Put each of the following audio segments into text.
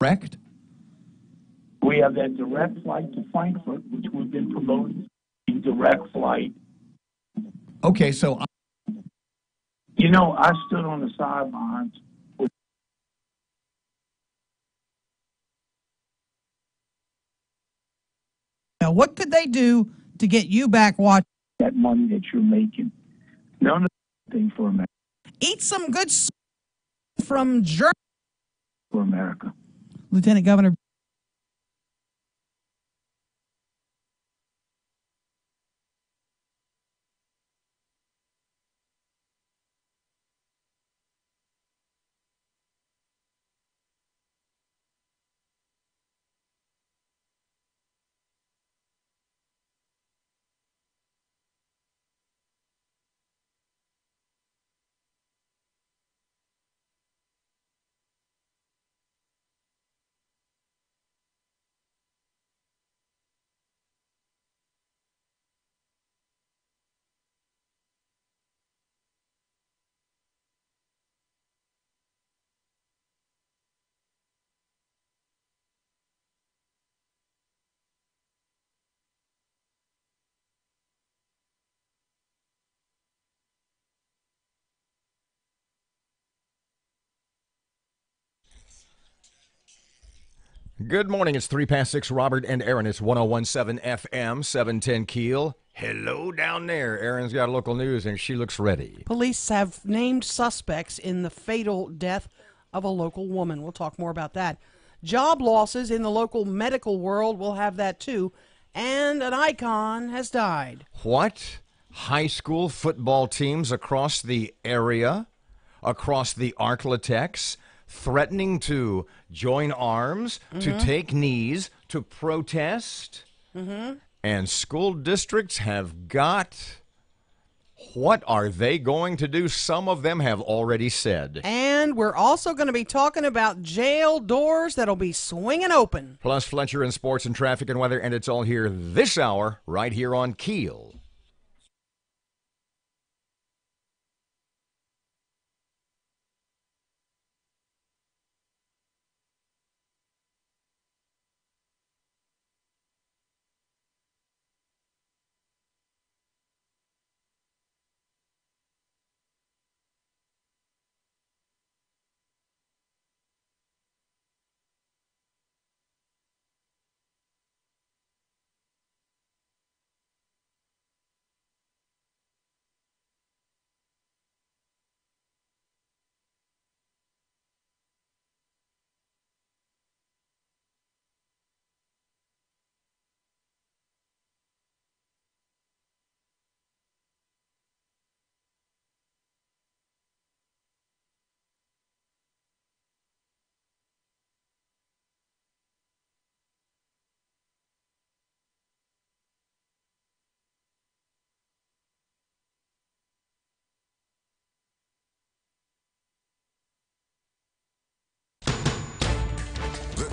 correct? We have that direct flight to Frankfurt, which we've been promoting, direct flight. Okay, so... You know, I stood on the sidelines. Now, what could they do to get you back watching that money that you're making? None of the thing for America. Eat some good from Germany. For America. Lieutenant Governor. Good morning. It's 6:03. Robert and Erin. It's 101.7 FM, 710 KEEL. Hello down there. Erin's got local news, and she looks ready. Police have named suspects in the fatal death of a local woman. We'll talk more about that. Job losses in the local medical world will have that, too. And an icon has died. What? High school football teams across the area, across the Arklatex, threatening to join arms, to take knees, to protest. And school districts have got... What are they going to do? Some of them have already said. And we're also going to be talking about jail doors that'll be swinging open. Plus Fletcher and sports and traffic and weather, and it's all here this hour, right here on KEEL.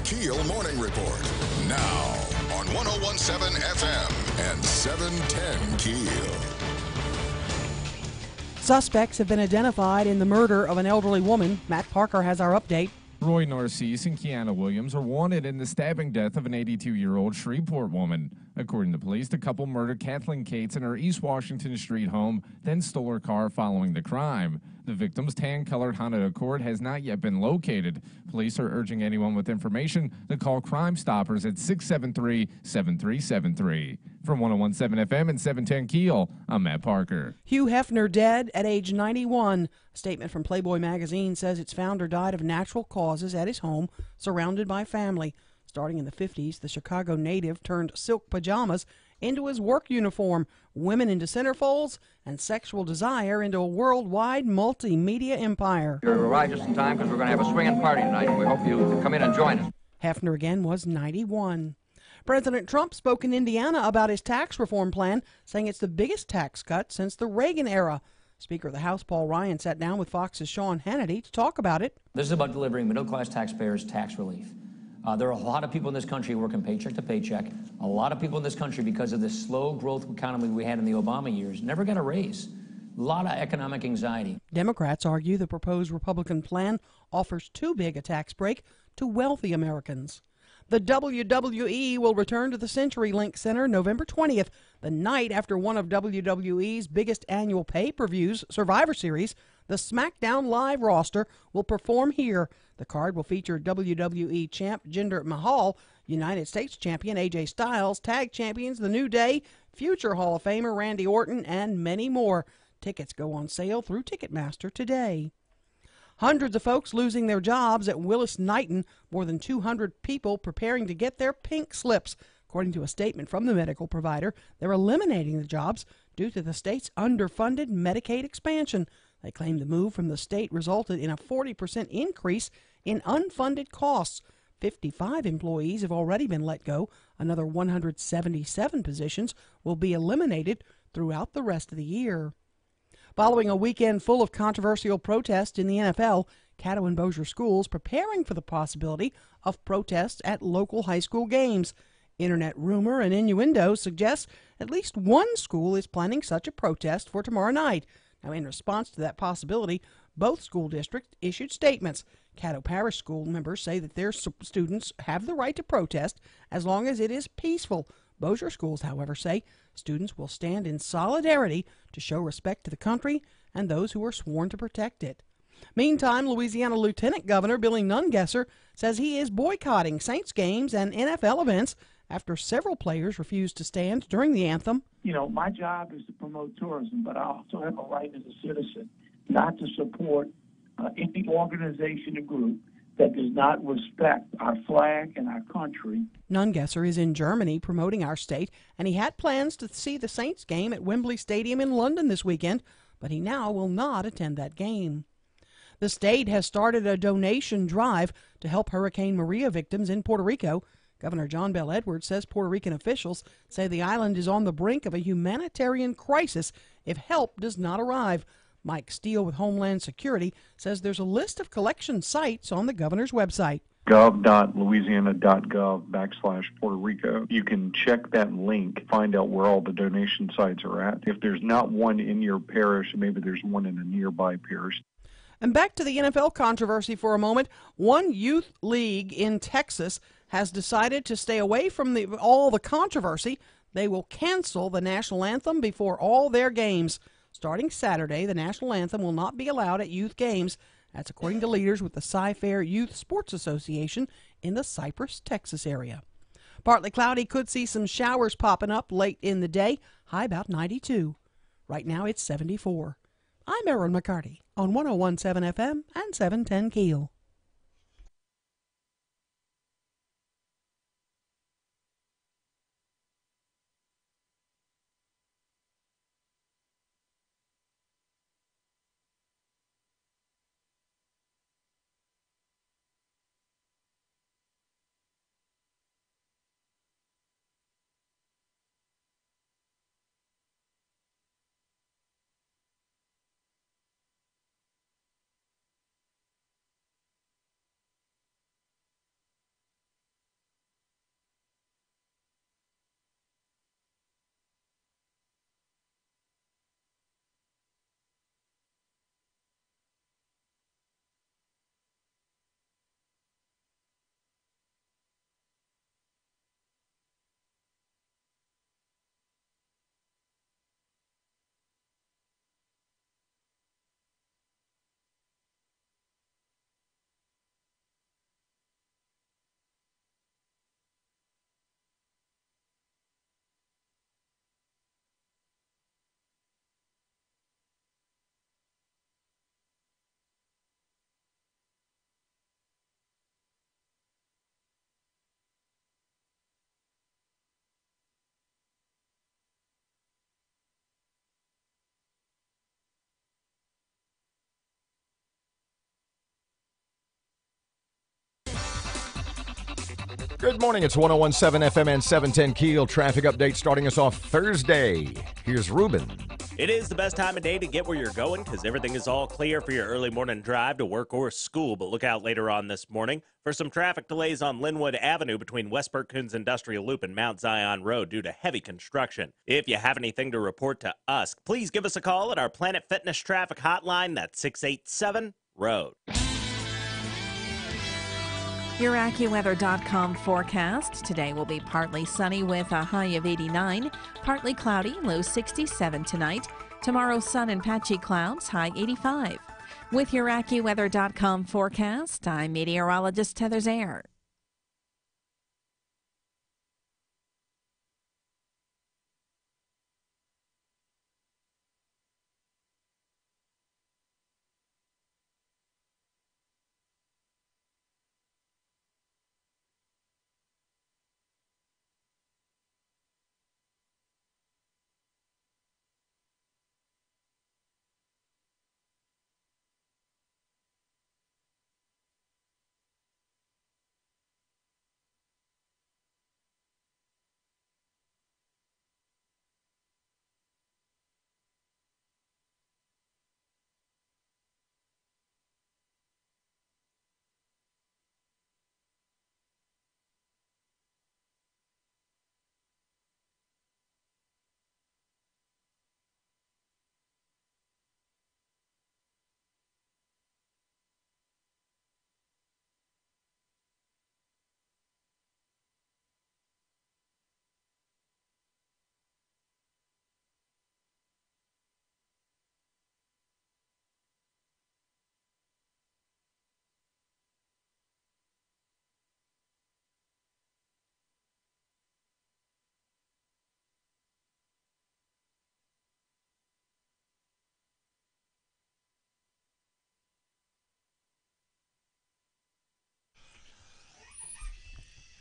KEEL Morning Report. Now on 101.7 FM and 710 KEEL. Suspects have been identified in the murder of an elderly woman. Matt Parker has our update. Roy Narcisse and Kiana Williams are wanted in the stabbing death of an 82-year-old Shreveport woman. According to police, the couple murdered Kathleen Cates in her East Washington Street home, then stole her car following the crime. The victim's tan-colored Honda Accord has not yet been located. Police are urging anyone with information to call Crime Stoppers at 673-7373. From 101.7 FM and 710 KEEL, I'm Matt Parker. Hugh Hefner dead at age 91. A statement from Playboy magazine says its founder died of natural causes at his home, surrounded by family. Starting in the 50s, the Chicago native turned silk pajamas into his work uniform, women into centerfolds, and sexual desire into a worldwide multimedia empire. You arrived just in time because we're going to have a swinging party tonight, and we hope you come in and join us. Hefner again was 91. President Trump spoke in Indiana about his tax reform plan, saying it's the biggest tax cut since the Reagan era. Speaker of the House Paul Ryan sat down with Fox's Sean Hannity to talk about it. This is about delivering middle-class taxpayers tax relief. There are a lot of people in this country working paycheck to paycheck. A lot of people in this country, because of the slow growth economy we had in the Obama years, never got a raise. A lot of economic anxiety. Democrats argue the proposed Republican plan offers too big a tax break to wealthy Americans. The WWE will return to the CenturyLink Center November 20th, the night after one of WWE's biggest annual pay-per-views, Survivor Series. The SmackDown Live roster will perform here. The card will feature WWE champ Jinder Mahal, United States champion AJ Styles, tag champions The New Day, future Hall of Famer Randy Orton, and many more. Tickets go on sale through Ticketmaster today. Hundreds of folks losing their jobs at Willis-Knighton, more than 200 people preparing to get their pink slips. According to a statement from the medical provider, they're eliminating the jobs due to the state's underfunded Medicaid expansion. They claim the move from the state resulted in a 40% increase in unfunded costs. 55 employees have already been let go. Another 177 positions will be eliminated throughout the rest of the year. Following a weekend full of controversial protests in the NFL, Caddo and Bossier schools preparing for the possibility of protests at local high school games. Internet rumor and innuendo suggests at least one school is planning such a protest for tomorrow night. Now, in response to that possibility, both school districts issued statements. Caddo Parish school members say that their students have the right to protest as long as it is peaceful. Bossier schools, however, say students will stand in solidarity to show respect to the country and those who are sworn to protect it. Meantime, Louisiana Lieutenant Governor Billy Nungesser says he is boycotting Saints games and NFL events after several players refused to stand during the anthem. You know, my job is to promote tourism, but I also have a right as a citizen not to support any organization or group that does not respect our flag and our country. Nungesser is in Germany promoting our state, and he had plans to see the Saints game at Wembley Stadium in London this weekend, but he now will not attend that game. The state has started a donation drive to help Hurricane Maria victims in Puerto Rico. Governor John Bel Edwards says Puerto Rican officials say the island is on the brink of a humanitarian crisis if help does not arrive. Mike Steele with Homeland Security says there's a list of collection sites on the governor's website. gov.louisiana.gov/Puerto Rico. You can check that link, find out where all the donation sites are at. If there's not one in your parish, maybe there's one in a nearby parish. And back to the NFL controversy for a moment. One youth league in Texas has decided to stay away from all the controversy. They will cancel the national anthem before all their games. Starting Saturday, the national anthem will not be allowed at youth games. That's according to leaders with the Cy-Fair Youth Sports Association in the Cypress, Texas area. Partly cloudy, could see some showers popping up late in the day. High about 92. Right now it's 74. I'm Erin McCarty on 101.7 FM and 710 KEEL. Good morning. It's 101.7 FM and 710 KEEL. Traffic update starting us off Thursday. Here's Ruben. It is the best time of day to get where you're going because everything is all clear for your early morning drive to work or school. But look out later on this morning for some traffic delays on Linwood Avenue between West Berkcoons Industrial Loop and Mount Zion Road due to heavy construction. If you have anything to report to us, please give us a call at our Planet Fitness traffic hotline. That's 687-ROAD. Your AccuWeather.com forecast. Today will be partly sunny with a high of 89, partly cloudy, low 67 tonight. Tomorrow, sun and patchy clouds, high 85. With your AccuWeather.com forecast, I'm meteorologist Heather Zaire.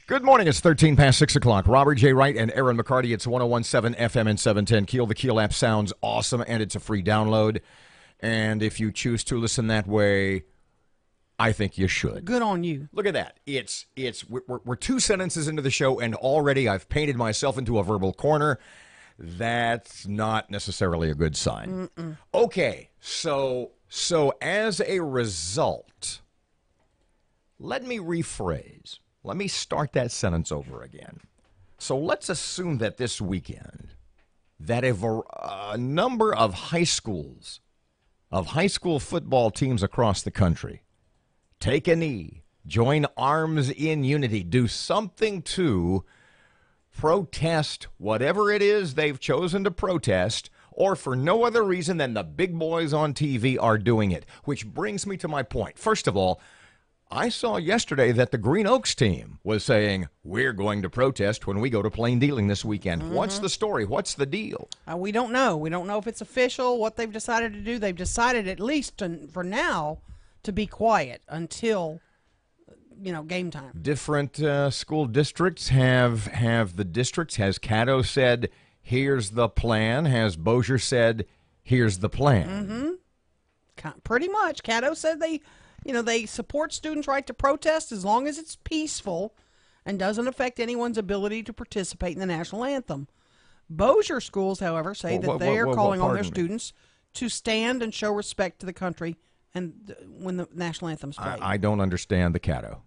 Good morning. It's 13 past 6 o'clock. Robert J. Wright and Erin McCarty. It's 1017 FM and 710 KEEL. The KEEL app sounds awesome, and it's a free download. And if you choose to listen that way, I think you should. Good on you. Look at that. We're 2 sentences into the show, and already I've painted myself into a verbal corner. That's not necessarily a good sign. Okay, so as a result, let me rephrase. Let me start that sentence over again. So let's assume that this weekend, that a number of high school football teams across the country take a knee, join arms in unity, do something to protest whatever it is they've chosen to protest, or for no other reason than the big boys on TV are doing it. Which brings me to my point. First of all, I saw yesterday that the Green Oaks team was saying, we're going to protest when we go to Plain Dealing this weekend. What's the story? What's the deal? We don't know. We don't know if it's official, what they've decided to do. They've decided, at least for now, to be quiet until, game time. Different school districts have the districts. Has Caddo said, here's the plan? Has Bossier said, here's the plan? Pretty much. Caddo said they support students' right to protest as long as it's peaceful and doesn't affect anyone's ability to participate in the national anthem. Bossier schools, however, say that they are calling on their students to stand and show respect to the country and when the national anthem's played. I don't understand the Caddo.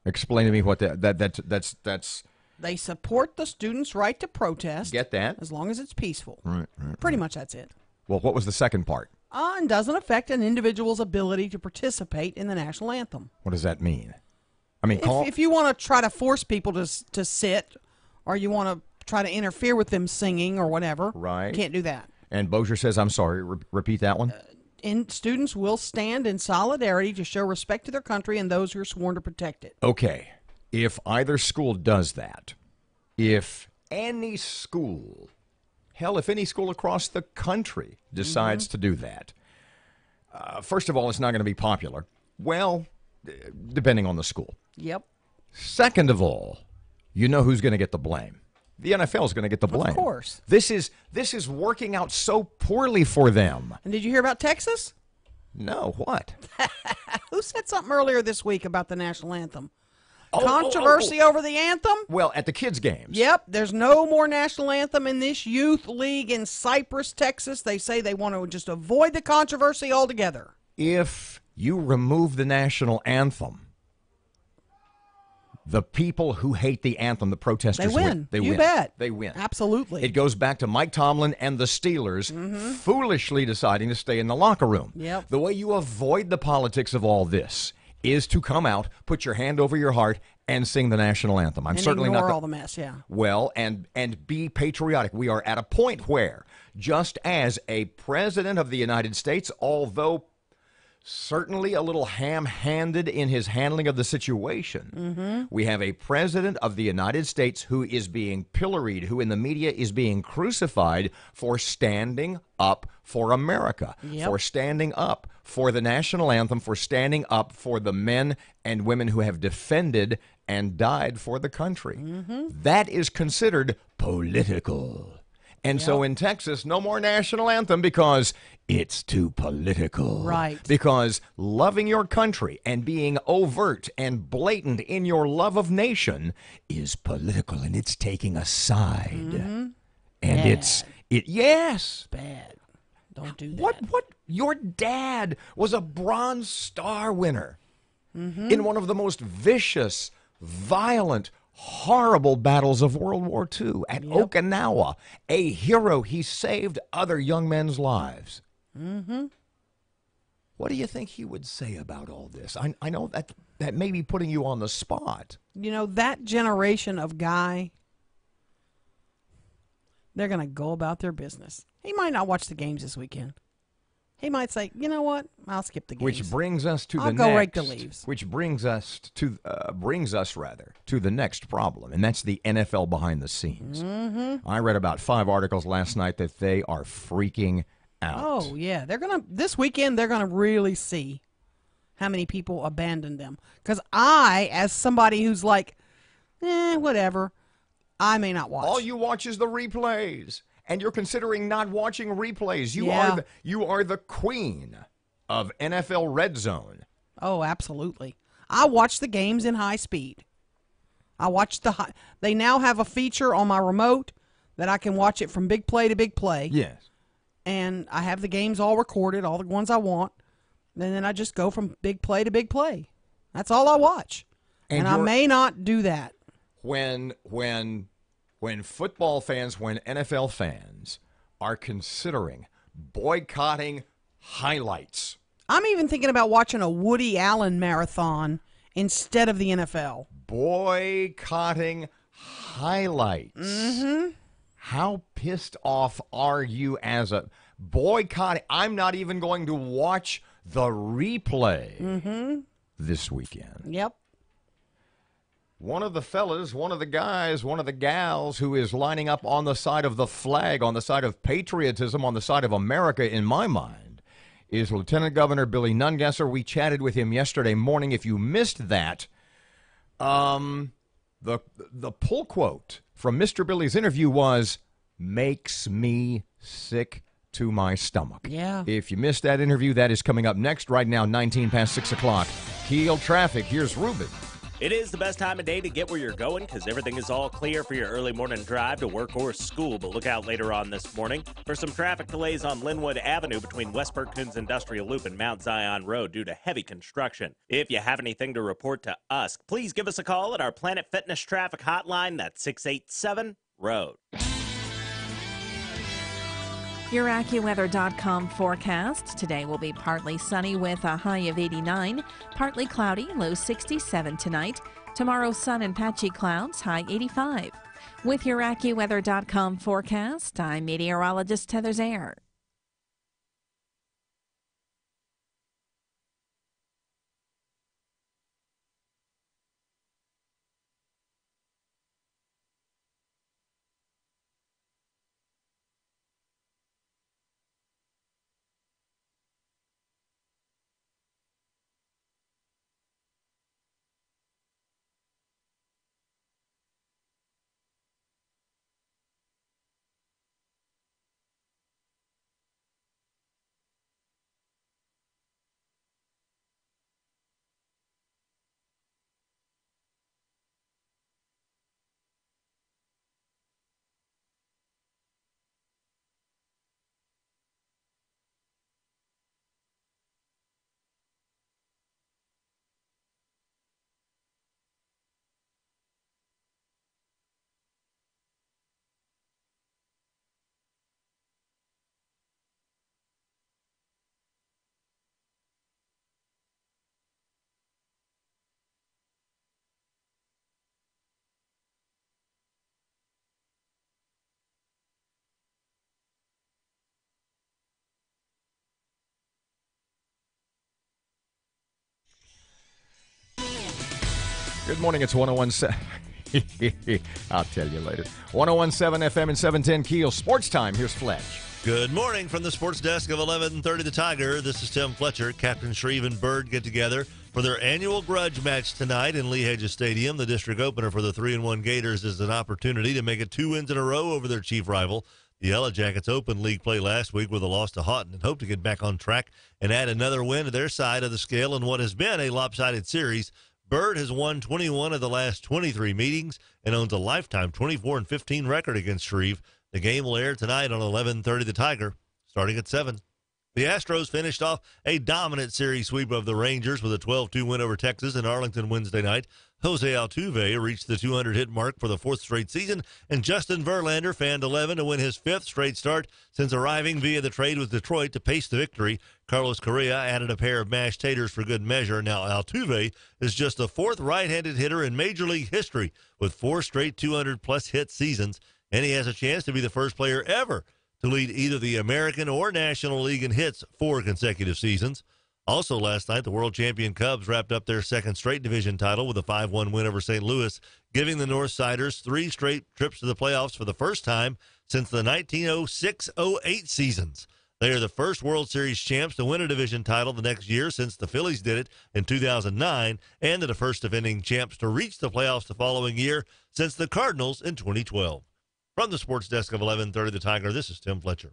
Explain to me what that's. They support the students' right to protest. Get that? As long as it's peaceful. Right. Pretty much that's it. Well, what was the second part? And doesn't affect an individual's ability to participate in the national anthem. What does that mean? I mean, if you want to try to force people to sit, or you want to try to interfere with them singing or whatever, right? You can't do that. And Bossier says, I'm sorry, repeat that one. Students will stand in solidarity to show respect to their country and those who are sworn to protect it. Okay. If either school does that, if any school, hell, if any school across the country decides to do that, first of all, it's not going to be popular. Well, depending on the school. Yep. Second of all, you know who's going to get the blame. The NFL is going to get the blame. Of course. This is working out so poorly for them. And did you hear about Texas? No, what? Who said something earlier this week about the national anthem? Controversy over the anthem? Well, at the kids' games. Yep, there's no more national anthem in this youth league in Cypress, Texas. They say they want to just avoid the controversy altogether. If you remove the national anthem, the people who hate the anthem, the protesters, win. They you win. bet. They win. Absolutely. It goes back to Mike Tomlin and the Steelers foolishly deciding to stay in the locker room. Yep. The way you avoid the politics of all this is to come out, put your hand over your heart, and sing the national anthem. I'm and certainly ignore not all the mess, yeah. well, and be patriotic. We are at a point where, just as a president of the United States, although certainly a little ham-handed in his handling of the situation, we have a president of the United States who is being pilloried, who in the media is being crucified for standing up for America, for standing up for the national anthem, for standing up for the men and women who have defended and died for the country. That is considered political. And so in Texas, no more national anthem because it's too political. Right. Because loving your country and being overt and blatant in your love of nation is political, and it's taking a side. And yes. Bad. Don't do that. What? Your dad was a Bronze Star winner in one of the most vicious, violent, horrible battles of World War II at Okinawa. A hero. He saved other young men's lives. What do you think he would say about all this? I know that may be putting you on the spot. You know, that generation of guy, they're going to go about their business. He might not watch the games this weekend. He might say, you know what? I'll skip the games. Which brings us to I'll go rake the next. leaves. Which brings us to the next problem, and that's the NFL behind the scenes. I read about 5 articles last night that they are freaking out. Oh, yeah. This weekend, they're going to really see how many people abandoned them. Because I, as somebody who's like, whatever, I may not watch. All you watch is the replays, and you're considering not watching replays. You are the queen of NFL Red Zone. Oh, absolutely. I watch the games in high speed. I watch they now have a feature on my remote that I can watch it from big play to big play. Yes. And I have the games all recorded, all the ones I want. And then I just go from big play to big play. That's all I watch. And I may not do that. When football fans, when NFL fans are considering boycotting highlights. I'm even thinking about watching a Woody Allen marathon instead of the NFL. Boycotting highlights. How pissed off are you as a boycotting? I'm not even going to watch the replay this weekend. Yep. One of the fellas, one of the guys, one of the gals who is lining up on the side of the flag, on the side of patriotism, on the side of America, in my mind, is Lieutenant Governor Billy Nungesser. We chatted with him yesterday morning. If you missed that, the pull quote from Mr. Billy's interview was, "Makes me sick to my stomach." Yeah. If you missed that interview, that is coming up next. Right now, 19 past 6 o'clock. KEEL traffic. Here's Ruben. It is the best time of day to get where you're going because everything is all clear for your early morning drive to work or school. But look out later on this morning for some traffic delays on Linwood Avenue between Westport Coons Industrial Loop and Mount Zion Road due to heavy construction. If you have anything to report to us, please give us a call at our Planet Fitness traffic hotline. That's 687-ROAD. Your AccuWeather.com forecast. Today will be partly sunny with a high of 89, partly cloudy, low 67 tonight. Tomorrow, sun and patchy clouds, high 85. With your AccuWeather.com forecast, I'm meteorologist Heather Zaire. Good morning. It's 101.7. I'll tell you later. 101.7 FM and 710 KEEL. Sports time. Here's Fletch. Good morning from the sports desk of 1130 The Tiger. This is Tim Fletcher. Captain Shreve and Bird get together for their annual grudge match tonight in Lee Hedges Stadium. The district opener for the 3-1 Gators is an opportunity to make it 2 wins in a row over their chief rival. The Yellow Jackets opened league play last week with a loss to Houghton and hope to get back on track and add another win to their side of the scale in what has been a lopsided series. Bird has won 21 of the last 23 meetings and owns a lifetime 24-15 record against Shreve. The game will air tonight on 1130 The Tiger, starting at 7. The Astros finished off a dominant series sweep of the Rangers with a 12-2 win over Texas in Arlington Wednesday night. Jose Altuve reached the 200-hit mark for the 4th straight season, and Justin Verlander fanned 11 to win his 5th straight start since arriving via the trade with Detroit to pace the victory. Carlos Correa added a pair of mashed taters for good measure. Now Altuve is just the 4th right-handed hitter in Major League history with 4 straight 200-plus hit seasons, and he has a chance to be the first player ever to lead either the American or National League in hits 4 consecutive seasons. Also last night, the world champion Cubs wrapped up their 2nd straight division title with a 5-1 win over St. Louis, giving the Northsiders 3 straight trips to the playoffs for the first time since the 1906-08 seasons. They are the first World Series champs to win a division title the next year since the Phillies did it in 2009, and they're the first defending champs to reach the playoffs the following year since the Cardinals in 2012. From the sports desk of 1130 The Tiger, this is Tim Fletcher.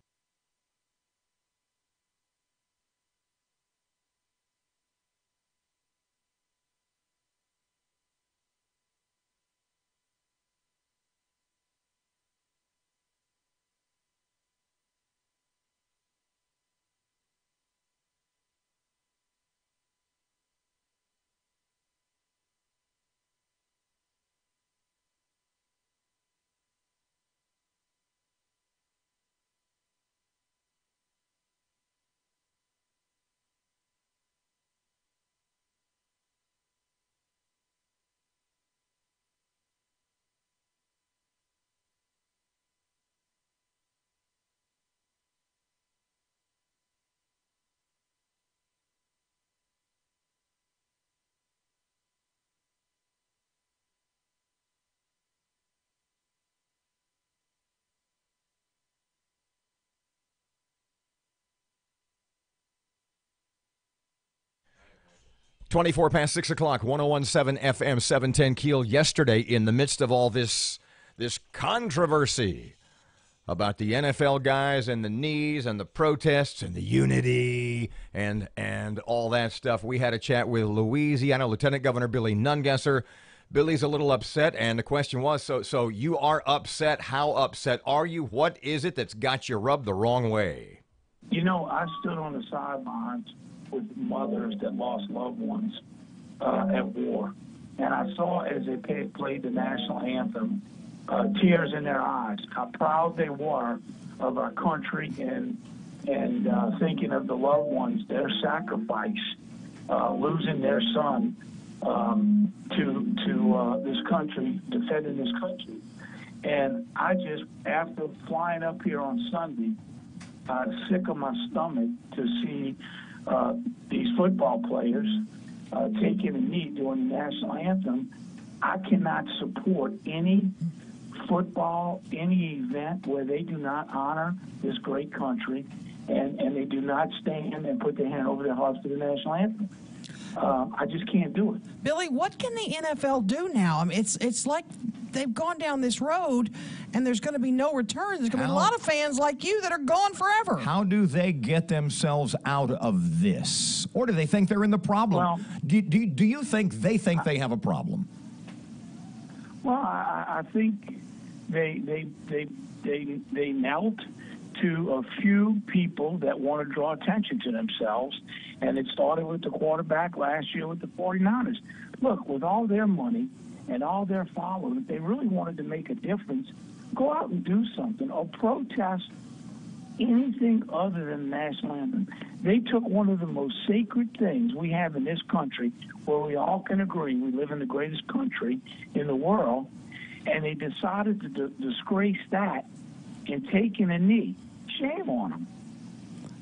Twenty-four past 6 o'clock, 101.7 FM, 710 KEEL. Yesterday, in the midst of all this controversy about the NFL guys and the knees and the protests and the unity and all that stuff, we had a chat with Louisiana Lieutenant Governor Billy Nungesser. Billy's a little upset, and the question was, so you are upset. How upset are you? What is it that's got you rubbed the wrong way? You know, I stood on the sidelines with mothers that lost loved ones at war. And I saw as they played the national anthem, tears in their eyes, how proud they were of our country and thinking of the loved ones, their sacrifice, losing their son to this country, defending this country. And I just, after flying up here on Sunday, sick of my stomach to see these football players taking a knee during the national anthem. I cannot support any football, any event where they do not honor this great country and they do not stand and put their hand over their hearts to the national anthem. I just can't do it. Billy, what can the NFL do now? I mean, it's like they've gone down this road, and there's going to be no return. There's going to be a lot of fans like you that are gone forever. How do they get themselves out of this? Or do they think they're in the problem? Well, do you think they have a problem? Well, I think they knelt to a few people that want to draw attention to themselves, and it started with the quarterback last year with the 49ers. Look, with all their money and all their followers, if they really wanted to make a difference, go out and do something or protest anything other than the national anthem. They took one of the most sacred things we have in this country, where we all can agree we live in the greatest country in the world, and they decided to disgrace that in taking a knee. Shame on them.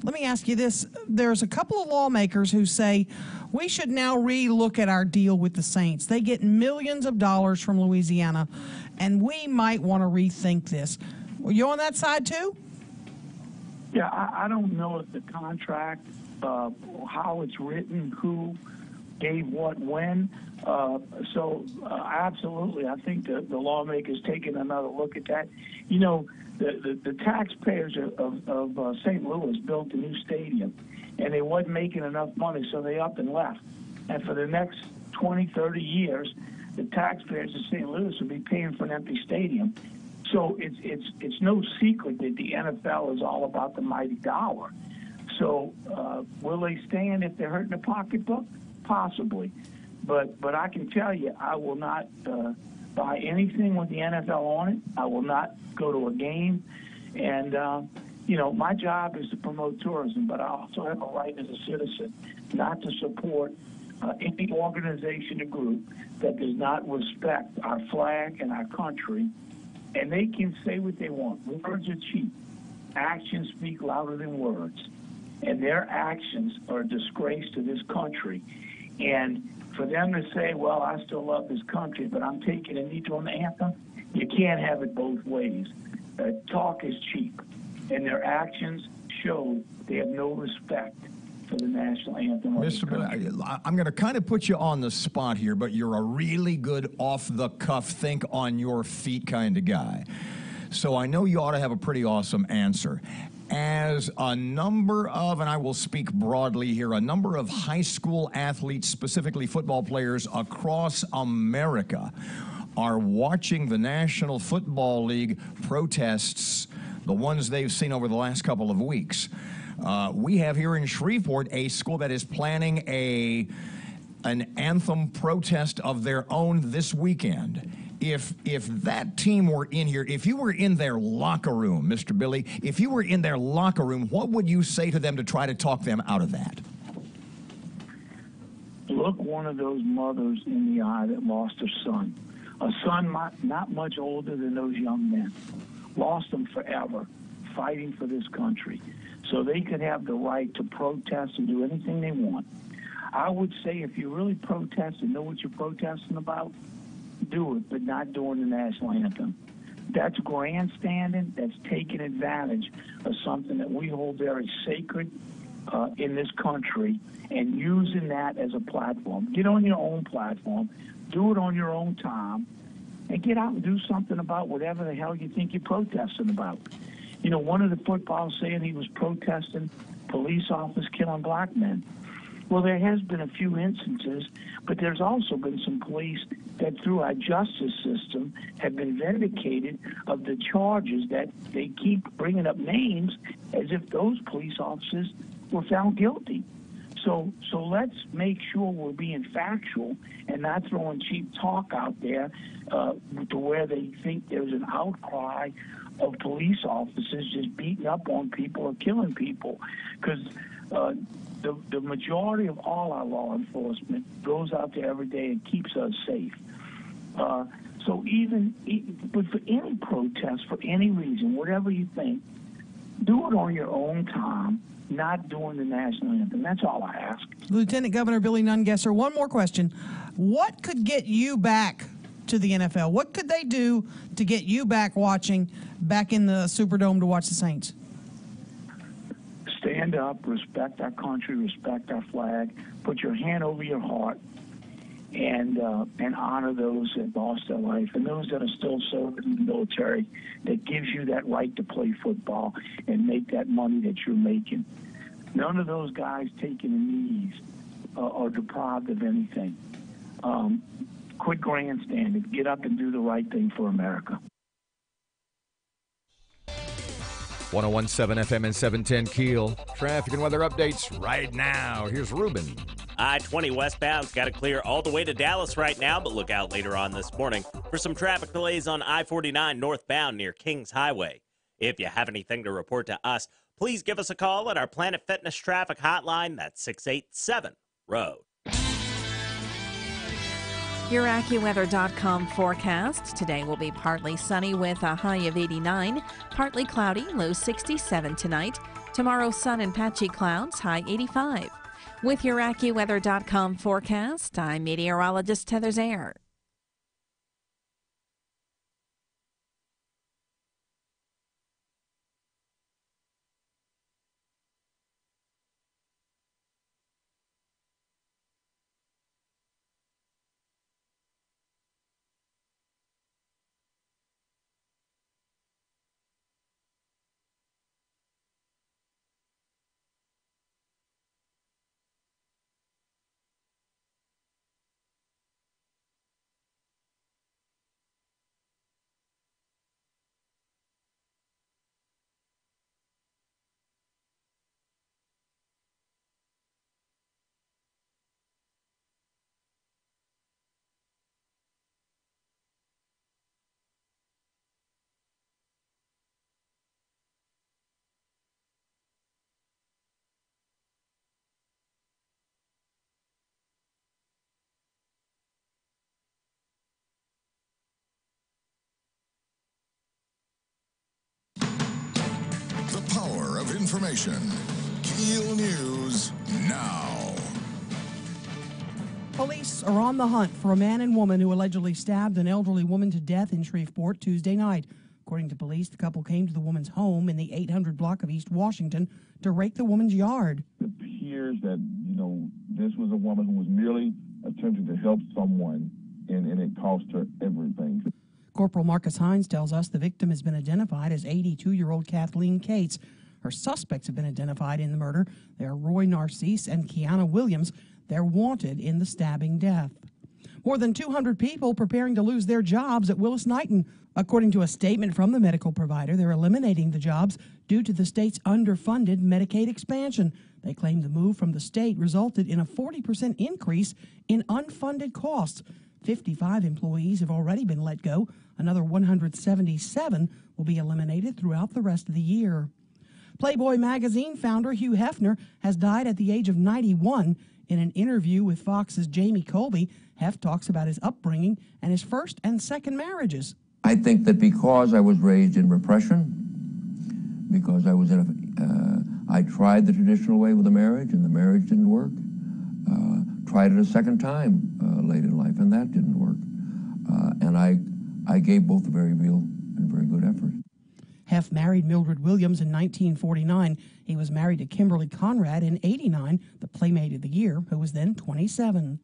Let me ask you this. There's a couple of lawmakers who say we should now re-look at our deal with the Saints. They get millions of dollars from Louisiana, and we might want to rethink this. Were you on that side too? Yeah, I don't know if the contract, how it's written, who gave what when. Absolutely, I think the lawmakers taking another look at that. You know, the taxpayers of St. Louis built a new stadium, and they wasn't making enough money, so they up and left. And for the next 20, 30 years, the taxpayers of St. Louis will be paying for an empty stadium. So it's no secret that the NFL is all about the mighty dollar. So will they stand if they're hurting the pocketbook? Possibly. But I can tell you, I will not buy anything with the NFL on it. I will not go to a game. And, my job is to promote tourism, but I also have a right as a citizen not to support any organization or group that does not respect our flag and our country. And they can say what they want. Words are cheap. Actions speak louder than words. And their actions are a disgrace to this country. And for them to say, well, I still love this country, but I'm taking a knee to an anthem, you can't have it both ways. Talk is cheap. And their actions show they have no respect for the national anthem. Mr. I'm going to kind of put you on the spot here, but you're a really good off-the-cuff, think-on-your-feet kind of guy. So I know you ought to have a pretty awesome answer. As a number of, and I will speak broadly here, a number of high school athletes, specifically football players across America, are watching the National Football League protests, the ones they've seen over the last couple of weeks. We have here in Shreveport a school that is planning an anthem protest of their own this weekend. If that team were in here, if you were in their locker room, Mr. Billy, if you were in their locker room, what would you say to them to try to talk them out of that? Look one of those mothers in the eye that lost her son. A son not much older than those young men. Lost them forever, fighting for this country. So they could have the right to protest and do anything they want. I would say if you really protest and know what you're protesting about, do it, but not during the national anthem. That's grandstanding. That's taking advantage of something that we hold very sacred in this country and using that as a platform. Get on your own platform. Do it on your own time. And get out and do something about whatever the hell you think you're protesting about. You know, one of the footballers saying he was protesting police officers killing black men. Well, there has been a few instances, but there's also been some police that through our justice system have been vindicated of the charges that they keep bringing up names as if those police officers were found guilty. So let's make sure we're being factual and not throwing cheap talk out there to where they think there's an outcry of police officers just beating up on people or killing people. Because the majority of all our law enforcement goes out there every day and keeps us safe. But for any protest, for any reason, whatever you think, do it on your own time, not during the national anthem. That's all I ask. Lieutenant Governor Billy Nungesser, one more question. What could get you back to the NFL? What could they do to get you back watching, back in the Superdome to watch the Saints? Stand up, respect our country, respect our flag, put your hand over your heart, and honor those that lost their life and those that are still serving in the military that gives you that right to play football and make that money that you're making. None of those guys taking the knees are deprived of anything. Quit grandstanding. Get up and do the right thing for America. 101.7 FM and 710 KEEL. Traffic and weather updates right now. Here's Ruben. I-20 westbound's got to clear all the way to Dallas right now, but look out later on this morning for some traffic delays on I-49 northbound near Kings Highway. If you have anything to report to us, please give us a call at our Planet Fitness traffic hotline. That's 687-ROAD. Your AccuWeather.com forecast. Today will be partly sunny with a high of 89, partly cloudy, low 67 tonight. Tomorrow, sun and patchy clouds, high 85. With your AccuWeather.com forecast, I'm meteorologist Heather Zaire. The power of information. KEEL News now. Police are on the hunt for a man and woman who allegedly stabbed an elderly woman to death in Shreveport Tuesday night. According to police, the couple came to the woman's home in the 800 block of East Washington to rake the woman's yard. It appears that, this was a woman who was merely attempting to help someone, and it cost her everything. Corporal Marcus Hines tells us the victim has been identified as 82-year-old Kathleen Cates. Her suspects have been identified in the murder. They are Roy Narcisse and Kiana Williams. They're wanted in the stabbing death. More than 200 people preparing to lose their jobs at Willis-Knighton. According to a statement from the medical provider, they're eliminating the jobs due to the state's underfunded Medicaid expansion. They claim the move from the state resulted in a 40% increase in unfunded costs. 55 employees have already been let go. Another 177 will be eliminated throughout the rest of the year. Playboy magazine founder Hugh Hefner has died at the age of 91. In an interview with Fox's Jamie Colby, Hef talks about his upbringing and his first and second marriages. I think that because I was raised in repression, because I was I tried the traditional way with a marriage, and the marriage didn't work. Tried it a second time late in life, and that didn't work. And I gave both a very real and very good effort. Hef married Mildred Williams in 1949. He was married to Kimberly Conrad in 89, the Playmate of the Year, who was then 27.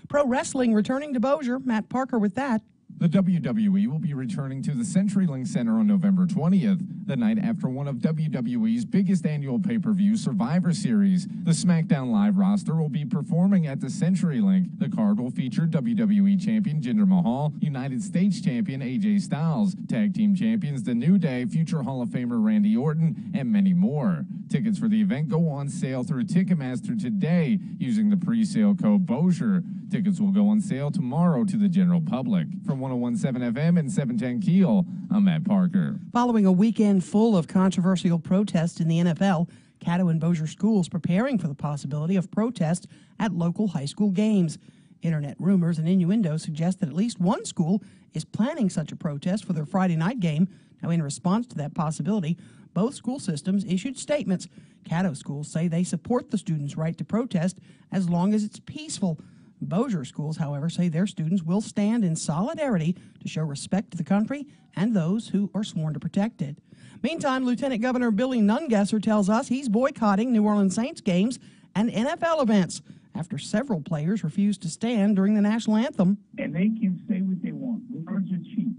Pro wrestling returning to Bossier. Matt Parker with that. The WWE will be returning to the CenturyLink Center on November 20th, the night after one of WWE's biggest annual pay-per-view, Survivor Series. The SmackDown Live roster will be performing at the CenturyLink. The card will feature WWE Champion Jinder Mahal, United States Champion AJ Styles, Tag Team Champions The New Day, future Hall of Famer Randy Orton, and many more. Tickets for the event go on sale through Ticketmaster today using the pre-sale code Bossier. Tickets will go on sale tomorrow to the general public. From 101.7 FM and 710 KEEL, I'm Matt Parker. Following a weekend full of controversial protests in the NFL, Caddo and Bossier schools preparing for the possibility of protests at local high school games. Internet rumors and innuendo suggest that at least one school is planning such a protest for their Friday night game. Now, in response to that possibility, both school systems issued statements. Caddo schools say they support the students' right to protest as long as it's peaceful. Bossier schools, however, say their students will stand in solidarity to show respect to the country and those who are sworn to protect it. Meantime, Lieutenant Governor Billy Nungesser tells us he's boycotting New Orleans Saints games and NFL events after several players refused to stand during the national anthem. And they can say what they want. Words are cheap.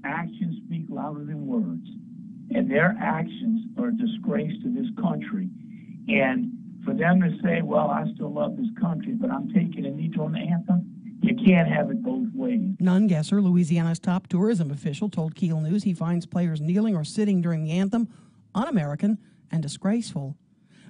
Actions speak louder than words. And their actions are a disgrace to this country. And for them to say, well, I still love this country, but I'm taking a knee during the anthem, you can't have it both ways. Nungesser, Louisiana's top tourism official, told KEEL News he finds players kneeling or sitting during the anthem un-American and disgraceful.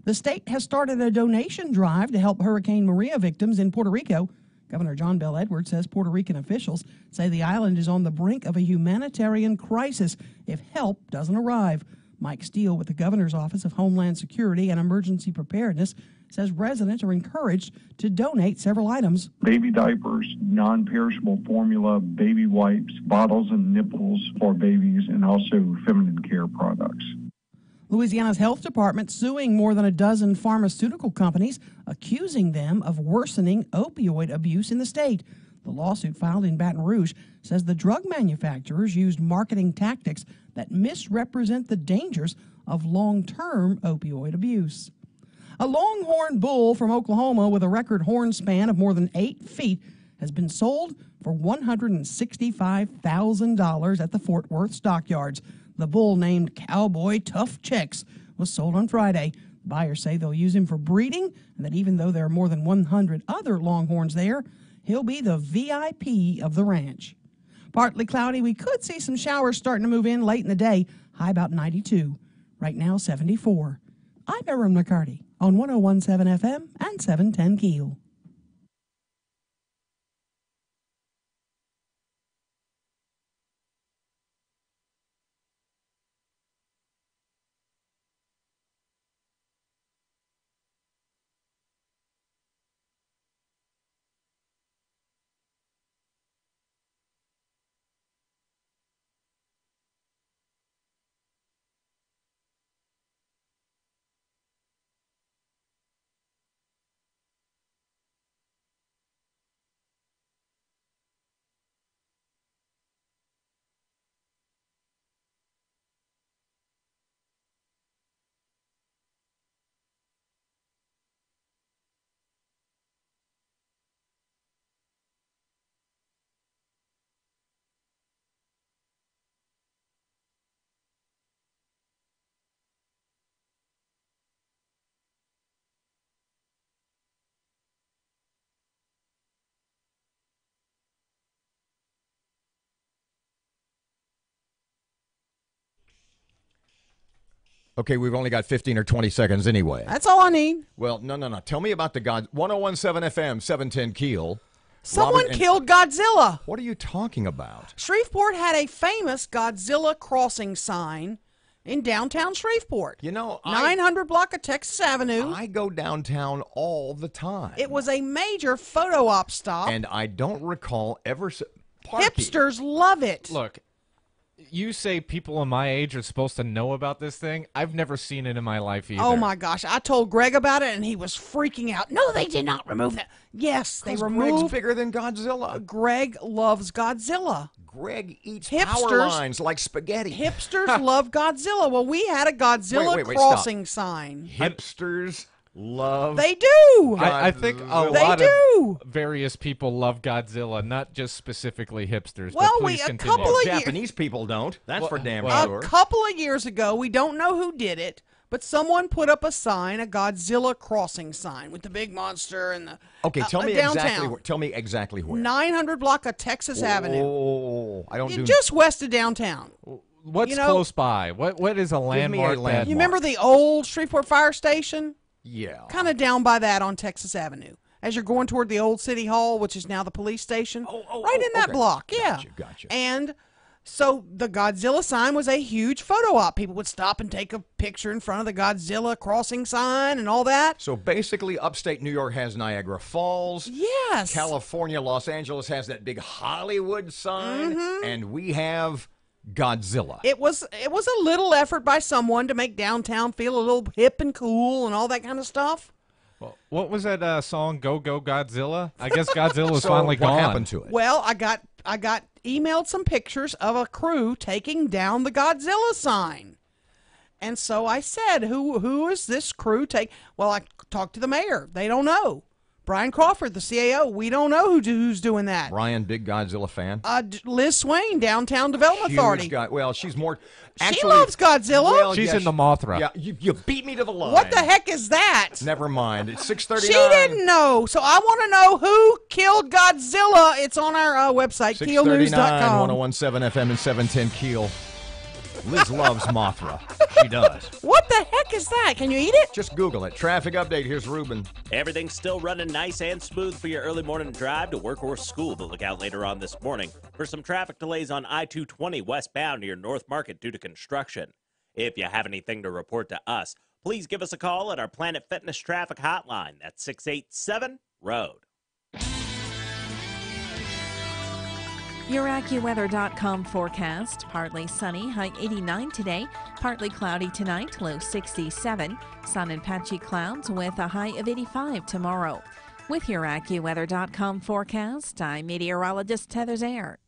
The state has started a donation drive to help Hurricane Maria victims in Puerto Rico. Governor John Bel Edwards says Puerto Rican officials say the island is on the brink of a humanitarian crisis if help doesn't arrive. Mike Steele with the Governor's Office of Homeland Security and Emergency Preparedness says residents are encouraged to donate several items. Baby diapers, non-perishable formula, baby wipes, bottles and nipples for babies, and also feminine care products. Louisiana's health department suing more than a dozen pharmaceutical companies, accusing them of worsening opioid abuse in the state. The lawsuit filed in Baton Rouge says the drug manufacturers used marketing tactics that misrepresent the dangers of long-term opioid abuse. A longhorn bull from Oklahoma with a record horn span of more than 8 feet has been sold for $165,000 at the Fort Worth stockyards. The bull, named Cowboy Tough Checks, was sold on Friday. Buyers say they'll use him for breeding, and that even though there are more than 100 other longhorns there, he'll be the VIP of the ranch. Partly cloudy. We could see some showers starting to move in late in the day. High about 92. Right now, 74. I'm Erin McCarty on 101.7 FM and 710 KEEL. Okay, we've only got 15 or 20 seconds anyway. That's all I need. Well, no. Tell me about the God 101.7 FM, 710 KEEL. Someone killed Godzilla. What are you talking about? Shreveport had a famous Godzilla crossing sign in downtown Shreveport. You know, 900 block of Texas Avenue. I go downtown all the time. It was a major photo op stop. And I don't recall ever... Hipsters love it. Look, you say people in my age are supposed to know about this thing. I've never seen it in my life either. Oh, my gosh. I told Greg about it, and he was freaking out. No, they did not remove that. Yes, they removed... Greg's bigger than Godzilla. Greg loves Godzilla. Greg eats power lines like spaghetti. Hipsters love Godzilla. Well, we had a Godzilla crossing sign. Hipsters love... They do. I think a lot of various people love Godzilla, not just specifically hipsters. Well, but please continue. couple of Japanese people don't. That's for damn sure. A couple of years ago, we don't know who did it, but someone put up a sign, a Godzilla crossing sign with the big monster and the Okay, tell me downtown. exactly where. 900 block of Texas Avenue. Oh, I don't do... Just west of downtown. What's close by? What is a landmark? You remember the old Shreveport Fire Station? Yeah. Kind of down by that on Texas Avenue. As you're going toward the old City Hall, which is now the police station. Right in that block, yeah. Gotcha. And so the Godzilla sign was a huge photo op. People would stop and take a picture in front of the Godzilla crossing sign and all that. So basically, upstate New York has Niagara Falls. Yes. California, Los Angeles has that big Hollywood sign. And we have... Godzilla. It was a little effort by someone to make downtown feel a little hip and cool and all that kind of stuff. Well, what was that song, Go Go Godzilla? I guess Godzilla's finally gone. What happened to it? Well, I got emailed some pictures of a crew taking down the Godzilla sign. And so I said, who is this crew take? Well, I talked to the mayor. They don't know. Brian Crawford, the CAO, we don't know who's doing that. Brian, big Godzilla fan. Liz Swain, Downtown Development Authority. Well, she's more... She loves Godzilla. Well, she's in the Mothra. Yeah, you beat me to the line. What the heck is that? Never mind. It's 6:39. She didn't know. So I want to know who killed Godzilla. It's on our website, KEELnews.com. 101.7 FM and 710 KEEL. Liz loves Mothra. She does. What the heck is that? Can you eat it? Just Google it. Traffic update. Here's Ruben. Everything's still running nice and smooth for your early morning drive to work or school, but look out later on this morning for some traffic delays on I-220 westbound near North Market due to construction. If you have anything to report to us, please give us a call at our Planet Fitness traffic hotline. That's 687-ROAD. Your AccuWeather.com forecast. Partly sunny, high 89 today. Partly cloudy tonight, low 67. Sun and patchy clouds with a high of 85 tomorrow. With your AccuWeather.com forecast, I'm meteorologist Heather Zaire.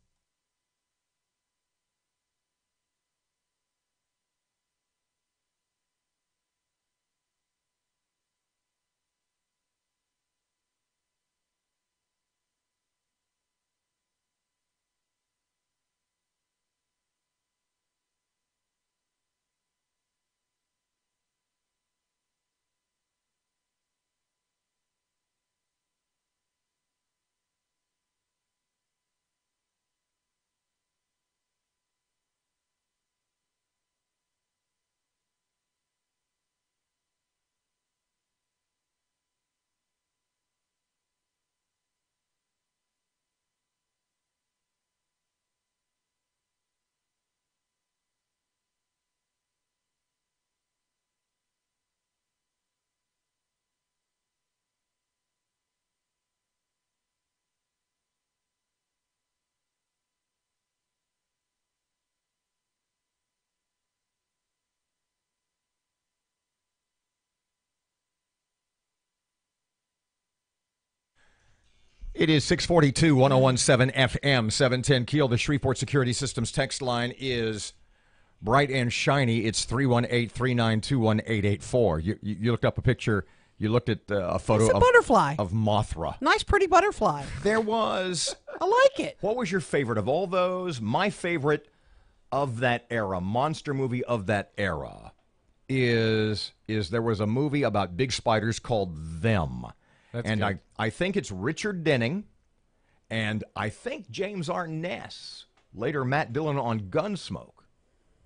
It is 642, 1017 FM, 710 KEEL. The Shreveport Security Systems text line is bright and shiny. It's 318-392-1884. You looked up a picture. You looked at a photo It's a butterfly. of Mothra. Nice, pretty butterfly. There was. I like it. What was your favorite of all those? My favorite of that era, monster movie of that era, is there was a movie about big spiders called Them. That's and good. I think it's Richard Denning, and I think James Arness, later Matt Dillon on Gunsmoke,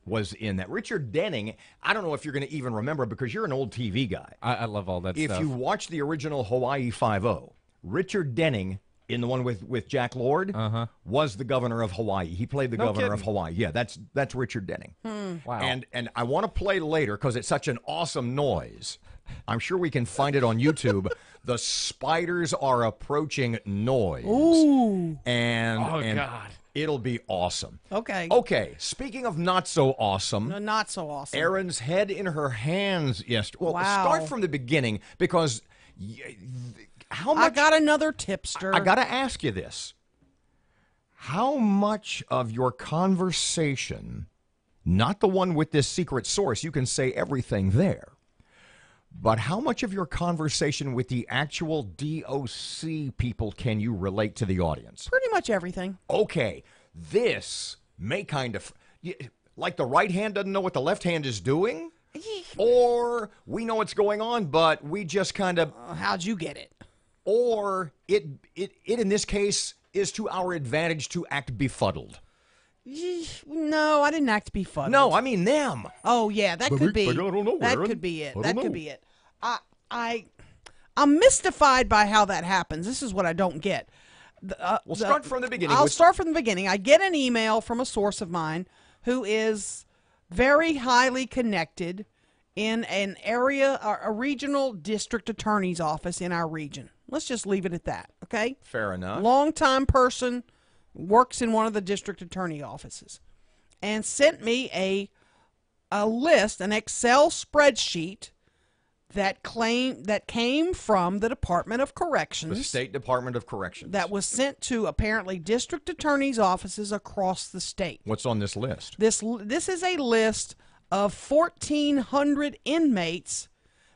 was in that. Richard Denning, I don't know if you're going to even remember because you're an old TV guy. I love all that stuff. If you watch the original Hawaii Five-0, Richard Denning, in the one with Jack Lord, was the governor of Hawaii. He played the governor of Hawaii. Yeah, that's Richard Denning. Wow. And I want to play later because it's such an awesome noise. I'm sure we can find it on YouTube. The spiders are approaching noise. Ooh. And God. It'll be awesome. Okay. Okay, speaking of not so awesome. No, not so awesome. Erin's head in her hands yesterday. Well, Wow. start from the beginning because how much... I got another tipster. I got to ask you this. How much of your conversation, not the one with this secret source, you can say everything there, but how much of your conversation with the actual DOC people can you relate to the audience? Pretty much everything. Okay, this may kind of, like the right hand doesn't know what the left hand is doing, or we know what's going on, but we just kind of... how'd you get it? Or it in this case is to our advantage to act befuddled. No, I didn't act befuddled. No, I mean them. Oh yeah, that could be. I don't know, that Erin. could be it. I That don't could know. be it. I'm mystified by how that happens. This is what I don't get. We'll start from the beginning. I'll start from the beginning. I get an email from a source of mine who is very highly connected in an area, a regional district attorney's office in our region. Let's just leave it at that, okay? Fair enough. Longtime person, works in one of the district attorney offices, and sent me a list, an Excel spreadsheet that came from the Department of Corrections. The State Department of Corrections. That was sent to apparently district attorneys' offices across the state. What's on this list? This is a list of 1,400 inmates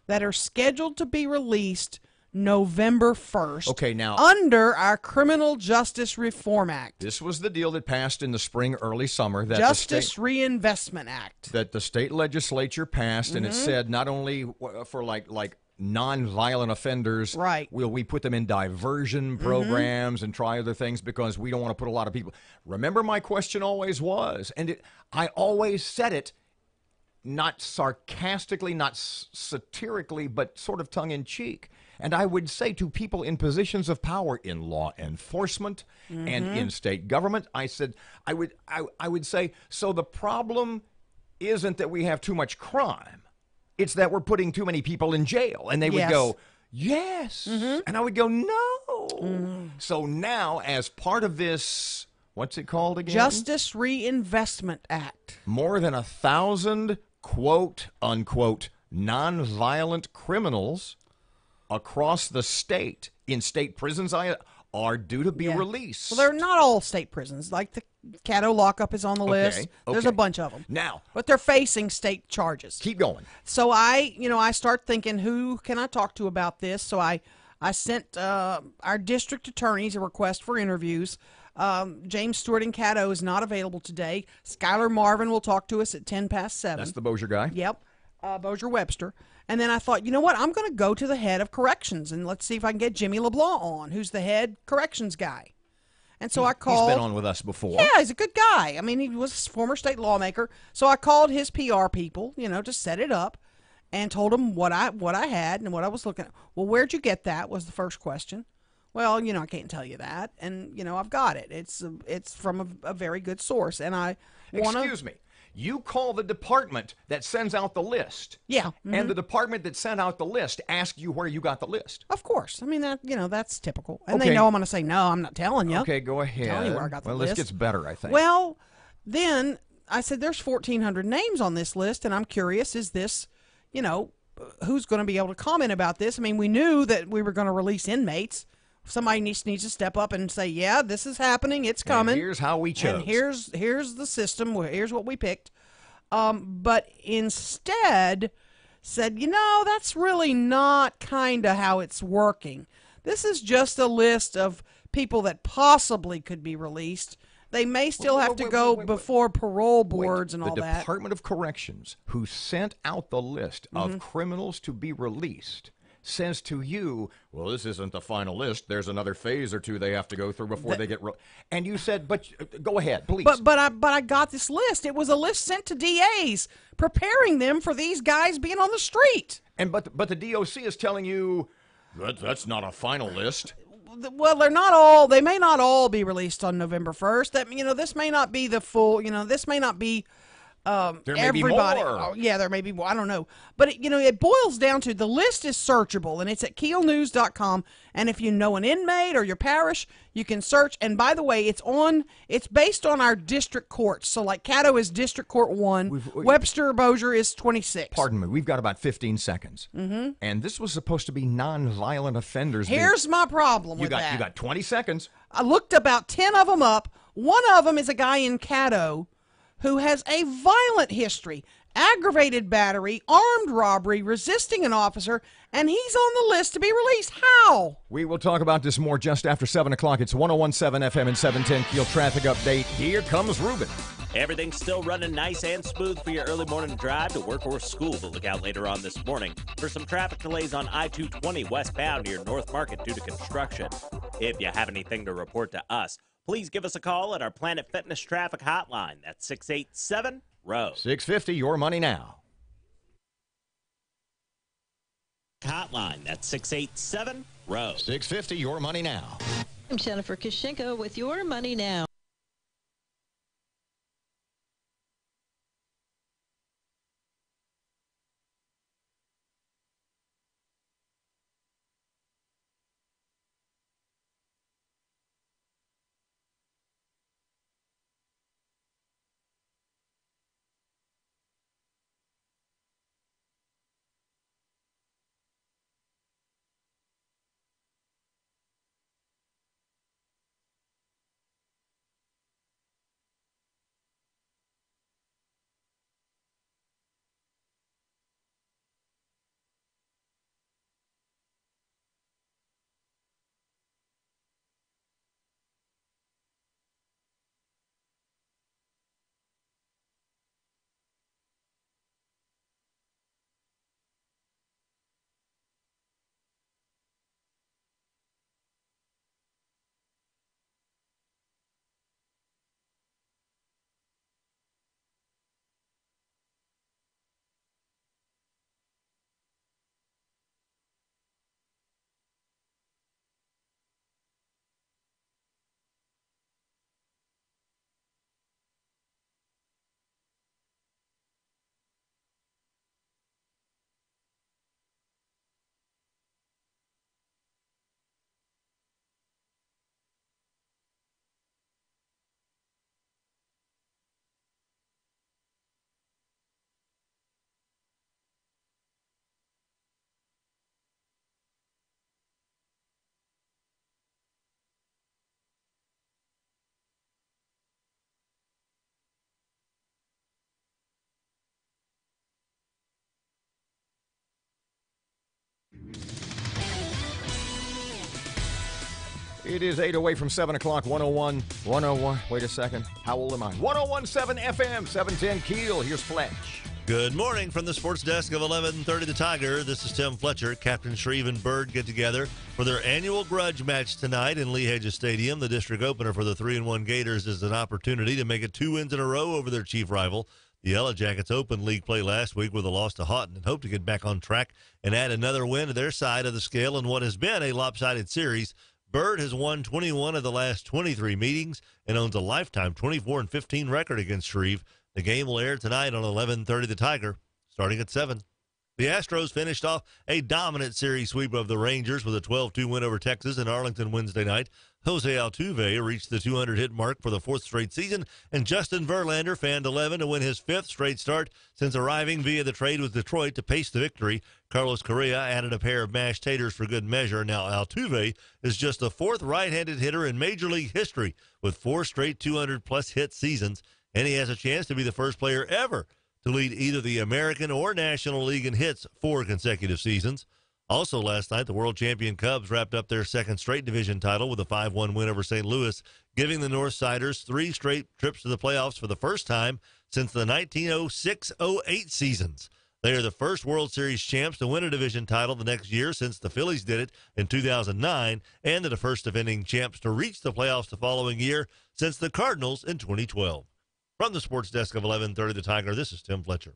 that are scheduled to be released November 1st. Okay, now under our Criminal Justice Reform Act. This was the deal that passed in the spring, early summer. That Justice Reinvestment Act. That the state legislature passed, and it said not only for like non-violent offenders, right, will we put them in diversion programs and try other things because we don't want to put a lot of people. Remember, my question always was, and I always said it, not sarcastically, not satirically, but sort of tongue-in-cheek. And I would say to people in positions of power in law enforcement and in state government, I said, I would say, so the problem isn't that we have too much crime. It's that we're putting too many people in jail. And they would go, yes. And I would go, no. So now, as part of this, What's it called again? Justice Reinvestment Act. More than 1,000 quote unquote nonviolent criminals across the state in state prisons are due to be released. Well, they're not all state prisons. Like the Caddo lockup is on the list. There's a bunch of them. Now, but they're facing state charges. Keep going. So I start thinking, who can I talk to about this? So I sent our district attorneys a request for interviews. James Stewart in Caddo is not available today. Skylar Marvin will talk to us at 7:10. That's the Bossier guy? Yep. Bossier Webster. And then I thought, you know what? I'm going to go to the head of corrections, and let's see if I can get Jimmy LeBlanc on, who's the head corrections guy. And so I called. He's been on with us before. Yeah, he's a good guy. I mean, he was a former state lawmaker. So I called his PR people, to set it up, and told them what I had and what I was looking at. Well, where'd you get that? Was the first question. Well, I can't tell you that, and I've got it. It's from a very good source, and I want to. Excuse me. You call the department that sends out the list. Yeah. Mm-hmm. And the department that sent out the list asked you where you got the list. Of course. I mean, that's typical. And they know I'm going to say, no, I'm not telling you. Okay, go ahead. I'm telling you where I got the list. This gets better, I think. Well, then I said, there's 1,400 names on this list, and I'm curious, is this, who's going to be able to comment about this? I mean, we knew that we were going to release inmates. Somebody needs to step up and say, yeah, this is happening. It's coming. And here's how we chose. And here's the system. Here's what we picked. But instead said, that's really not kind of how it's working. This is just a list of people that possibly could be released. They may still have to go before parole boards and all that. The Department of Corrections, who sent out the list of criminals to be released, says to you, well, this isn't the final list. There's another phase or two they have to go through before they get and you said, but go ahead, please. But I got this list. It was a list sent to DAs, preparing them for these guys being on the street. And but the DOC is telling you that's not a final list. Well, they're not all. They may not all be released on November 1st. That this may not be the full. This may not be. There may everybody. be more. Oh, yeah, there may be more. I don't know. But, it boils down to the list is searchable, and it's at KEELnews.com. And if you know an inmate or your parish, you can search. And by the way, it's based on our district courts. So, like Caddo is District Court 1. Webster Bossier is 26. Pardon me. We've got about 15 seconds. Mm-hmm. And this was supposed to be nonviolent offenders. Here's my problem with that. You got 20 seconds. I looked about 10 of them up. One of them is a guy in Caddo who has a violent history, aggravated battery, armed robbery, resisting an officer, and he's on the list to be released. How? We will talk about this more just after 7 o'clock. It's 101.7 FM and 710 KEEL traffic update. Here comes Ruben. Everything's still running nice and smooth for your early morning drive to work or school, but look out later on this morning for some traffic delays on I-220 westbound near North Market due to construction. If you have anything to report to us, please give us a call at our Planet Fitness traffic hotline. That's 687-ROAD. 650, your money now. Hotline, that's 687-ROAD. 650, your money now. I'm Jennifer Kishenko with your money now. It is 8 away from 7 o'clock, 101. Wait a second. How old am I? 101.7 FM, 710 Keel. Here's Fletch. Good morning from the sports desk of 1130 The Tiger. This is Tim Fletcher. Captain Shreve and Bird get together for their annual grudge match tonight in Lee Hedges Stadium. The district opener for the 3-1 Gators is an opportunity to make it 2 wins in a row over their chief rival. The Yellow Jackets opened league play last week with a loss to Houghton and hope to get back on track and add another win to their side of the scale in what has been a lopsided series. Bird has won 21 of the last 23 meetings and owns a lifetime 24-15 record against Shreve. The game will air tonight on 1130 The Tiger, starting at 7. The Astros finished off a dominant series sweep of the Rangers with a 12-2 win over Texas in Arlington Wednesday night. Jose Altuve reached the 200-hit mark for the 4th straight season, and Justin Verlander fanned 11 to win his 5th straight start since arriving via the trade with Detroit to pace the victory. Carlos Correa added a pair of mashed taters for good measure. Now Altuve is just the 4th right-handed hitter in Major League history with 4 straight 200-plus hit seasons, and he has a chance to be the first player ever to lead either the American or National League in hits 4 consecutive seasons. Also last night, the world champion Cubs wrapped up their 2nd straight division title with a 5-1 win over St. Louis, giving the Northsiders 3 straight trips to the playoffs for the first time since the 1906-08 seasons. They are the first World Series champs to win a division title the next year since the Phillies did it in 2009, and they're the first defending champs to reach the playoffs the following year since the Cardinals in 2012. From the sports desk of 1130 The Tiger, this is Tim Fletcher.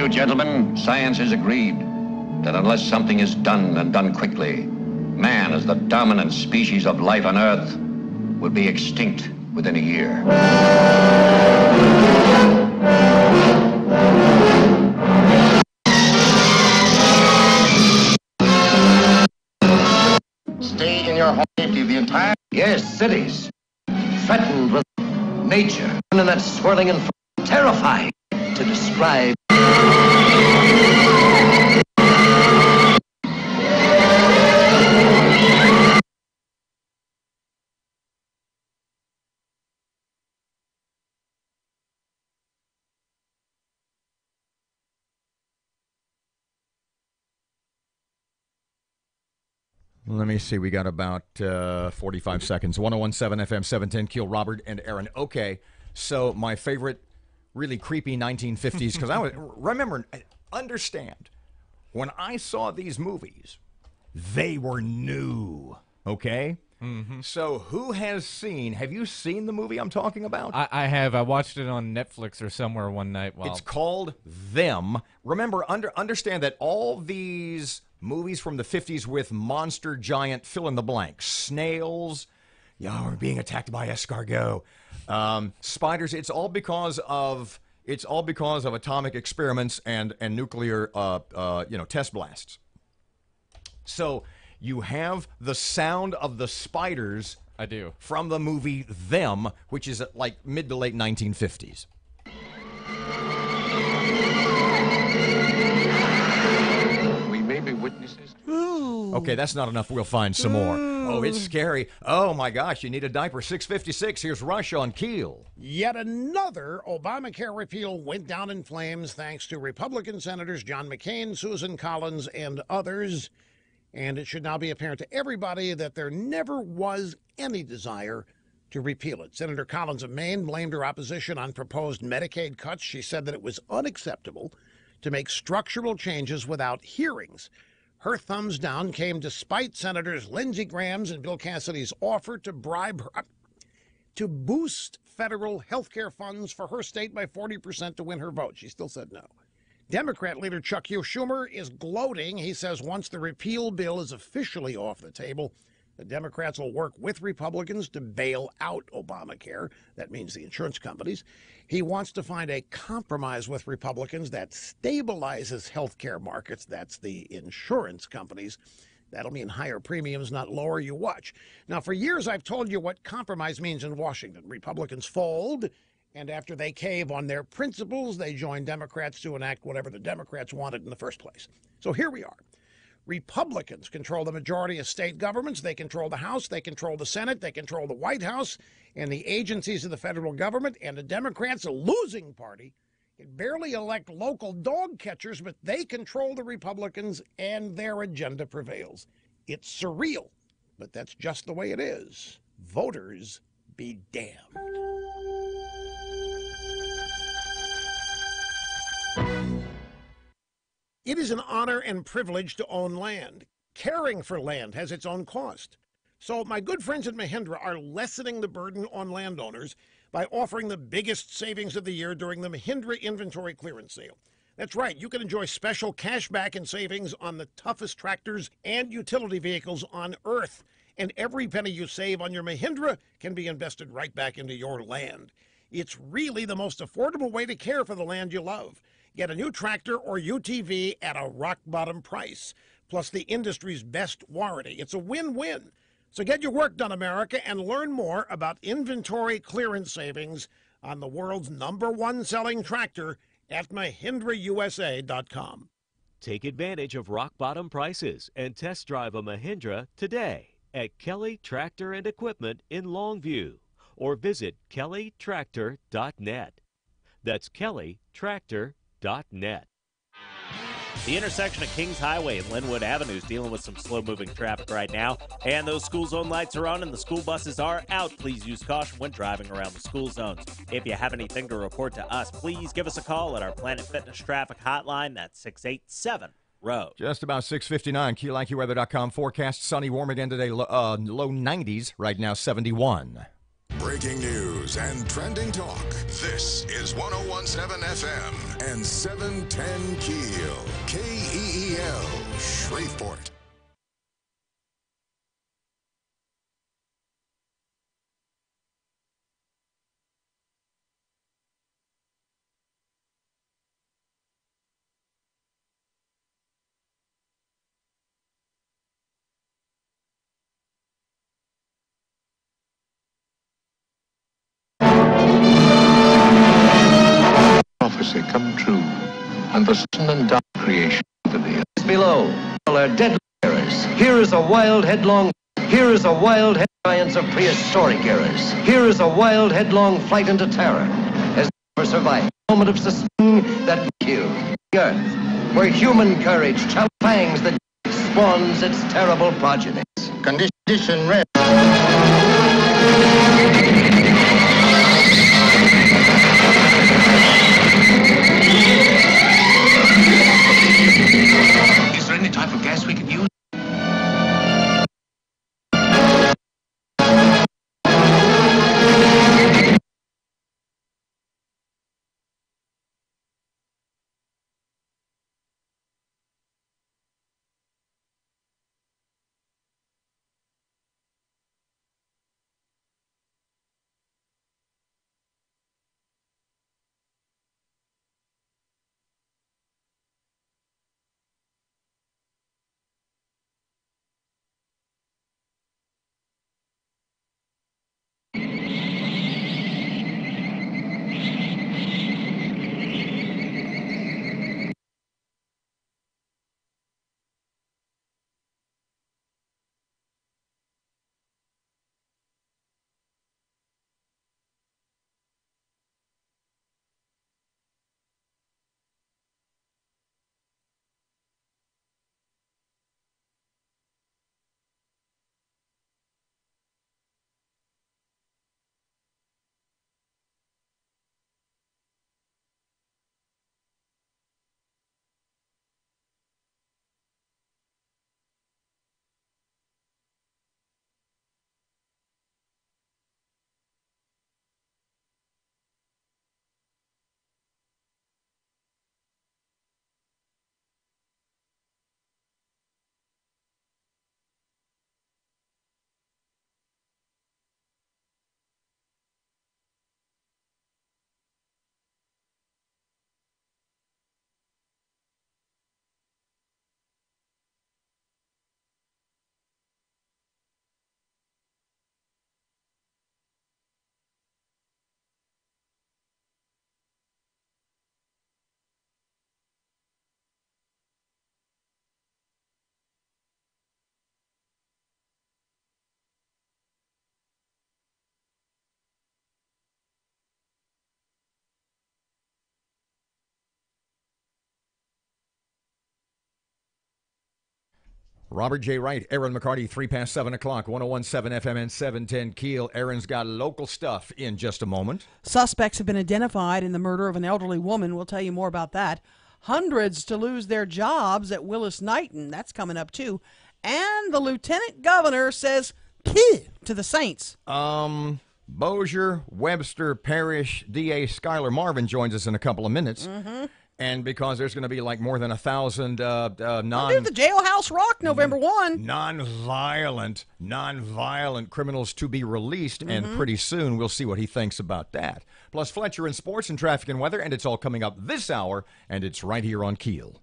Gentlemen, science has agreed that unless something is done and done quickly, man as the dominant species of life on Earth will be extinct within a year. Stay in your home safety of the entire... Yes, cities. Threatened with nature. And that's swirling and terrifying to describe. Let me see. We got about 45 seconds. 101.7 FM, 710 Keel, Robert and Erin. Okay, so my favorite really creepy 1950s, because I understand, when I saw these movies, they were new, okay? Mm-hmm. So have you seen the movie I'm talking about? I have. I watched it on Netflix or somewhere one night. It's called Them. Remember, understand that all these movies from the 50s with monster giant fill-in-the-blank, snails, we're being attacked by escargot, spiders, it's all because of atomic experiments and nuclear test blasts. So you have the sound of the spiders. I do. From the movie Them, which is like mid to late 1950s. We may be witnesses. Okay, that's not enough. We'll find some more. Oh, it's scary. Oh, my gosh, you need a diaper. 6:56. Here's Rush on Keel. Yet another Obamacare repeal went down in flames thanks to Republican Senators John McCain, Susan Collins, and others. And it should now be apparent to everybody that there never was any desire to repeal it. Senator Collins of Maine blamed her opposition on proposed Medicaid cuts. She said that it was unacceptable to make structural changes without hearings. Her thumbs down came despite Senators Lindsey Graham's and Bill Cassidy's offer to bribe her to boost federal health care funds for her state by 40% to win her vote. She still said no. Democrat leader Chuck Schumer is gloating. He says once the repeal bill is officially off the table, the Democrats will work with Republicans to bail out Obamacare. That means the insurance companies. He wants to find a compromise with Republicans that stabilizes health care markets. That's the insurance companies. That'll mean higher premiums, not lower. You watch. Now, for years, I've told you what compromise means in Washington. Republicans fold, and after they cave on their principles, they join Democrats to enact whatever the Democrats wanted in the first place. So here we are. Republicans control the majority of state governments. They control the House. They control the Senate. They control the White House and the agencies of the federal government. And the Democrats, a losing party, can barely elect local dog catchers, but they control the Republicans and their agenda prevails. It's surreal, but that's just the way it is. Voters be damned. It is an honor and privilege to own land. Caring for land has its own cost. So my good friends at Mahindra are lessening the burden on landowners by offering the biggest savings of the year during the Mahindra Inventory Clearance Sale. That's right, you can enjoy special cash back and savings on the toughest tractors and utility vehicles on Earth. And every penny you save on your Mahindra can be invested right back into your land. It's really the most affordable way to care for the land you love. Get a new tractor or UTV at a rock-bottom price, plus the industry's best warranty. It's a win-win. So get your work done, America, and learn more about inventory clearance savings on the world's #1 selling tractor at MahindraUSA.com. Take advantage of rock-bottom prices and test drive a Mahindra today at Kelly Tractor and Equipment in Longview or visit kellytractor.net. That's kellytractor.net. The intersection of Kings Highway and Linwood Avenue is dealing with some slow-moving traffic right now, and those school zone lights are on and the school buses are out. Please use caution when driving around the school zones. If you have anything to report to us, please give us a call at our Planet Fitness traffic hotline. That's 687-ROAD. Just about 6:59. KeyLikeYourWeather.com forecast. Sunny, warm again today. Low 90s. Right now, 71. Breaking news and trending talk. This is 101.7 FM and 710 KEEL. KEEL, Shreveport. Prophecy come true, and the sudden and dark creation of the earth. Below, all are deadly errors. Here is a wild headlong. Here is a wild giants of prehistoric eras. Here is a wild headlong flight into terror, as never survived. A moment of suspicion that killed the earth, where human courage challenged fangs that spawns its terrible progenies. Condition red. Is there any type of gas we could use? Robert J. Wright, Erin McCarty, 3 past 7 o'clock, 101.7 FM and 710 Keel. Erin's got local stuff in just a moment. Suspects have been identified in the murder of an elderly woman. We'll tell you more about that. Hundreds to lose their jobs at Willis-Knighton. That's coming up, too. And the lieutenant governor says KEEL to the Saints. Bossier, Webster Parish DA Skylar Marvin joins us in a couple of minutes. Mm-hmm. And because there's going to be like more than 1,000 I'll do the Jailhouse Rock November 1. Non-violent criminals to be released, and pretty soon we'll see what he thinks about that. Plus Fletcher in sports and traffic and weather, and it's all coming up this hour, and it's right here on KEEL.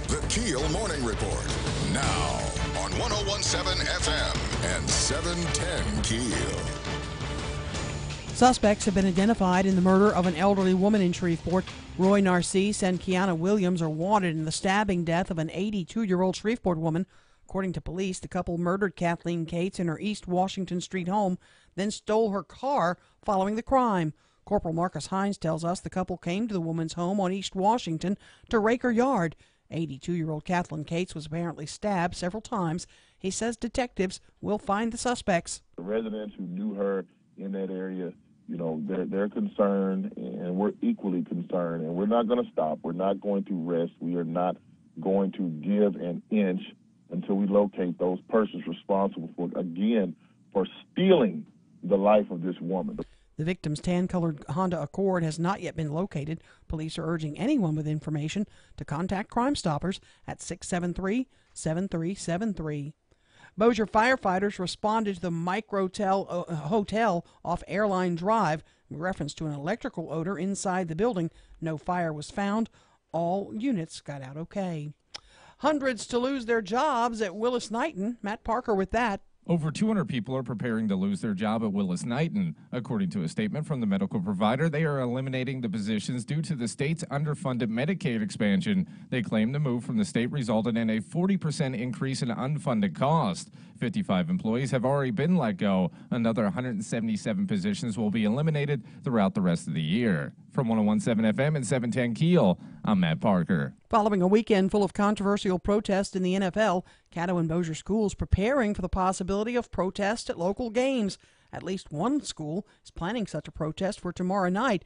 The KEEL Morning Report, now on 101.7 FM and 710 KEEL. Suspects have been identified in the murder of an elderly woman in Shreveport. Roy Narcisse and Kiana Williams are wanted in the stabbing death of an 82-year-old Shreveport woman. According to police, the couple murdered Kathleen Cates in her East Washington Street home, then stole her car following the crime. Corporal Marcus Hines tells us the couple came to the woman's home on East Washington to rake her yard. 82-year-old Kathleen Cates was apparently stabbed several times. He says detectives will find the suspects. The residents who knew her in that area, you know, they're concerned, and we're equally concerned, and we're not going to stop. We're not going to rest. We are not going to give an inch until we locate those persons responsible for, again, for stealing the life of this woman. The victim's tan-colored Honda Accord has not yet been located. Police are urging anyone with information to contact Crime Stoppers at 673-7373. Bossier firefighters responded to the Microtel Hotel off Airline Drive in reference to an electrical odor inside the building. No fire was found. All units got out okay. Hundreds to lose their jobs at Willis-Knighton. Matt Parker with that. Over 200 people are preparing to lose their job at Willis-Knighton. According to a statement from the medical provider, they are eliminating the positions due to the state's underfunded Medicaid expansion. They claim the move from the state resulted in a 40% increase in unfunded costs. 55 employees have already been let go. Another 177 positions will be eliminated throughout the rest of the year. From 101.7 FM and 710 KEEL, I'm Matt Parker. Following a weekend full of controversial protests in the NFL, Caddo and Bossier schools preparing for the possibility of protest at local games. At least one school is planning such a protest for tomorrow night.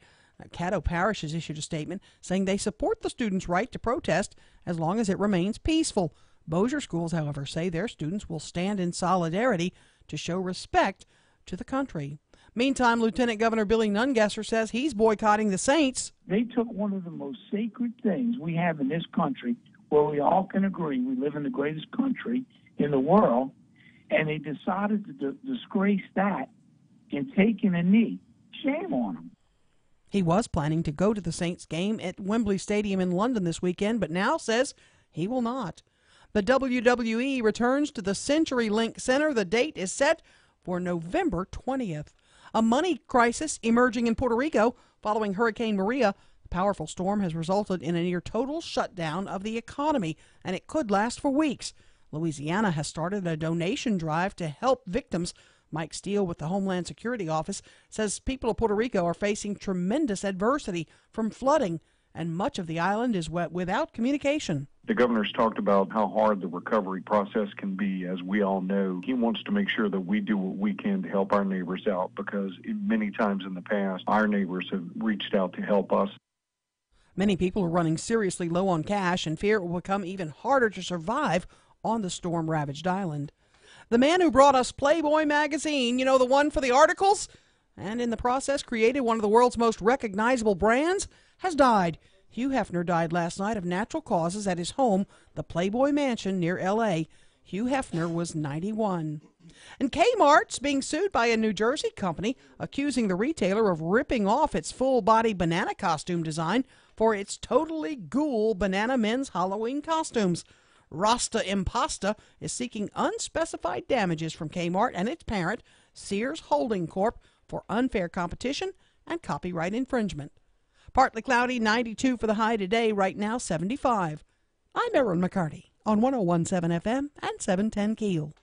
Caddo Parish has issued a statement saying they support the students' right to protest as long as it remains peaceful. Bossier schools, however, say their students will stand in solidarity to show respect to the country. Meantime, Lieutenant Governor Billy Nungesser says he's boycotting the Saints. They took one of the most sacred things we have in this country, where we all can agree we live in the greatest country in the world, and they decided to disgrace that in taking a knee. Shame on them. He was planning to go to the Saints game at Wembley Stadium in London this weekend, but now says he will not. The WWE returns to the CenturyLink Center. The date is set for November 20th. A money crisis emerging in Puerto Rico following Hurricane Maria. The powerful storm has resulted in a near total shutdown of the economy, and it could last for weeks. Louisiana has started a donation drive to help victims. Mike Steele with the Homeland Security Office says people of Puerto Rico are facing tremendous adversity from flooding and much of the island is without communication. The governor's talked about how hard the recovery process can be. As we all know, he wants to make sure that we do what we can to help our neighbors out, because many times in the past, our neighbors have reached out to help us. Many people are running seriously low on cash and fear it will become even harder to survive on the storm-ravaged island. The man who brought us Playboy magazine, the one for the articles, and in the process created one of the world's most recognizable brands, has died. Hugh Hefner died last night of natural causes at his home, the Playboy Mansion near L.A. Hugh Hefner was 91. And Kmart's being sued by a New Jersey company accusing the retailer of ripping off its full-body banana costume design for its totally ghoul banana men's Halloween costumes. Rasta Impasta is seeking unspecified damages from Kmart and its parent, Sears Holding Corp., for unfair competition and copyright infringement. Partly cloudy, 92 for the high today, right now 75. I'm Erin McCarty on 101.7 FM and 710 KEEL.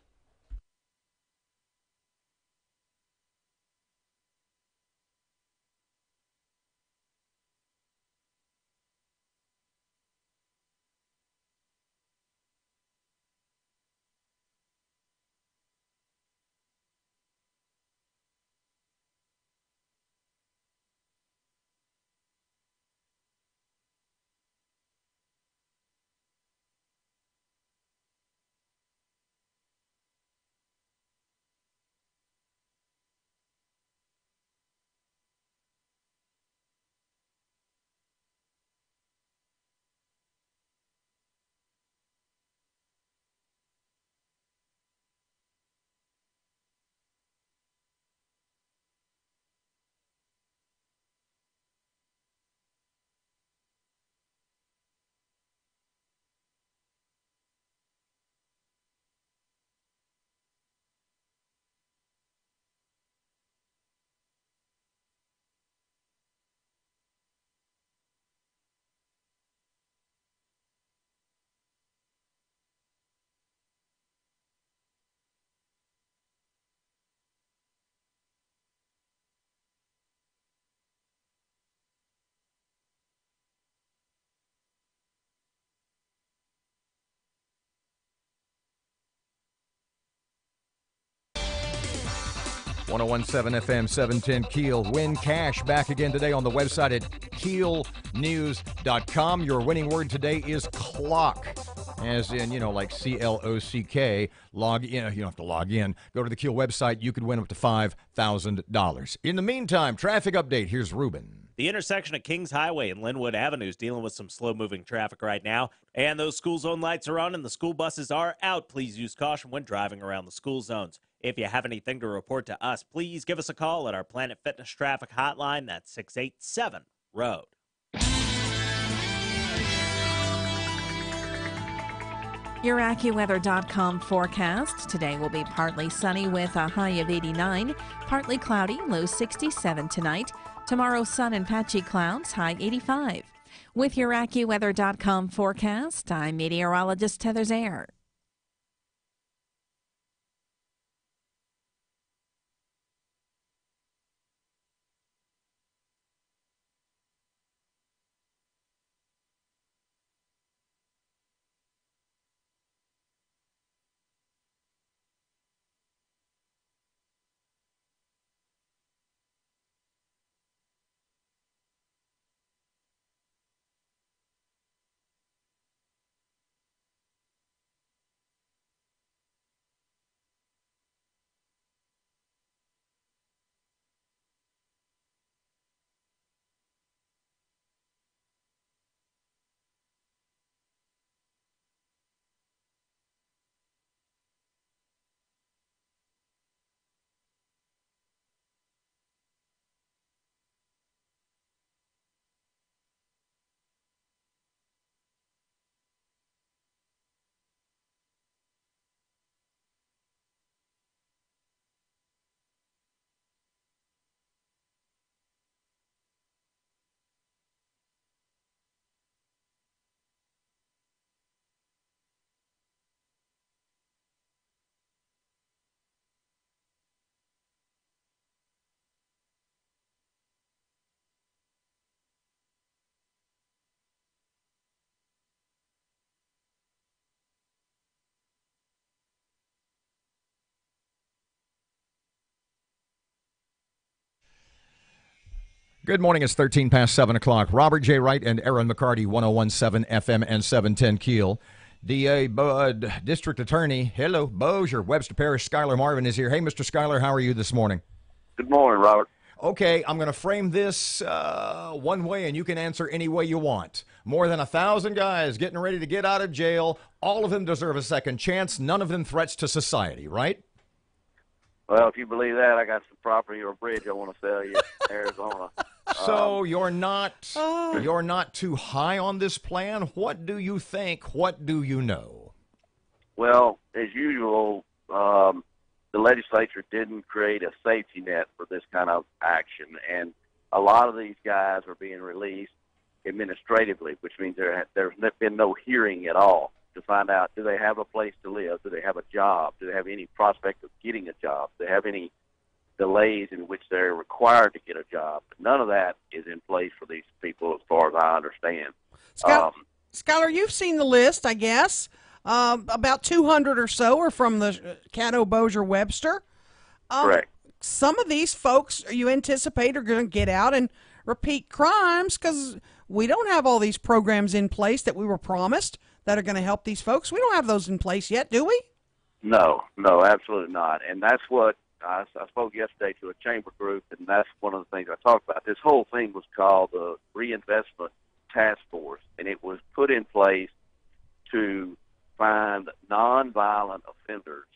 .101.7 FM 710 KEEL. Win cash back again today on the website at keelnews.com. Your winning word today is clock, as in, like CLOCK. Log in. You don't have to log in. Go to the KEEL website. You could win up to $5,000. In the meantime, traffic update. Here's Ruben. The intersection of Kings Highway and Linwood Avenue is dealing with some slow-moving traffic right now. And those school zone lights are on and the school buses are out. Please use caution when driving around the school zones. If you have anything to report to us, please give us a call at our Planet Fitness Traffic Hotline. That's 687-ROAD. Your AccuWeather.com forecast. Today will be partly sunny with a high of 89, partly cloudy, low 67 tonight. Tomorrow, sun and patchy clouds, high 85. With your AccuWeather.com forecast, I'm meteorologist Heather Zaire. Good morning. It's 13 past 7 o'clock. Robert J. Wright and Erin McCarty, 1017 FM and 710 Keel. DA District Attorney, hello, Bossier, Webster Parish, Schuyler Marvin is here. Hey, Mr. Schuyler, how are you this morning? Good morning, Robert. Okay, I'm going to frame this one way, and you can answer any way you want. More than 1,000 guys getting ready to get out of jail. All of them deserve a second chance. None of them threats to society, right? Well, if you believe that, I got some property or a bridge I want to sell you in Arizona. So you're not too high on this plan. What do you think? What do you know? Well, as usual, the legislature didn't create a safety net for this kind of action, and a lot of these guys are being released administratively, which means there's been no hearing at all to find out, do they have a place to live? Do they have a job? Do they have any prospect of getting a job? Do they have any delays in which they're required to get a job? But none of that is in place for these people as far as I understand. Schuyler, you've seen the list, I guess. About 200 or so are from the Caddo, Bossier, Webster. Correct. Some of these folks you anticipate are going to get out and repeat crimes because we don't have all these programs in place that we were promised that are going to help these folks. We don't have those in place yet, do we? No, absolutely not. And that's what I spoke yesterday to a chamber group, and that's one of the things I talked about. This whole thing was called the Reinvestment Task Force, and it was put in place to find nonviolent offenders.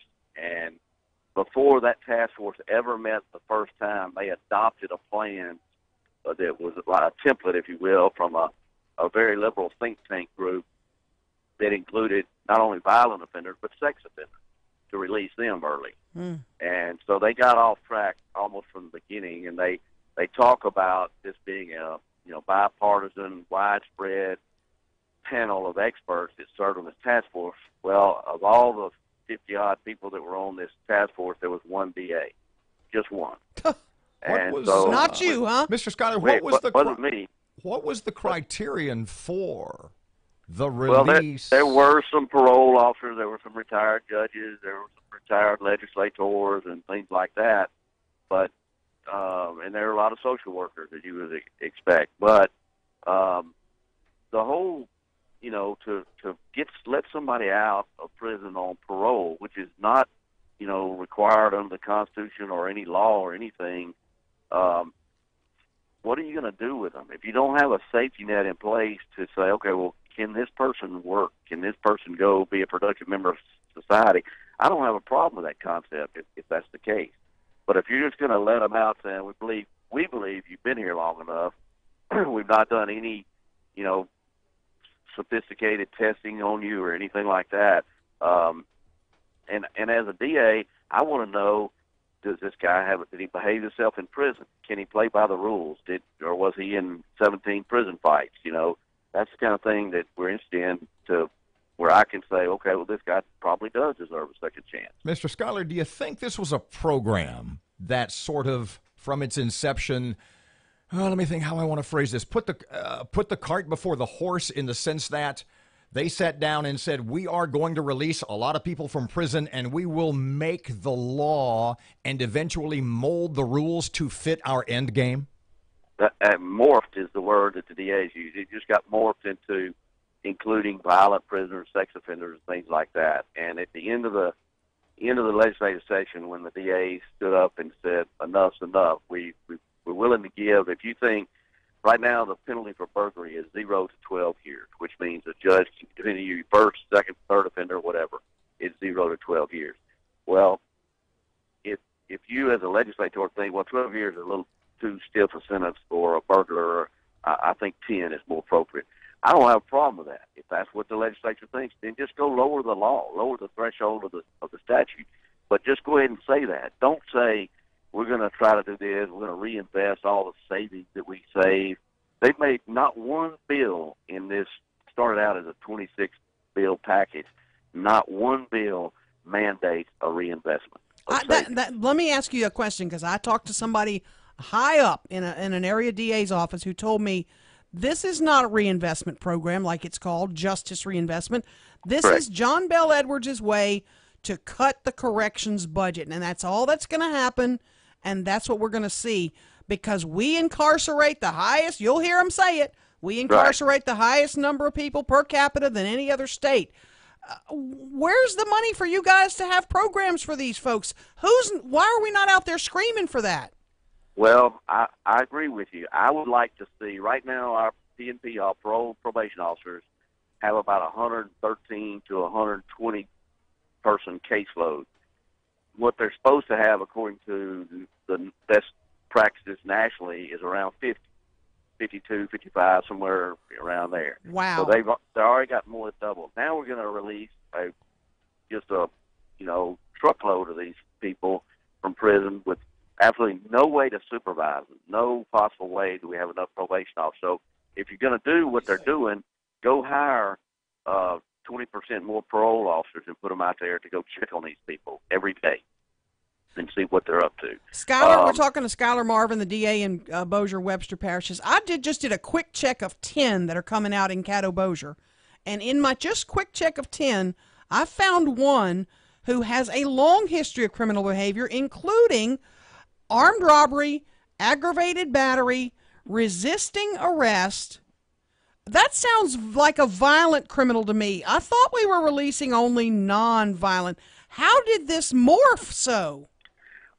And before that task force ever met the first time, they adopted a plan that was like a template, if you will, from a very liberal think tank group that included not only violent offenders but sex offenders to release them early. And so they got off track almost from the beginning, and they talk about this being a bipartisan, widespread panel of experts that served on this task force. Well, of all the 50-odd people that were on this task force, there was one DA, just one. Not you, huh? Mr. Schuyler, wasn't me. What was the criterion for the release? Well, there were some parole officers, there were some retired judges, there were some retired legislators and things like that. But and there are a lot of social workers, as you would expect. But the whole, to let somebody out of prison on parole, which is not, required under the Constitution or any law or anything, what are you going to do with them? If you don't have a safety net in place to say, okay, well, can this person work? Can this person go be a productive member of society? I don't have a problem with that concept if that's the case. But if you're just going to let them out saying, we believe you've been here long enough, we've not done any, sophisticated testing on you or anything like that. And as a DA, I want to know, does this guy did he behave himself in prison? Can he play by the rules? Or was he in 17 prison fights? That's the kind of thing that we're interested in, to where I can say, okay, well, this guy probably does deserve a second chance. Mr. Schuyler, do you think this was a program that sort of, from its inception, let me think how I want to phrase this, put the cart before the horse, in the sense that they sat down and said, we are going to release a lot of people from prison, and we will make the law and eventually mold the rules to fit our end game? Morphed is the word that the DAs use. It just got morphed into including violent prisoners, sex offenders, and things like that. And at the end of the legislative session, when the DAs stood up and said, enough's enough, we're willing to give, if you think, right now the penalty for burglary is 0 to 12 years, which means a judge can continue you first, second, third offender, whatever, it's 0 to 12 years. Well, if you as a legislator think, well, 12 years is a little too stiff a sentence for a burglar, I think 10 is more appropriate. I don't have a problem with that. If that's what the legislature thinks, then just go lower the law, lower the threshold of the statute. But just go ahead and say that. Don't say we're going to try to do this, we're going to reinvest all the savings that we save. They've made not one bill in this, started out as a 26-bill package, not one bill mandates a reinvestment. Let me ask you a question, because I talked to somebody high up in an area DA's office who told me this is not a reinvestment program like it's called, justice reinvestment. This is John Bell Edwards' way to cut the corrections budget, and that's all that's going to happen. And that's what we're going to see because we incarcerate the highest, you'll hear them say it, we incarcerate the highest number of people per capita than any other state. Where's the money for you guys to have programs for these folks? Why are we not out there screaming for that? Well, I agree with you. I would like to see, right now our PNP, our parole probation officers, have about 113 to 120 person caseload. What they're supposed to have, according to the best practices nationally, is around 50, 52, 55, somewhere around there. Wow. So they've already got more than double. Now we're going to release just a truckload of these people from prison with absolutely no way to supervise them, no possible way do we have enough probation officers. So if you're going to do what they're doing, go hire 20% more parole officers and put them out there to go check on these people every day and see what they're up to. Skylar, we're talking to Skylar Marvin, the DA in Bossier Webster parishes. I just did a quick check of 10 that are coming out in Caddo Bossier. And in my just quick check of 10, I found one who has a long history of criminal behavior, including armed robbery, aggravated battery, resisting arrest. That sounds like a violent criminal to me. I thought we were releasing only non-violent. How did this morph so?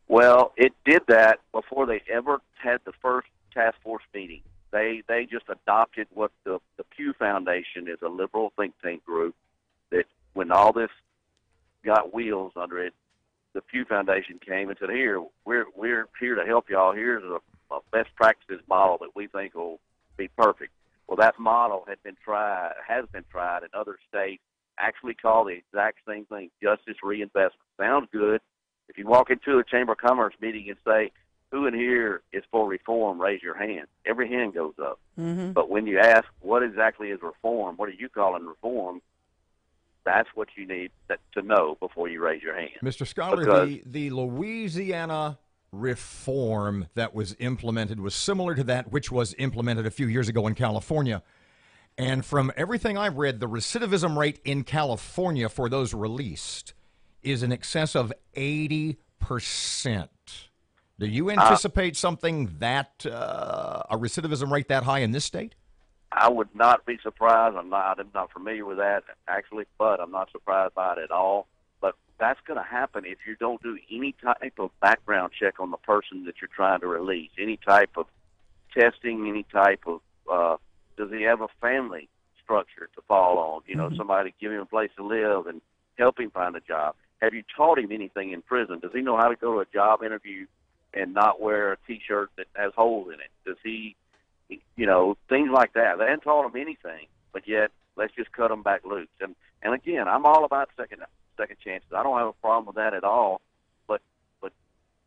Well, it did that before they ever had the first task force meeting. They just adopted what the Pew Foundation is, a liberal think tank group, that when all this got wheels under it, the Pew Foundation came and said, here, we're here to help y'all. Here's a best practices model that we think will be perfect. Well, that model has been tried in other states, actually called the exact same thing, justice reinvestment. Sounds good. If you walk into a Chamber of Commerce meeting and say, who in here is for reform, raise your hand. Every hand goes up. Mm-hmm. But when you ask what exactly is reform, what are you calling reform, that's what you need to know before you raise your hand. Mr. Scholar, the Louisiana reform that was implemented was similar to that which was implemented a few years ago in California. And from everything I've read, the recidivism rate in California for those released is in excess of 80%. Do you anticipate something that, a recidivism rate that high in this state? I would not be surprised. I'm not familiar with that, actually, but I'm not surprised by it at all. But that's going to happen if you don't do any type of background check on the person that you're trying to release, any type of testing, any type of, does he have a family structure to fall on? You know, somebody give him a place to live and help him find a job. Have you taught him anything in prison? Does he know how to go to a job interview and not wear a T-shirt that has holes in it? Does he, things like that. They haven't taught him anything, but yet let's just cut them back loose. And again, I'm all about second chances. I don't have a problem with that at all, but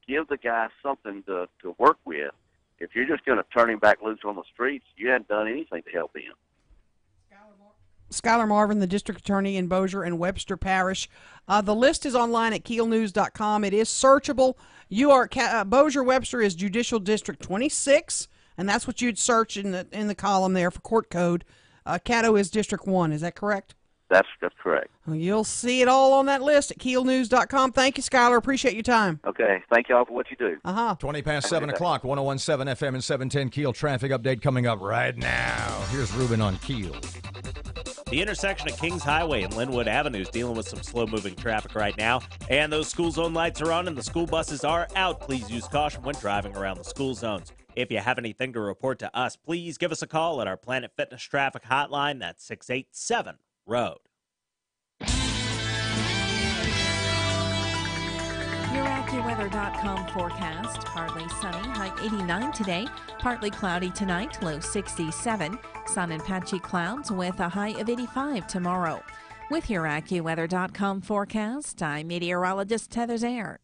give the guy something to work with. If you're just going to turn him back loose on the streets, you haven't done anything to help him. Skylar Marvin, the district attorney in Bossier and Webster Parish. The list is online at keelnews.com. It is searchable. Bossier Webster is Judicial District 26, and that's what you'd search in the column there for court code. Caddo is District 1. Is that correct? That's correct. Well, you'll see it all on that list at keelnews.com. Thank you, Skylar. Appreciate your time. Okay. Thank you all for what you do. 20 past 7 o'clock, 101.7 FM and 710 KEEL traffic update coming up right now. Here's Ruben on KEEL. The intersection of Kings Highway and Linwood Avenue is dealing with some slow-moving traffic right now, and those school zone lights are on and the school buses are out. Please use caution when driving around the school zones. If you have anything to report to us, please give us a call at our Planet Fitness traffic hotline. That's 687-ROAD. Your AccuWeather.com forecast. Partly sunny, high 89 today. Partly cloudy tonight, low 67. Sun and patchy clouds with a high of 85 tomorrow. With your AccuWeather.com forecast, I'm meteorologist Heather Zaire.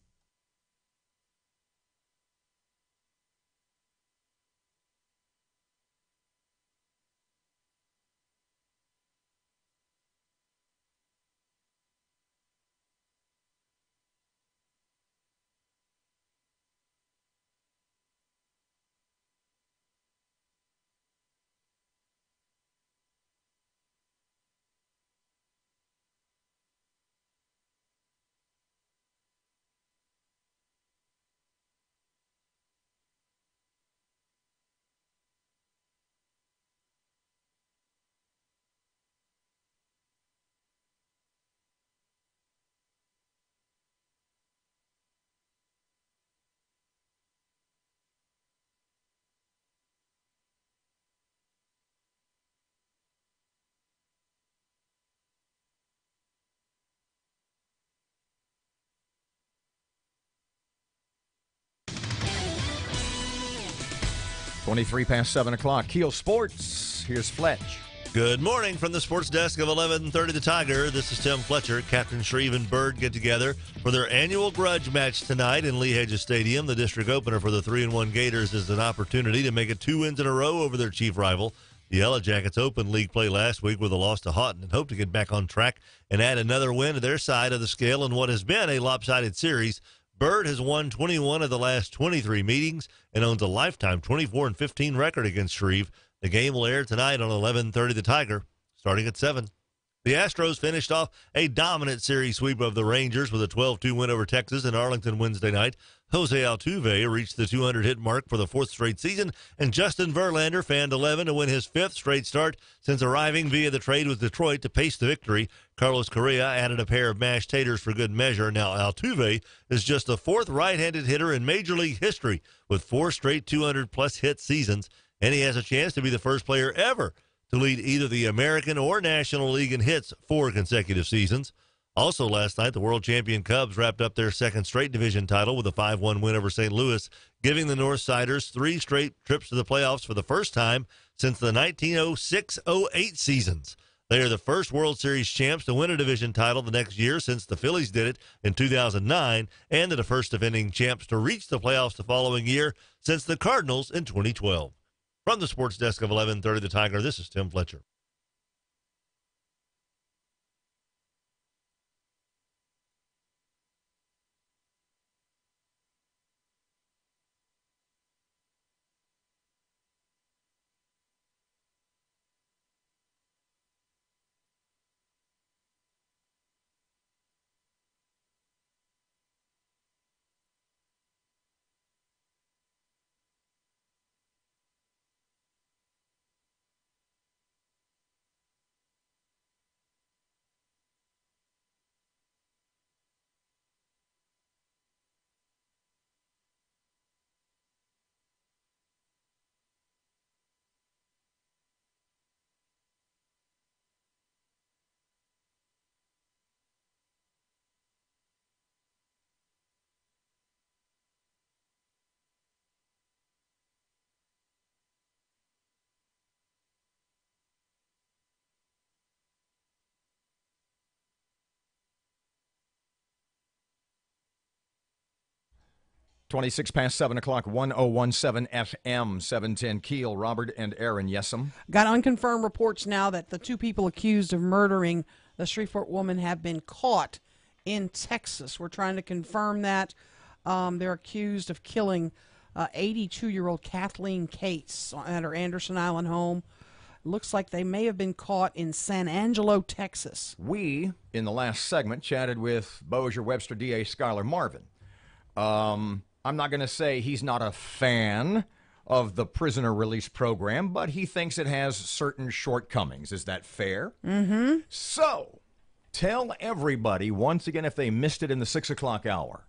23 past 7 o'clock. KEEL Sports. Here's Fletch. Good morning from the sports desk of 1130 The Tiger. This is Tim Fletcher. Captain Shreve and Bird get together for their annual grudge match tonight in Lee Hedges Stadium. The district opener for the 3-1 Gators is an opportunity to make it 2 wins in a row over their chief rival. The Yellow Jackets opened league play last week with a loss to Houghton and hope to get back on track and add another win to their side of the scale in what has been a lopsided series. Bird has won 21 of the last 23 meetings and owns a lifetime 24-15 record against Shreve. The game will air tonight on 1130 The Tiger, starting at 7. The Astros finished off a dominant series sweep of the Rangers with a 12-2 win over Texas in Arlington Wednesday night. Jose Altuve reached the 200-hit mark for the 4th straight season, and Justin Verlander fanned 11 to win his 5th straight start since arriving via the trade with Detroit to pace the victory. Carlos Correa added a pair of mashed taters for good measure. Now Altuve is just the 4th right-handed hitter in Major League history with 4 straight 200-plus hit seasons, and he has a chance to be the first player ever to lead either the American or National League in hits 4 consecutive seasons. Also last night, the world champion Cubs wrapped up their 2nd straight division title with a 5-1 win over St. Louis, giving the Northsiders 3 straight trips to the playoffs for the first time since the 1906-08 seasons. They are the first World Series champs to win a division title the next year since the Phillies did it in 2009, and they're the first defending champs to reach the playoffs the following year since the Cardinals in 2012. From the sports desk of 1130 The Tiger, this is Tim Fletcher. Twenty-six past 7 o'clock, 1017 FM, 710 KEEL. Robert and Erin, yes'm. Got unconfirmed reports now that the 2 people accused of murdering the Shreveport woman have been caught in Texas. We're trying to confirm that. They're accused of killing 82-year-old Kathleen Cates at her Anderson Island home. Looks like they may have been caught in San Angelo, Texas. We, in the last segment, chatted with Bossier Webster DA Skylar Marvin. I'm not going to say he's not a fan of the prisoner release program, but he thinks it has certain shortcomings. Is that fair? Mm-hmm. So, tell everybody, once again, if they missed it in the 6 o'clock hour,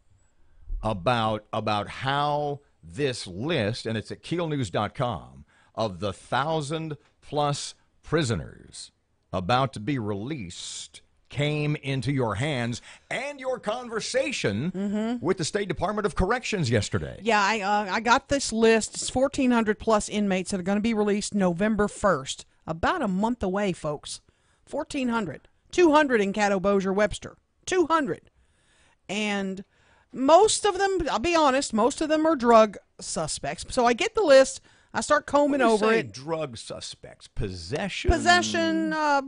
about how this list, and it's at keelnews.com, of the 1,000-plus prisoners about to be released came into your hands, and your conversation with the State Department of Corrections yesterday. Yeah, I got this list. It's 1,400-plus inmates that are going to be released November 1st. About a month away, folks. 1,400. 200 in Caddo, Bossier, Webster. 200. And most of them, I'll be honest, most of them are drug suspects. So I get the list. I start combing over it. Drug suspects, possession,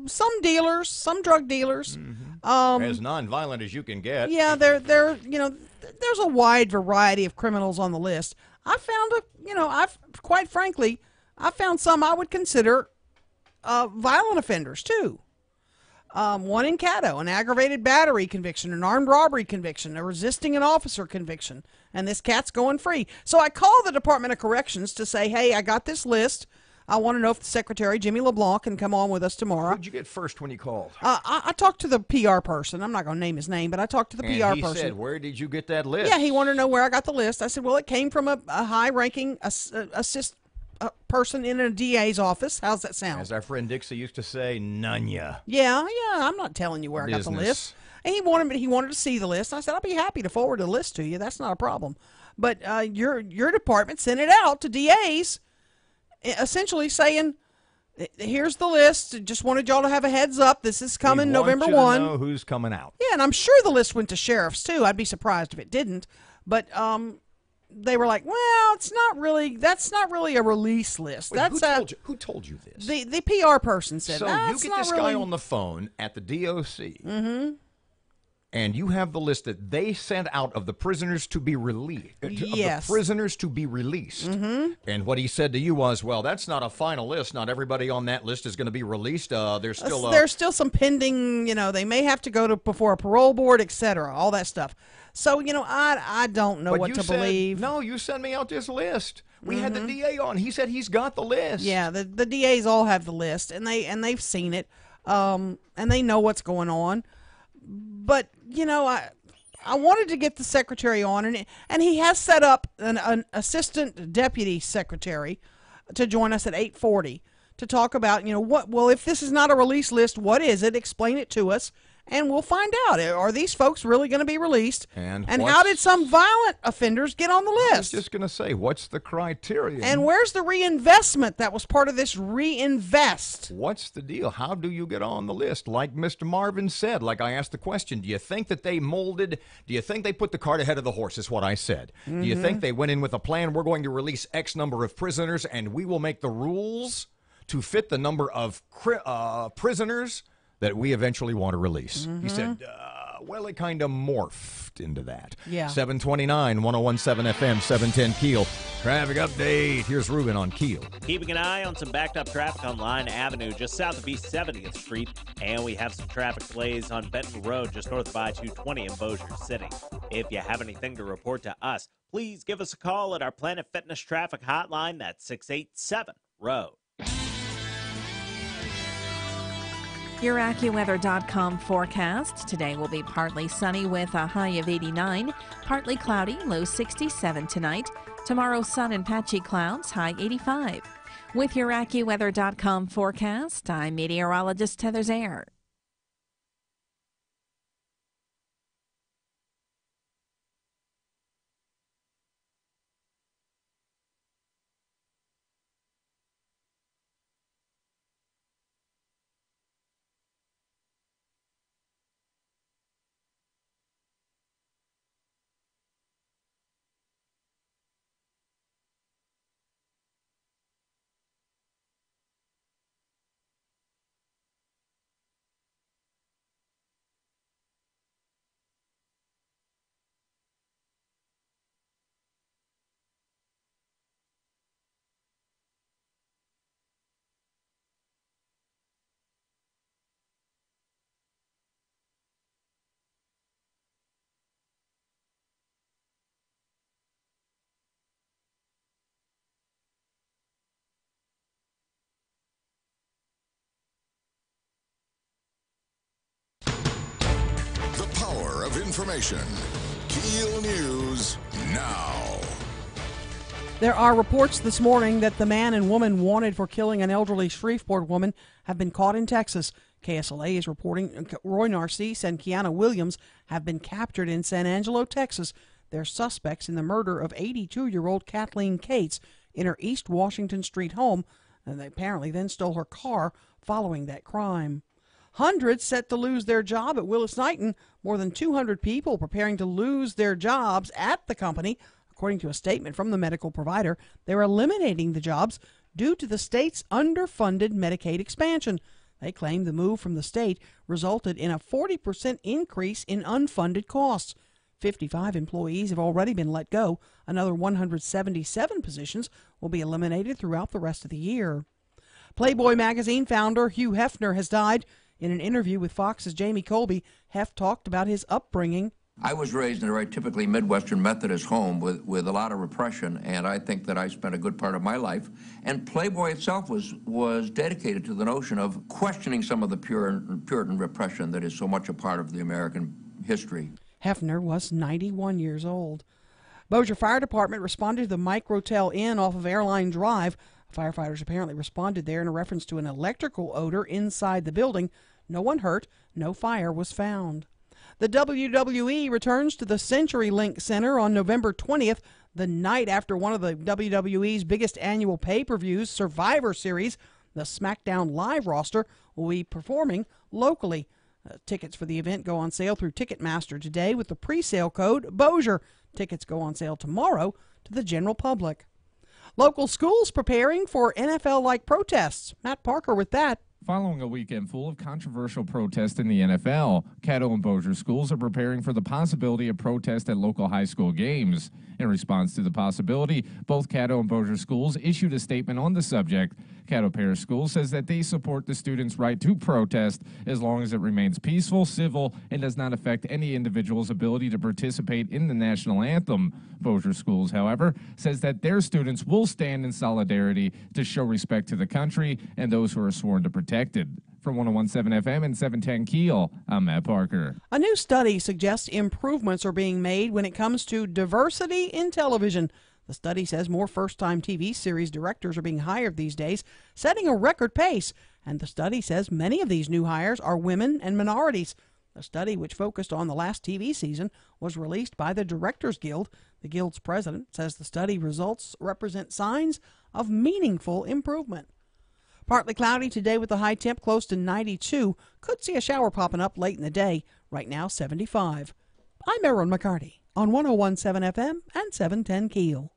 some dealers, some drug dealers, as nonviolent as you can get. Yeah, they're there's a wide variety of criminals on the list. I found quite frankly, I found some I would consider violent offenders too. One in Caddo, an aggravated battery conviction, an armed robbery conviction, a resisting an officer conviction, and this cat's going free. So I called the Department of Corrections to say, hey, I got this list. I want to know if the Secretary, Jimmy LeBlanc, can come on with us tomorrow. Who did you get first when you called? I talked to the PR person. I'm not going to name his name, but I talked to the PR person. And he said, where did you get that list? Yeah, he wanted to know where I got the list. I said, well, it came from a high-ranking person in a DA's office. How's that sound? As our friend Dixie used to say, none ya. Yeah, I'm not telling you where I got the list. And he wanted to see the list. I said, I'll be happy to forward the list to you. That's not a problem. But your department sent it out to DAs essentially saying, here's the list. Just wanted y'all to have a heads up. This is coming We November want you to 1. know who's coming out. Yeah, and I'm sure the list went to sheriffs, too. I'd be surprised if it didn't. But they were like, well, that's not really a release list. Wait, who told you this? The PR person said, so you get this guy on the phone at the DOC, and you have the list that they sent out of the prisoners to be released. Yes. Of the prisoners to be released. And what he said to you was, well, that's not a final list. Not everybody on that list is going to be released. There's still some pending, they may have to go before a parole board, etc., all that stuff. So, I don't know what to believe. No, you sent me out this list. We had the DA on. He said he's got the list. Yeah, the DAs all have the list, and they've seen it, and they know what's going on. But, I wanted to get the secretary on, and he has set up an assistant deputy secretary to join us at 8:40 to talk about, if this is not a release list, what is it? Explain it to us. And we'll find out. Are these folks really going to be released? And how did some violent offenders get on the list? I was just going to say, what's the criteria? And where's the reinvestment that was part of this reinvest? What's the deal? How do you get on the list? Like Mr. Marvin said, like I asked the question, do you think that they do you think they put the cart ahead of the horse is what I said. Do you think they went in with a plan? We're going to release X number of prisoners, and we will make the rules to fit the number of prisoners that we eventually want to release. He said, well, it kind of morphed into that. Yeah. 729, 1017 FM, 710 KEEL. Traffic update. Here's Ruben on KEEL. Keeping an eye on some backed up traffic on Line Avenue just south of East 70th Street. And we have some traffic delays on Benton Road just north of I-220 in Bossier City. If you have anything to report to us, please give us a call at our Planet Fitness traffic hotline. That's 687-ROAD. Your AccuWeather.com forecast. Today will be partly sunny with a high of 89, partly cloudy, low 67 tonight. Tomorrow, sun and patchy clouds, high 85. With your AccuWeather.com forecast, I'm meteorologist Heather Zaire. The power of information. KEEL News now. There are reports this morning that the man and woman wanted for killing an elderly Shreveport woman have been caught in Texas. KSLA is reporting Roy Narcisse and Kiana Williams have been captured in San Angelo, Texas. They're suspects in the murder of 82-year-old Kathleen Cates in her East Washington Street home, and they apparently then stole her car following that crime. Hundreds set to lose their job at Willis-Knighton. More than 200 people preparing to lose their jobs at the company. According to a statement from the medical provider, they're eliminating the jobs due to the state's underfunded Medicaid expansion. They claim the move from the state resulted in a 40% increase in unfunded costs. 55 employees have already been let go. Another 177 positions will be eliminated throughout the rest of the year. Playboy magazine founder Hugh Hefner has died. In an interview with Fox's Jamie Colby, Hef talked about his upbringing. I was raised in a very typically Midwestern Methodist home with a lot of repression, and I think that I spent a good part of my life. And Playboy itself was dedicated to the notion of questioning some of the Puritan repression that is so much a part of the American history. Hefner was 91 years old. Bossier Fire Department responded to the Microtel Inn off of Airline Drive. Firefighters apparently responded there in a reference to an electrical odor inside the building. No one hurt. No fire was found. The WWE returns to the CenturyLink Center on November 20th. The night after one of the WWE's biggest annual pay-per-views, Survivor Series, the SmackDown Live roster will be performing locally. Tickets for the event go on sale through Ticketmaster today with the pre-sale code BOSIER. Tickets go on sale tomorrow to the general public. Local schools preparing for NFL-like protests. Matt Parker with that. Following a weekend full of controversial protests in the NFL, Caddo and Bossier schools are preparing for the possibility of protest at local high school games. In response to the possibility, both Caddo and Bossier schools issued a statement on the subject. Caddo Parish School says that they support the students' right to protest as long as it remains peaceful, civil, and does not affect any individual's ability to participate in the national anthem. Bossier Schools, however, says that their students will stand in solidarity to show respect to the country and those who are sworn to protect it. From 101.7 FM and 710 KEEL, I'm Matt Parker. A new study suggests improvements are being made when it comes to diversity in television. The study says more first-time TV series directors are being hired these days, setting a record pace. And the study says many of these new hires are women and minorities. The study, which focused on the last TV season, was released by the Directors Guild. The Guild's president says the study results represent signs of meaningful improvement. Partly cloudy today with a high temp close to 92. Could see a shower popping up late in the day. Right now, 75. I'm Erin McCarty on 101.7 FM and 710 KEEL.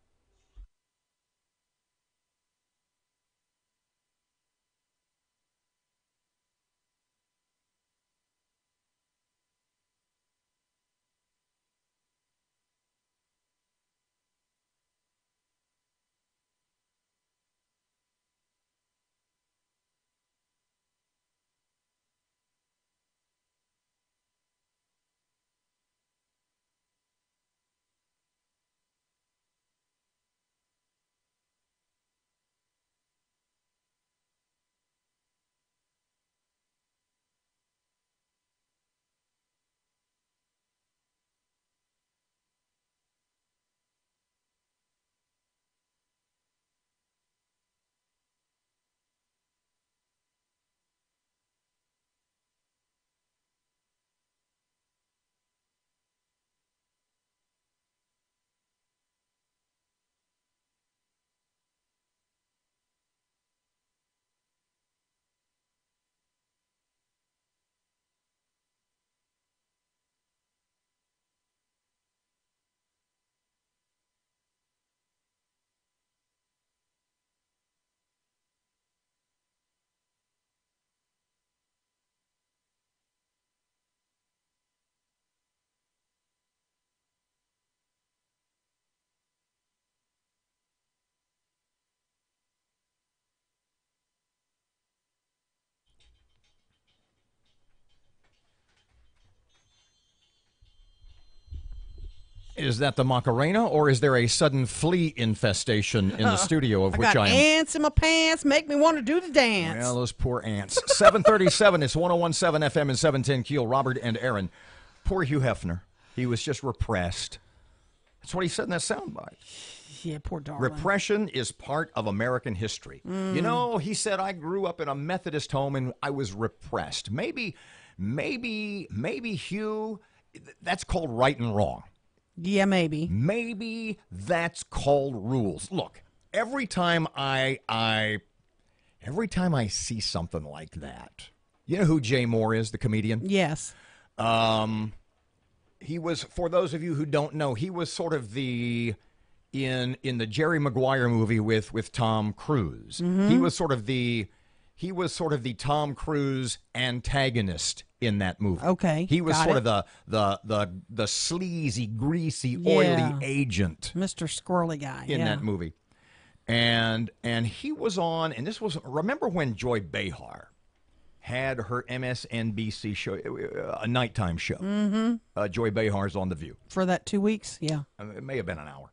Is that the Macarena, or is there a sudden flea infestation in the studio of which got I am? ants in my pants, make me want to do the dance. Well, those poor ants. 737, it's 101.7 FM and 710 KEEL. Robert and Erin. Poor Hugh Hefner. He was just repressed. That's what he said in that soundbite. Yeah, poor darling. Repression is part of American history. You know, he said, I grew up in a Methodist home and I was repressed. Maybe, Hugh, that's called right and wrong. Yeah, maybe. Maybe that's called rules. Look, every time I see something like that, you know who Jay Moore is, the comedian? Yes. He was, for those of you who don't know, he was sort of in the Jerry Maguire movie with Tom Cruise. Mm-hmm. He was sort of the Tom Cruise antagonist in that movie. Okay, he was got sort it. of the sleazy, greasy, oily agent, Mr. Squirrely guy in that movie. And he was on, and this was, remember when Joy Behar had her MSNBC show, a nighttime show. Mm-hmm. Joy Behar's on The View. For that 2 weeks, yeah. It may have been an hour.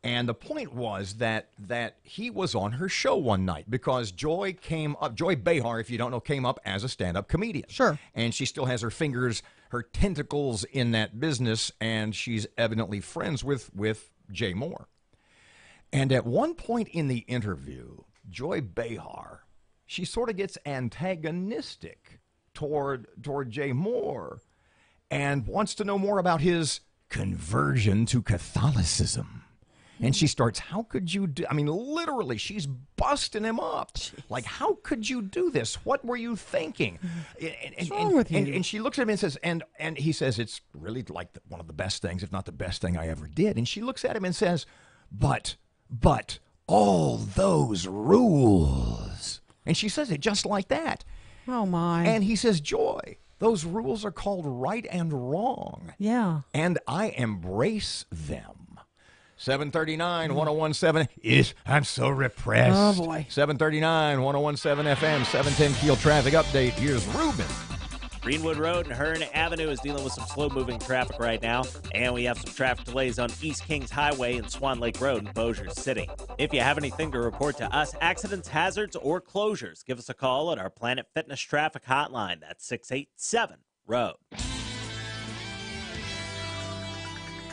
And the point was that he was on her show one night because Joy came up. Joy Behar, if you don't know, came up as a stand-up comedian. Sure. And she still has her fingers, her tentacles in that business, and she's evidently friends with Jay Moore. And at one point in the interview, Joy Behar, she sort of gets antagonistic toward Jay Moore and wants to know more about his conversion to Catholicism. And she starts, how could you do? I mean, literally, she's busting him up. Jeez. Like, how could you do this? What were you thinking? What's wrong with you? And she looks at him and says, and he says, it's really like one of the best things, if not the best thing I ever did. And she looks at him and says, but all those rules. And she says it just like that. Oh, my. And he says, Joy, those rules are called right and wrong. Yeah. And I embrace them. 739, 1017 is, I'm so repressed. Oh, boy. 739, 1017 FM, 710 Keel traffic update. Here's Ruben. Greenwood Road and Hearn Avenue is dealing with some slow-moving traffic right now, and we have some traffic delays on East Kings Highway and Swan Lake Road in Bossier City. If you have anything to report to us, accidents, hazards, or closures, give us a call at our Planet Fitness traffic hotline. That's 687-ROAD.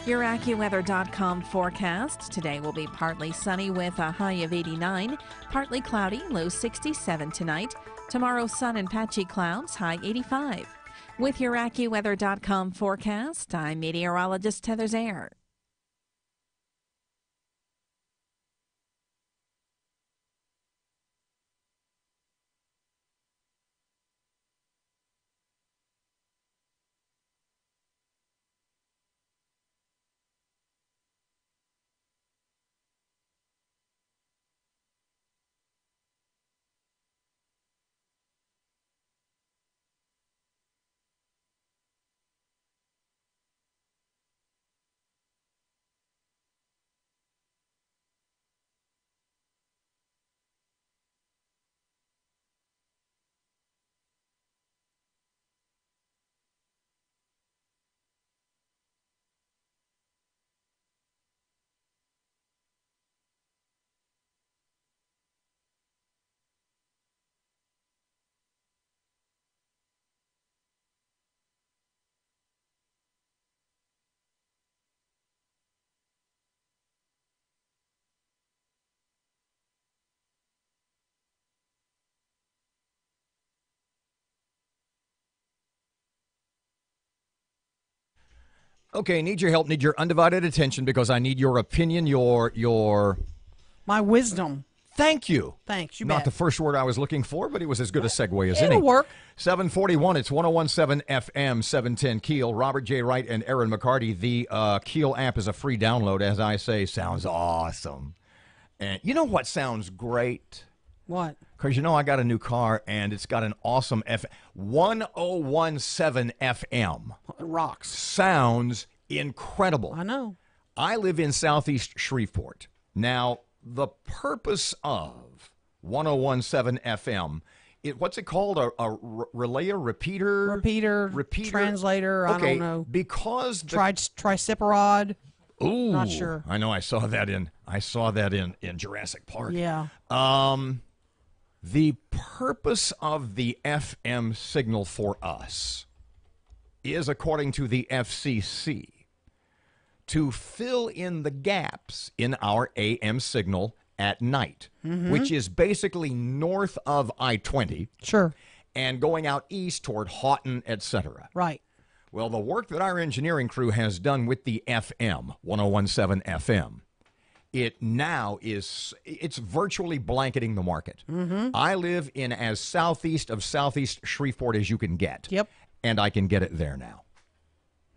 Your AccuWeather.com forecast. Today will be partly sunny with a high of 89, partly cloudy, low 67 tonight. Tomorrow, sun and patchy clouds, high 85. With your AccuWeather.com forecast, I'm meteorologist Heather Zaire. Okay, need your help, need your undivided attention because I need your opinion, your my wisdom. Thank you. Thanks, you Not bet. the first word I was looking for, but it was as good a segue as It'll any. work. 741, it's 1017 FM, 710 Keel. Robert J. Wright and Erin McCarty. The Keel app is a free download, as I say. Sounds awesome. And you know what sounds great? What? Because, I got a new car, and it's got an awesome 1017 FM. It rocks. Sounds incredible. I know. I live in southeast Shreveport. Now, the purpose of 1017 FM, what's it called? A relayer, repeater? Repeater, translator, okay, I don't know. Because Triceparod. Ooh, not sure. I know. I saw that in Jurassic Park. Yeah. The purpose of the FM signal for us is, according to the FCC, to fill in the gaps in our AM signal at night, which is basically north of I-20. Sure. And going out east toward Houghton, etc. Right. Well, the work that our engineering crew has done with the FM, 1017 FM, it's virtually blanketing the market. I live in as southeast of southeast Shreveport as you can get. Yep. And I can get it there now.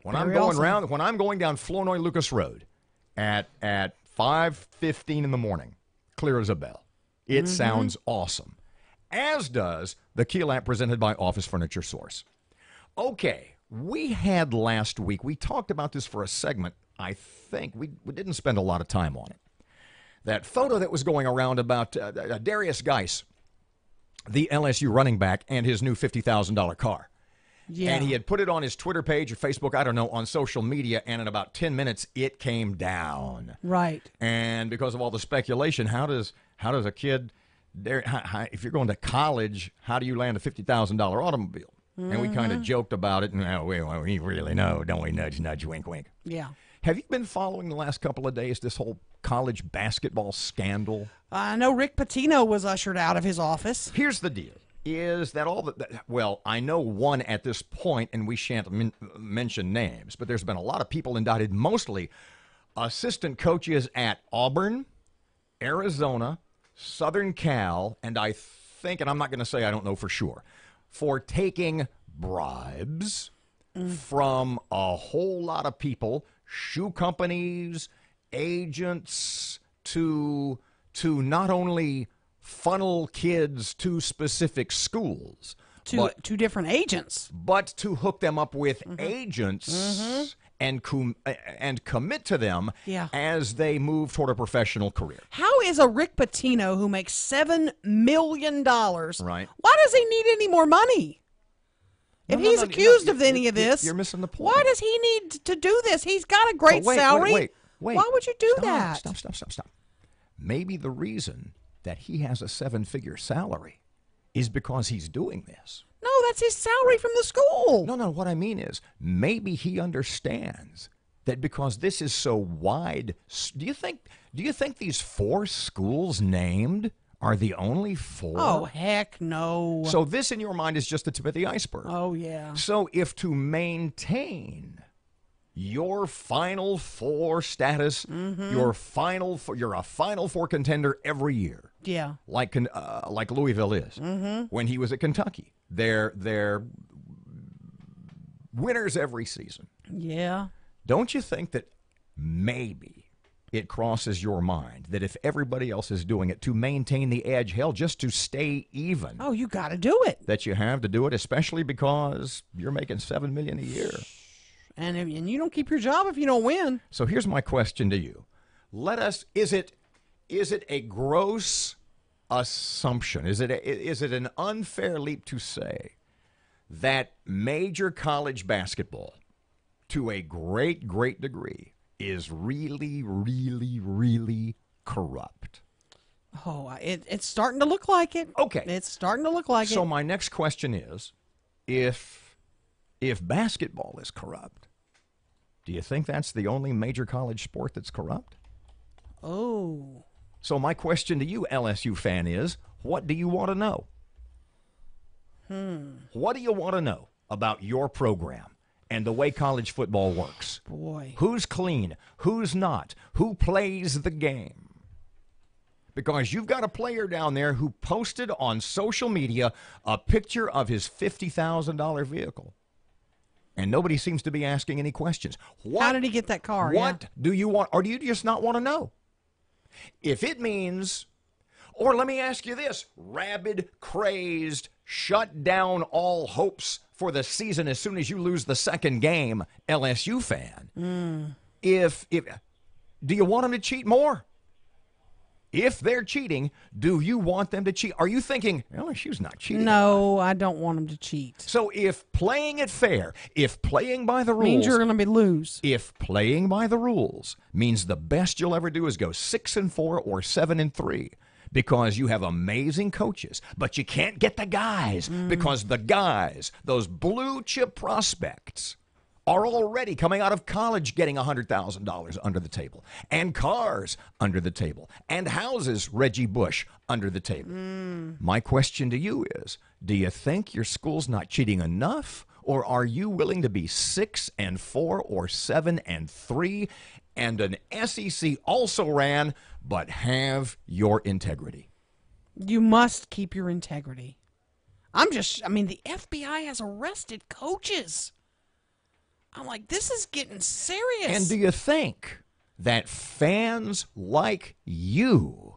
When I'm going down Flournoy Lucas Road at 5:15 in the morning, clear as a bell. It sounds awesome. As does the Keel app presented by Office Furniture Source. Okay, we had last week, we talked about this for a segment, I think. We didn't spend a lot of time on it. That photo that was going around about Darius Geis, the LSU running back, and his new $50,000 car. Yeah. And he had put it on his Twitter page or Facebook, I don't know, on social media, and in about 10 minutes, it came down. Right. And because of all the speculation, how does a kid, if you're going to college, how do you land a $50,000 automobile? And we kind of joked about it, and we really know, don't we? Nudge, nudge, wink, wink. Yeah. Have you been following the last couple of days this whole college basketball scandal? I know Rick Pitino was ushered out of his office. Here's the deal. Is that all well, I know one at this point, and we shan't mention names, but there's been a lot of people indicted, mostly assistant coaches at Auburn, Arizona, Southern Cal, and I think, and I'm not going to say I don't know for sure, for taking bribes from a whole lot of people, shoe companies, agents, to not only funnel kids to specific schools, to different agents, but to hook them up with agents and commit to them as they move toward a professional career. How is a Rick Pitino who makes $7 million, right? Why does he need any more money? If he's accused of any of this, you're missing the point. Why does he need to do this? He's got a great salary. Wait. Why would you do that? Stop. Maybe the reason that he has a 7-figure salary is because he's doing this. No, that's his salary from the school. No, what I mean is maybe he understands that because this is so wide. Do you think these 4 schools named are the only 4? Oh, heck no. So this in your mind is just the tip of the iceberg. Oh, yeah. So if to maintain your Final Four status, you're a Final Four contender every year. Yeah. Like Louisville is. When he was at Kentucky. They're winners every season. Yeah. Don't you think that maybe it crosses your mind that if everybody else is doing it to maintain the edge, hell, just to stay even? Oh, you got to do it. That you have to do it, especially because you're making $7 million a year. And you don't keep your job if you don't win. So here's my question to you. Is it a gross assumption? Is it an unfair leap to say that major college basketball, to a great degree, is really, really, really corrupt? Oh, it's starting to look like it. Okay. It's starting to look like it. So my next question is, if basketball is corrupt, do you think that's the only major college sport that's corrupt? Oh. So my question to you, LSU fan, is what do you want to know? What do you want to know about your program and the way college football works? Boy. Who's clean? Who's not? Who plays the game? Because you've got a player down there who posted on social media a picture of his $50,000 vehicle. And nobody seems to be asking any questions. How did he get that car? What do you want, or do you just not want to know? If it means, or let me ask you this, rabid, crazed, shut down all hopes for the season as soon as you lose the second game, LSU fan, if do you want them to cheat more? If they're cheating, do you want them to cheat? Are you thinking, LSU's not cheating? No, I don't want them to cheat. So if playing it fair, if playing by the rules means you're going to lose. If playing by the rules means the best you'll ever do is go 6-4 or 7-3 because you have amazing coaches, but you can't get the guys because the guys, those blue chip prospects, are already coming out of college getting $100,000 under the table, and cars under the table, and houses, Reggie Bush, under the table. My question to you is, do you think your school's not cheating enough, or are you willing to be 6-4 or 7-3, and an SEC also ran, but have your integrity? You must keep your integrity. The FBI has arrested coaches. I'm like, this is getting serious. And do you think that fans like you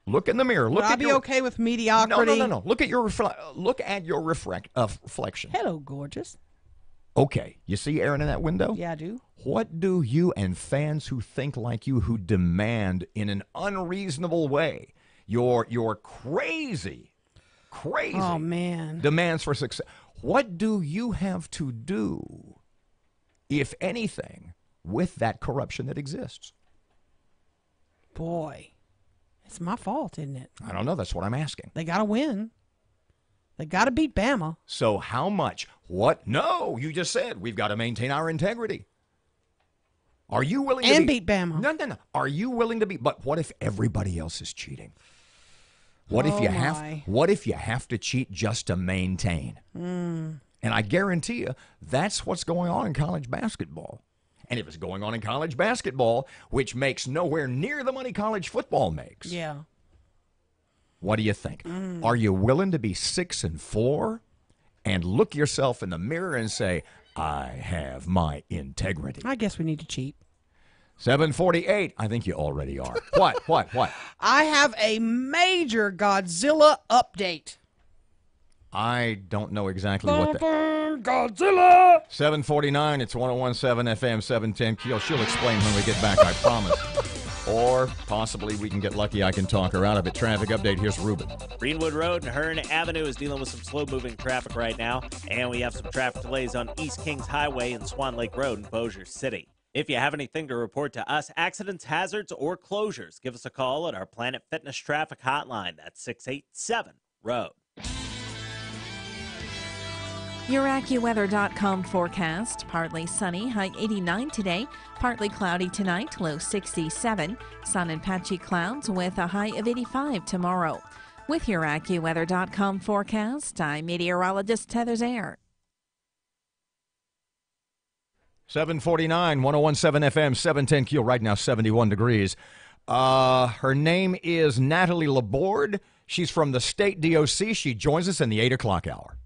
look in the mirror? Would I be okay with mediocrity? No. Look at your reflection. Hello, gorgeous. Okay, you see Erin in that window? Yeah, I do. What do you and fans who think like you, who demand in an unreasonable way your crazy oh, man, demands for success? What do you have to do, if anything, with that corruption that exists? Boy, it's my fault, isn't it? I don't know. That's what I'm asking. They got to win. They got to beat Bama. So how much? What? No, you just said we've got to maintain our integrity. Are you willing to beat Bama? No. Are you willing to beat? But what if everybody else is cheating? What if you have to cheat just to maintain? And I guarantee you that's what's going on in college basketball. And if it's going on in college basketball, which makes nowhere near the money college football makes, Yeah. what do you think? Are you willing to be 6-4 and look yourself in the mirror and say, I have my integrity? I guess we need to cheat. 748. I think you already are. What? I have a major Godzilla update. I don't know exactly what that. Godzilla! 749. It's 1017 FM 710 Keel. She'll explain when we get back, I promise. Or possibly we can get lucky. I can talk her out of it. Traffic update. Here's Ruben. Greenwood Road and Hearn Avenue is dealing with some slow-moving traffic right now, and we have some traffic delays on East Kings Highway and Swan Lake Road in Bossier City. If you have anything to report to us, accidents, hazards, or closures, give us a call at our Planet Fitness traffic hotline. That's 687-ROAD. Your AccuWeather.com forecast. Partly sunny, high 89 today. Partly cloudy tonight, low 67. Sun and patchy clouds with a high of 85 tomorrow. With your AccuWeather.com forecast, I'm meteorologist Heather Zaire. 749, 1017 FM, 710 Keel. Right now, 71 degrees. Her name is Natalie Laborde. She's from the state DOC. She joins us in the 8 o'clock hour.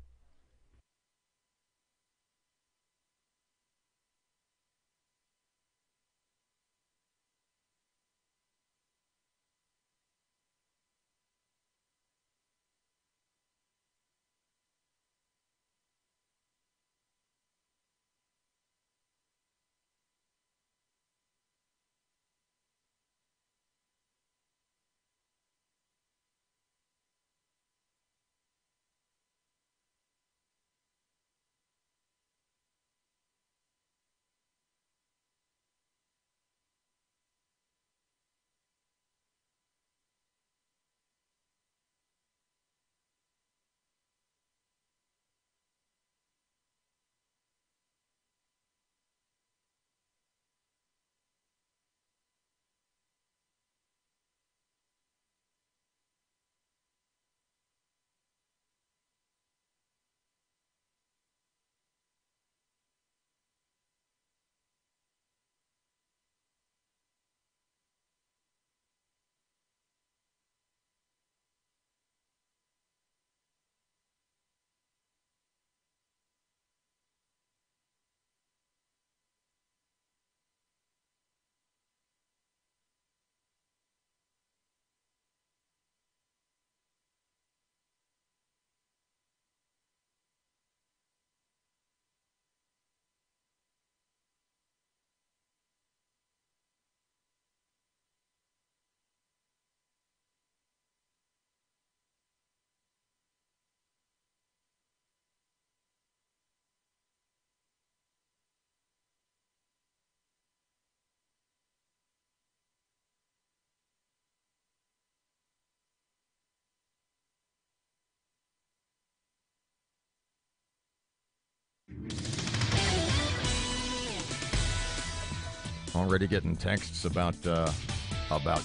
Already getting texts about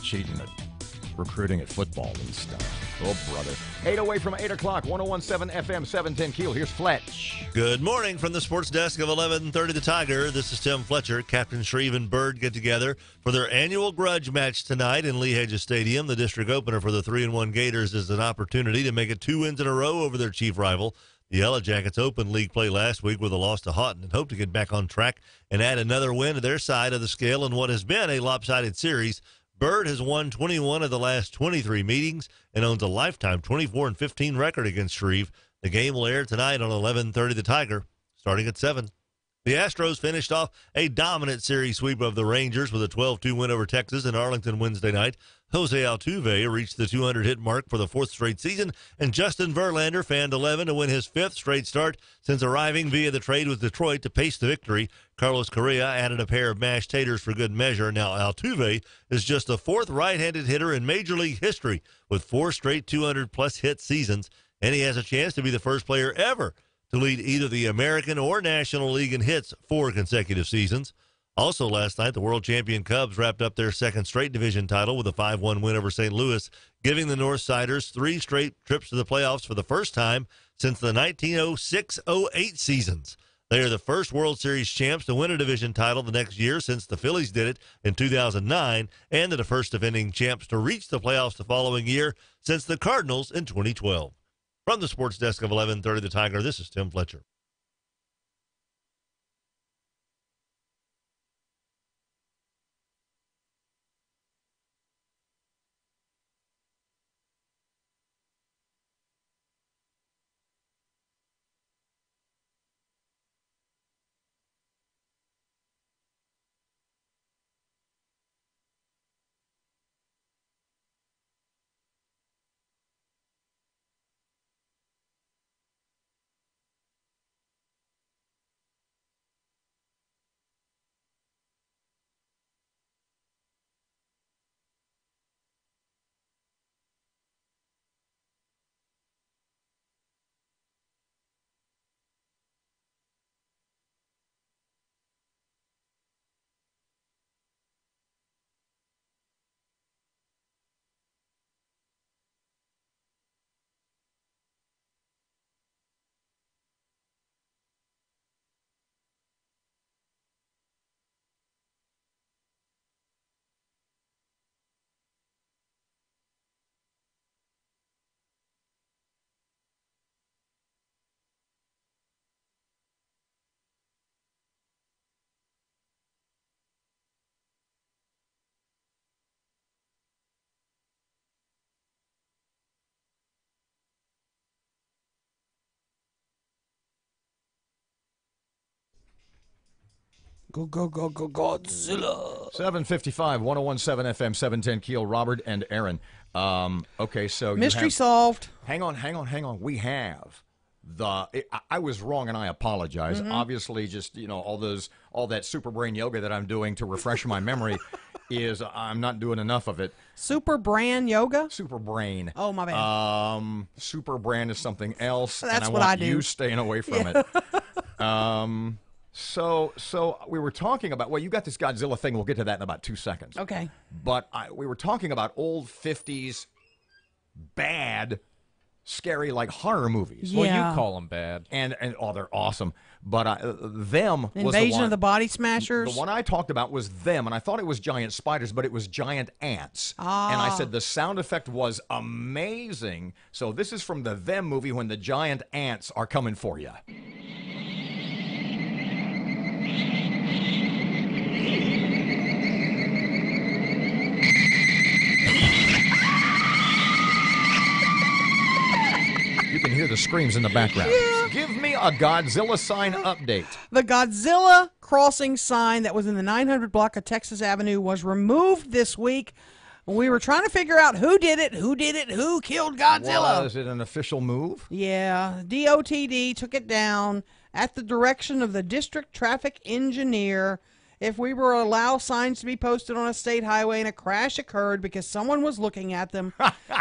cheating at recruiting at football and stuff. Oh, brother. 8 away from 8 o'clock, 1017 FM, 710 Keel. Here's Fletch. Good morning from the sports desk of 1130 The Tiger. This is Tim Fletcher. Captain Shreve and Bird get together for their annual grudge match tonight in Lee Hedges Stadium. The district opener for the 3-1 Gators is an opportunity to make it 2 wins in a row over their chief rival. The Yellow Jackets opened league play last week with a loss to Houghton and hope to get back on track and add another win to their side of the scale in what has been a lopsided series. Bird has won 21 of the last 23 meetings and owns a lifetime 24-15 record against Shreve. The game will air tonight on 1130 The Tiger, starting at 7. The Astros finished off a dominant series sweep of the Rangers with a 12-2 win over Texas in Arlington Wednesday night. Jose Altuve reached the 200-hit mark for the 4th straight season, and Justin Verlander fanned 11 to win his 5th straight start since arriving via the trade with Detroit to pace the victory. Carlos Correa added a pair of mashed taters for good measure. Now Altuve is just the 4th right-handed hitter in Major League history with 4 straight 200-plus hit seasons, and he has a chance to be the first player ever to lead either the American or National League in hits 4 consecutive seasons. Also last night, the world champion Cubs wrapped up their 2nd straight division title with a 5-1 win over St. Louis, giving the Northsiders 3 straight trips to the playoffs for the first time since the 1906-08 seasons. They are the first World Series champs to win a division title the next year since the Phillies did it in 2009, and they're the first defending champs to reach the playoffs the following year since the Cardinals in 2012. From the sports desk of 1130 The Tiger, this is Tim Fletcher. Go, go, go, go, Godzilla. 755, 1017 FM, 710 Keel, Robert and Erin. Okay, so Mystery solved. Hang on. We have I was wrong and I apologize. Mm-hmm. Obviously, just, all that super brain yoga that I'm doing to refresh my memory is I'm not doing enough of it. Super brain yoga? Super brain. Oh, my bad. Super brain is something else. That's and what I want do. you staying away from it. So we were talking about, well, you got this Godzilla thing. We'll get to that in about 2 seconds. Okay. But we were talking about old 50s bad, scary, like horror movies. Yeah. Well, you call them bad. And they're awesome. But them was Invasion of the Body Smashers. The one I talked about was them, and I thought it was giant spiders, but it was giant ants. Ah. And I said the sound effect was amazing. So this is from the Them movie when the giant ants are coming for you. You can hear the screams in the background. Yeah. Give me a Godzilla sign update. The Godzilla crossing sign that was in the 900 block of Texas Avenue was removed this week. We were trying to figure out who did it, who killed Godzilla. Was it an official move? Yeah, DOTD took it down at the direction of the district traffic engineer. If we were to allow signs to be posted on a state highway and a crash occurred because someone was looking at them,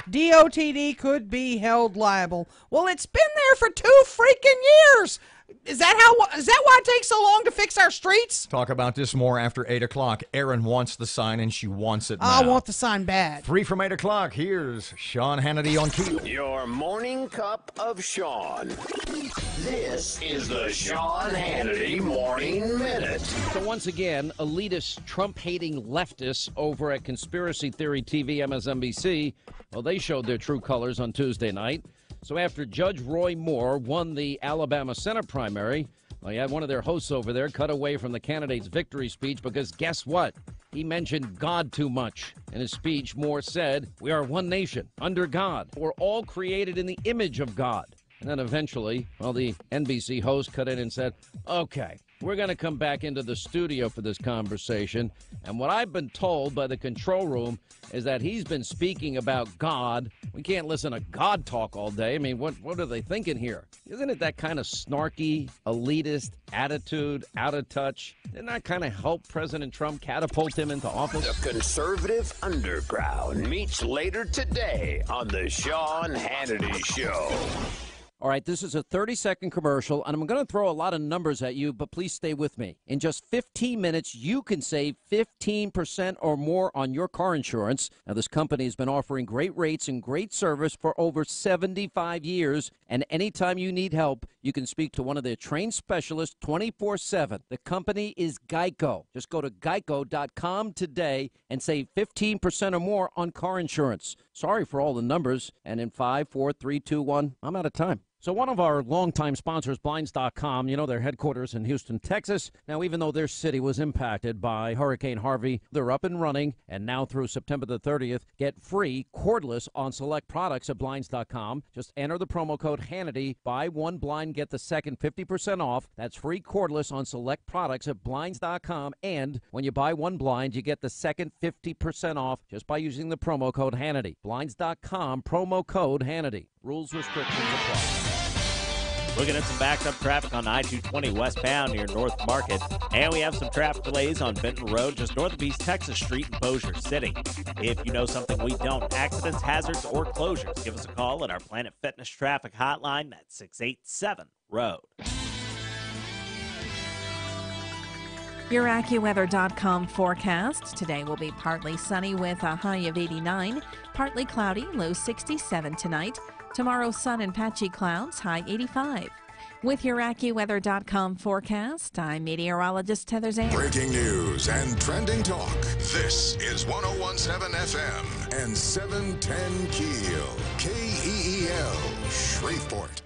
DOTD could be held liable. Well, it's been there for 2 freaking years. Is that why it takes so long to fix our streets? Talk about this more after 8 o'clock. Erin wants the sign, and she wants it now. I want the sign bad. 3 from 8 o'clock. Here's Sean Hannity on KEEL. Your morning cup of Sean. This is the Sean Hannity Morning Minute. So once again, elitist, Trump-hating leftists over at Conspiracy Theory TV, MSNBC, well, they showed their true colors on Tuesday night. So after Judge Roy Moore won the Alabama Senate primary, well, you had one of their hosts over there cut away from the candidate's victory speech because guess what? He mentioned God too much. In his speech, Moore said, "We are one nation, under God. We're all created in the image of God." And then eventually, well, the NBC host cut in and said, "Okay, we're going to come back into the studio for this conversation. And what I've been told by the control room is that he's been speaking about God. We can't listen to God talk all day. I mean, what are they thinking here? Isn't it that kind of snarky, elitist attitude, out of touch? Didn't that kind of help President Trump catapult him into office?" The conservative underground meets later today on the Sean Hannity Show. All right, this is a 30-second commercial, and I'm going to throw a lot of numbers at you, but please stay with me. In just 15 minutes, you can save 15% or more on your car insurance. Now, this company has been offering great rates and great service for over 75 years, and anytime you need help, you can speak to one of their trained specialists 24/7. The company is Geico. Just go to geico.com today and save 15% or more on car insurance. Sorry for all the numbers, and in 5, 4, 3, 2, 1, I'm out of time. So one of our longtime sponsors, Blinds.com, you know, their headquarters in Houston, Texas. Now, even though their city was impacted by Hurricane Harvey, they're up and running. And now through September the 30th, get free cordless on select products at Blinds.com. Just enter the promo code Hannity. Buy one blind, get the second 50% off. That's free cordless on select products at Blinds.com. And when you buy one blind, you get the second 50% off just by using the promo code Hannity. Blinds.com, promo code Hannity. Rules, restrictions apply. Looking at some backed up traffic on I-220 westbound near North Market. And we have some traffic delays on Benton Road just north of East Texas Street in Bossier City. If you know something we don't, accidents, hazards, or closures, give us a call at our Planet Fitness traffic hotline at 687-ROAD. Your AccuWeather.com forecast. Today will be partly sunny with a high of 89, partly cloudy, low 67 tonight. Tomorrow, sun and patchy clouds, high 85. With your AccuWeather.com forecast, I'm meteorologist Heather Zan. Breaking news and trending talk. This is 101.7 FM and 710 KEEL. KEEL, Shreveport.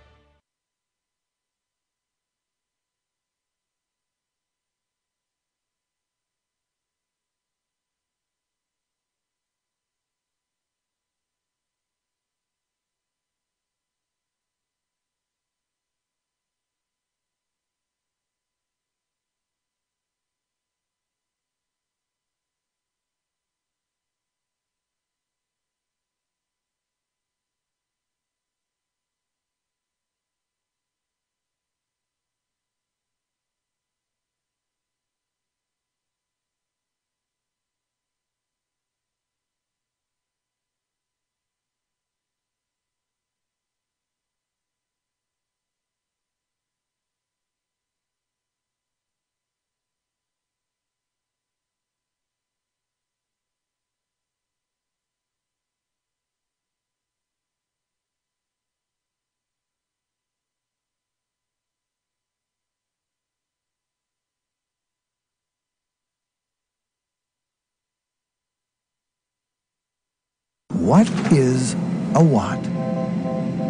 What is a watt?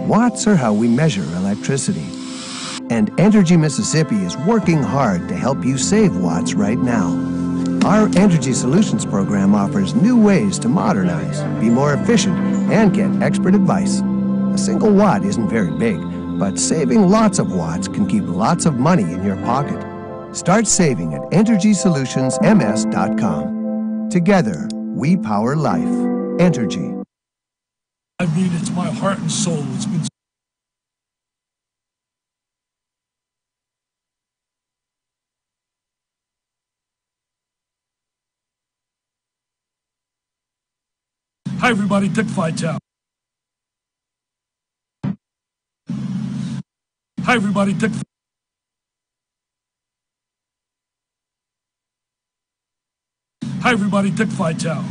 Watts are how we measure electricity. And Entergy Mississippi is working hard to help you save watts right now. Our Entergy Solutions program offers new ways to modernize, be more efficient, and get expert advice. A single watt isn't very big, but saving lots of watts can keep lots of money in your pocket. Start saving at EnergySolutionsMS.com. Together, we power life. Entergy. I mean, it's my heart and soul. It's been Hi, everybody. Dick Vitale. Hi, everybody. Dick. Hi, everybody. Dick Vitale.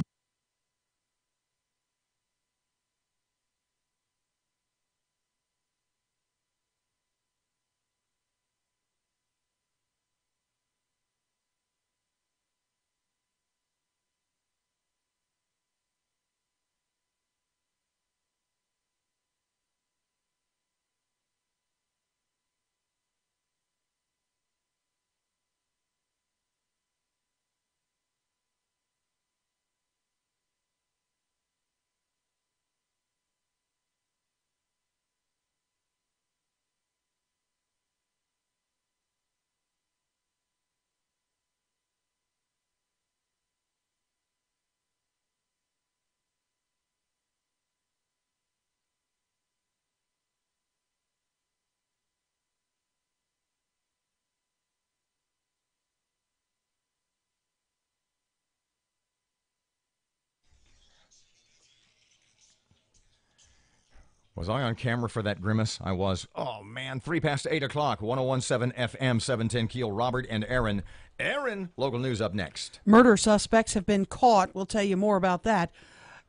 Was I on camera for that grimace? I was. Oh, man. 3 past 8 o'clock. 101.7 FM, 710 Keel. Robert and Erin. Erin, local news up next. Murder suspects have been caught. We'll tell you more about that.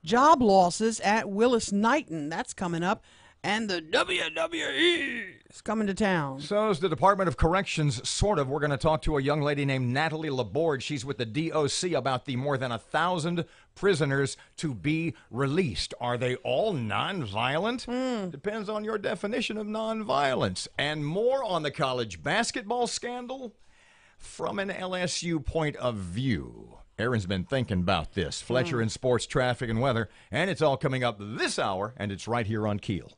Job losses at Willis Knighton. That's coming up. And the WWE is coming to town. So is the Department of Corrections, sort of. We're going to talk to a young lady named Natalie Laborde. She's with the DOC about the more than 1,000 prisoners to be released. Are they all nonviolent? Depends on your definition of nonviolence. And more on the college basketball scandal from an LSU point of view. Erin's been thinking about this. Fletcher in sports, traffic, and weather. And it's all coming up this hour, and it's right here on Keel.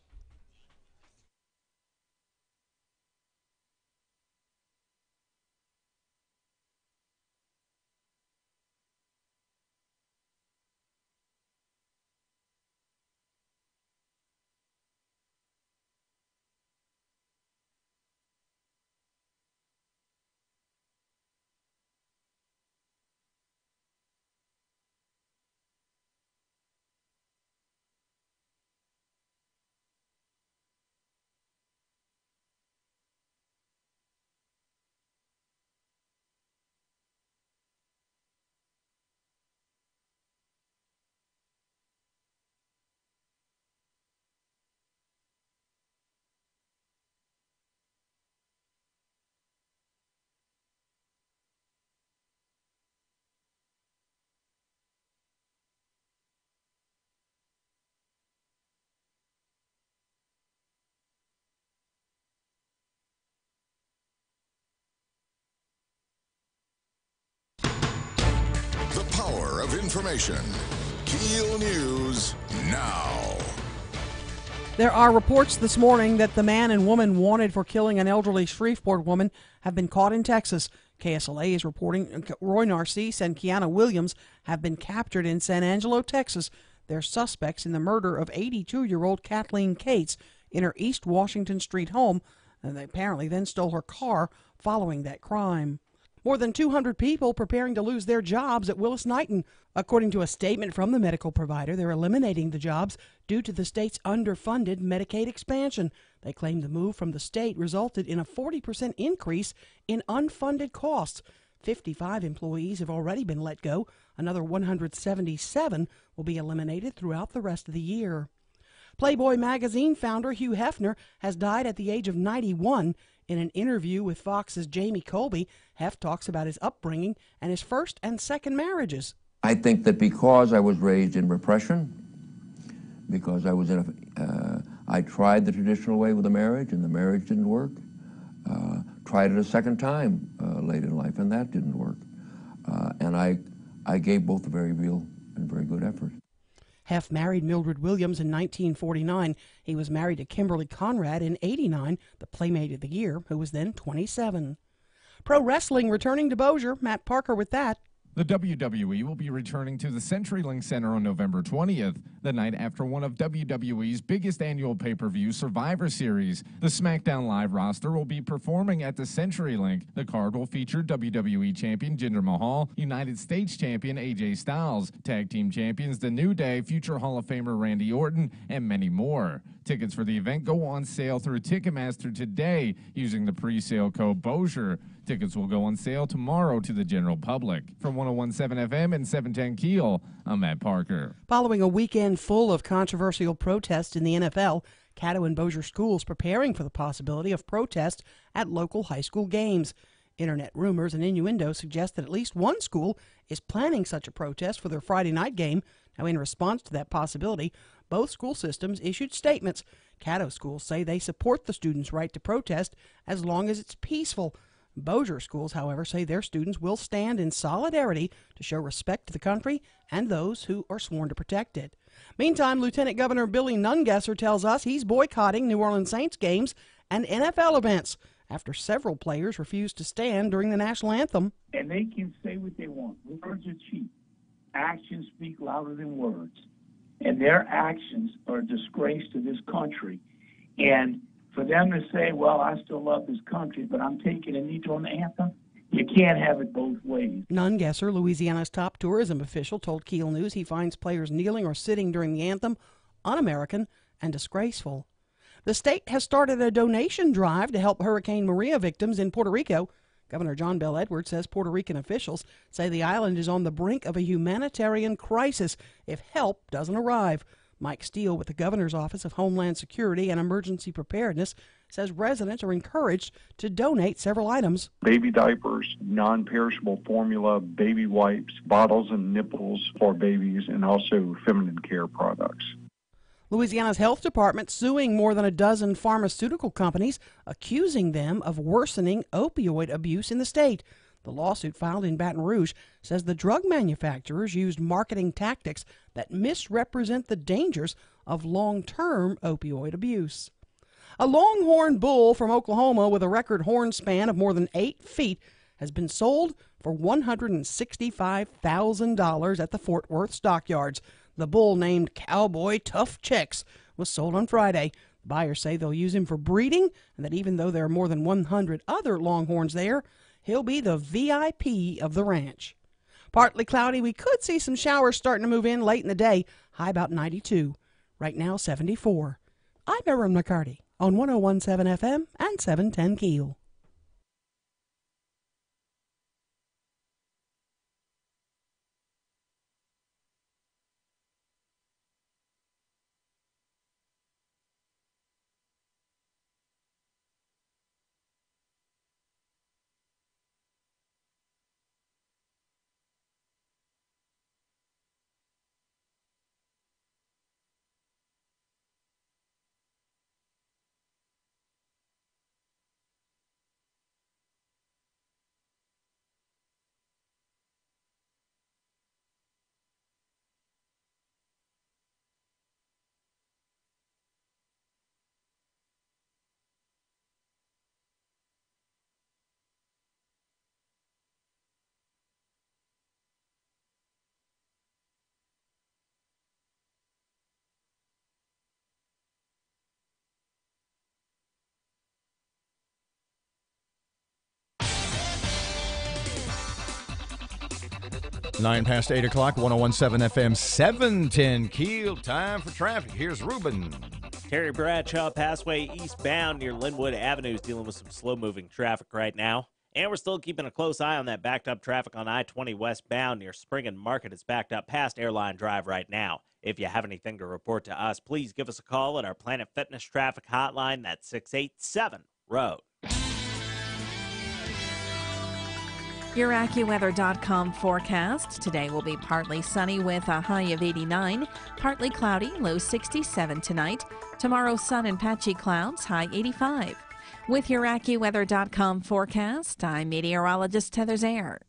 The power of information. Keel News now. There are reports this morning that the man and woman wanted for killing an elderly Shreveport woman have been caught in Texas. KSLA is reporting Roy Narcisse and Kiana Williams have been captured in San Angelo, Texas. They're suspects in the murder of 82-year-old Kathleen Cates in her East Washington Street home, and they apparently then stole her car following that crime. More than 200 people preparing to lose their jobs at Willis Knighton. According to a statement from the medical provider, they're eliminating the jobs due to the state's underfunded Medicaid expansion. They claim the move from the state resulted in a 40% increase in unfunded costs. 55 employees have already been let go. Another 177 will be eliminated throughout the rest of the year. Playboy magazine founder Hugh Hefner has died at the age of 91. In an interview with Fox's Jamie Colby, Hef talks about his upbringing and his first and second marriages. I think that because I was raised in repression, because I was I tried the traditional way with a marriage, and the marriage didn't work. Tried it a second time late in life, and that didn't work. And I gave both a very real and very good effort. Hef married Mildred Williams in 1949. He was married to Kimberly Conrad in 89, the Playmate of the Year, who was then 27. Pro wrestling returning to Bossier. Matt Parker with that. The WWE will be returning to the CenturyLink Center on November 20th, the night after one of WWE's biggest annual pay-per-view, Survivor Series. The SmackDown Live roster will be performing at the CenturyLink. The card will feature WWE Champion Jinder Mahal, United States Champion AJ Styles, Tag Team Champions The New Day, future Hall of Famer Randy Orton, and many more. Tickets for the event go on sale through Ticketmaster today using the pre-sale code Bossier. Tickets will go on sale tomorrow to the general public. From 101.7 FM and 710 Keel, I'm Matt Parker. Following a weekend full of controversial protests in the NFL, Caddo and Bossier schools preparing for the possibility of protests at local high school games. Internet rumors and innuendo suggest that at least one school is planning such a protest for their Friday night game. Now, in response to that possibility, both school systems issued statements. Caddo schools say they support the students' right to protest as long as it's peaceful. Bossier schools, however, say their students will stand in solidarity to show respect to the country and those who are sworn to protect it. Meantime, Lieutenant Governor Billy Nungesser tells us he's boycotting New Orleans Saints games and NFL events after several players refused to stand during the national anthem. And they can say what they want. Words are cheap. Actions speak louder than words. And their actions are a disgrace to this country. And for them to say, well, I still love this country, but I'm taking a knee during the anthem, you can't have it both ways. Nungesser, Louisiana's top tourism official, told Keel News he finds players kneeling or sitting during the anthem un-American and disgraceful. The state has started a donation drive to help Hurricane Maria victims in Puerto Rico. Governor John Bel Edwards says Puerto Rican officials say the island is on the brink of a humanitarian crisis if help doesn't arrive. Mike Steele with the Governor's Office of Homeland Security and Emergency Preparedness says residents are encouraged to donate several items. Baby diapers, non-perishable formula, baby wipes, bottles and nipples for babies, and also feminine care products. Louisiana's health department suing more than a dozen pharmaceutical companies, accusing them of worsening opioid abuse in the state. The lawsuit filed in Baton Rouge says the drug manufacturers used marketing tactics that misrepresent the dangers of long-term opioid abuse. A longhorn bull from Oklahoma with a record horn span of more than 8 feet has been sold for $165,000 at the Fort Worth stockyards. The bull, named Cowboy Tough Checks, was sold on Friday. Buyers say they'll use him for breeding, and that even though there are more than 100 other longhorns there, he'll be the VIP of the ranch. Partly cloudy. We could see some showers starting to move in late in the day. High about 92. Right now, 74. I'm Erin McCarty on 101.7 FM and 710 KEEL. Nine past 8 o'clock, 101.7 FM, 710 KEEL. Time for traffic. Here's Ruben. Terry Bradshaw Passway eastbound near Linwood Avenue is dealing with some slow-moving traffic right now. And we're still keeping a close eye on that backed-up traffic on I-20 westbound near Spring and Market. It's backed up past Airline Drive right now. If you have anything to report to us, please give us a call at our Planet Fitness traffic hotline. That's 687-ROAD. Your AccuWeather.com forecast. Today will be partly sunny with a high of 89, partly cloudy, low 67 tonight. Tomorrow, sun and patchy clouds, high 85. With your AccuWeather.com forecast, I'm meteorologist Heather Zaire.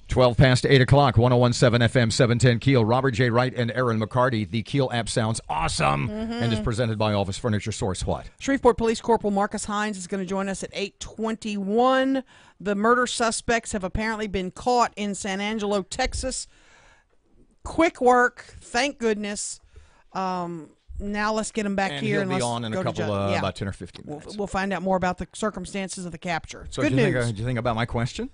Twelve past 8 o'clock, 101.7 FM, 710 KEEL. Robert J. Wright and Erin McCarty. The KEEL app sounds awesome and is presented by Office Furniture Source. What? Shreveport Police Corporal Marcus Hines is going to join us at 8:21. The murder suspects have apparently been caught in San Angelo, Texas. Quick work, thank goodness. now let's get him back and here. he'll And be let's on in go a to couple, yeah. about 10 or 15 minutes. We'll find out more about the circumstances of the capture. So Good did you news. Think, did you think about my question?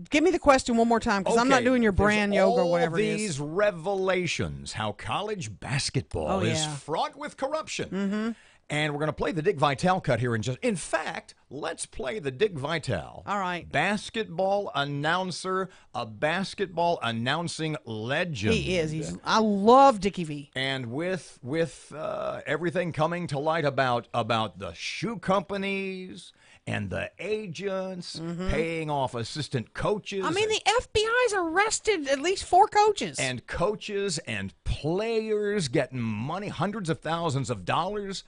Give me the question one more time, because I'm not doing your brand yoga or whatever it is. These revelations, how college basketball is fraught with corruption. Mm-hmm. And we're going to play the Dick Vitale cut here in just. In fact, let's play the Dick Vitale. All right. Basketball announcer, a basketball announcing legend. He is. I love Dickie V. And with everything coming to light about the shoe companies and the agents paying off assistant coaches. I mean, the FBI's arrested at least 4 coaches. And coaches and players getting money, hundreds of thousands of dollars.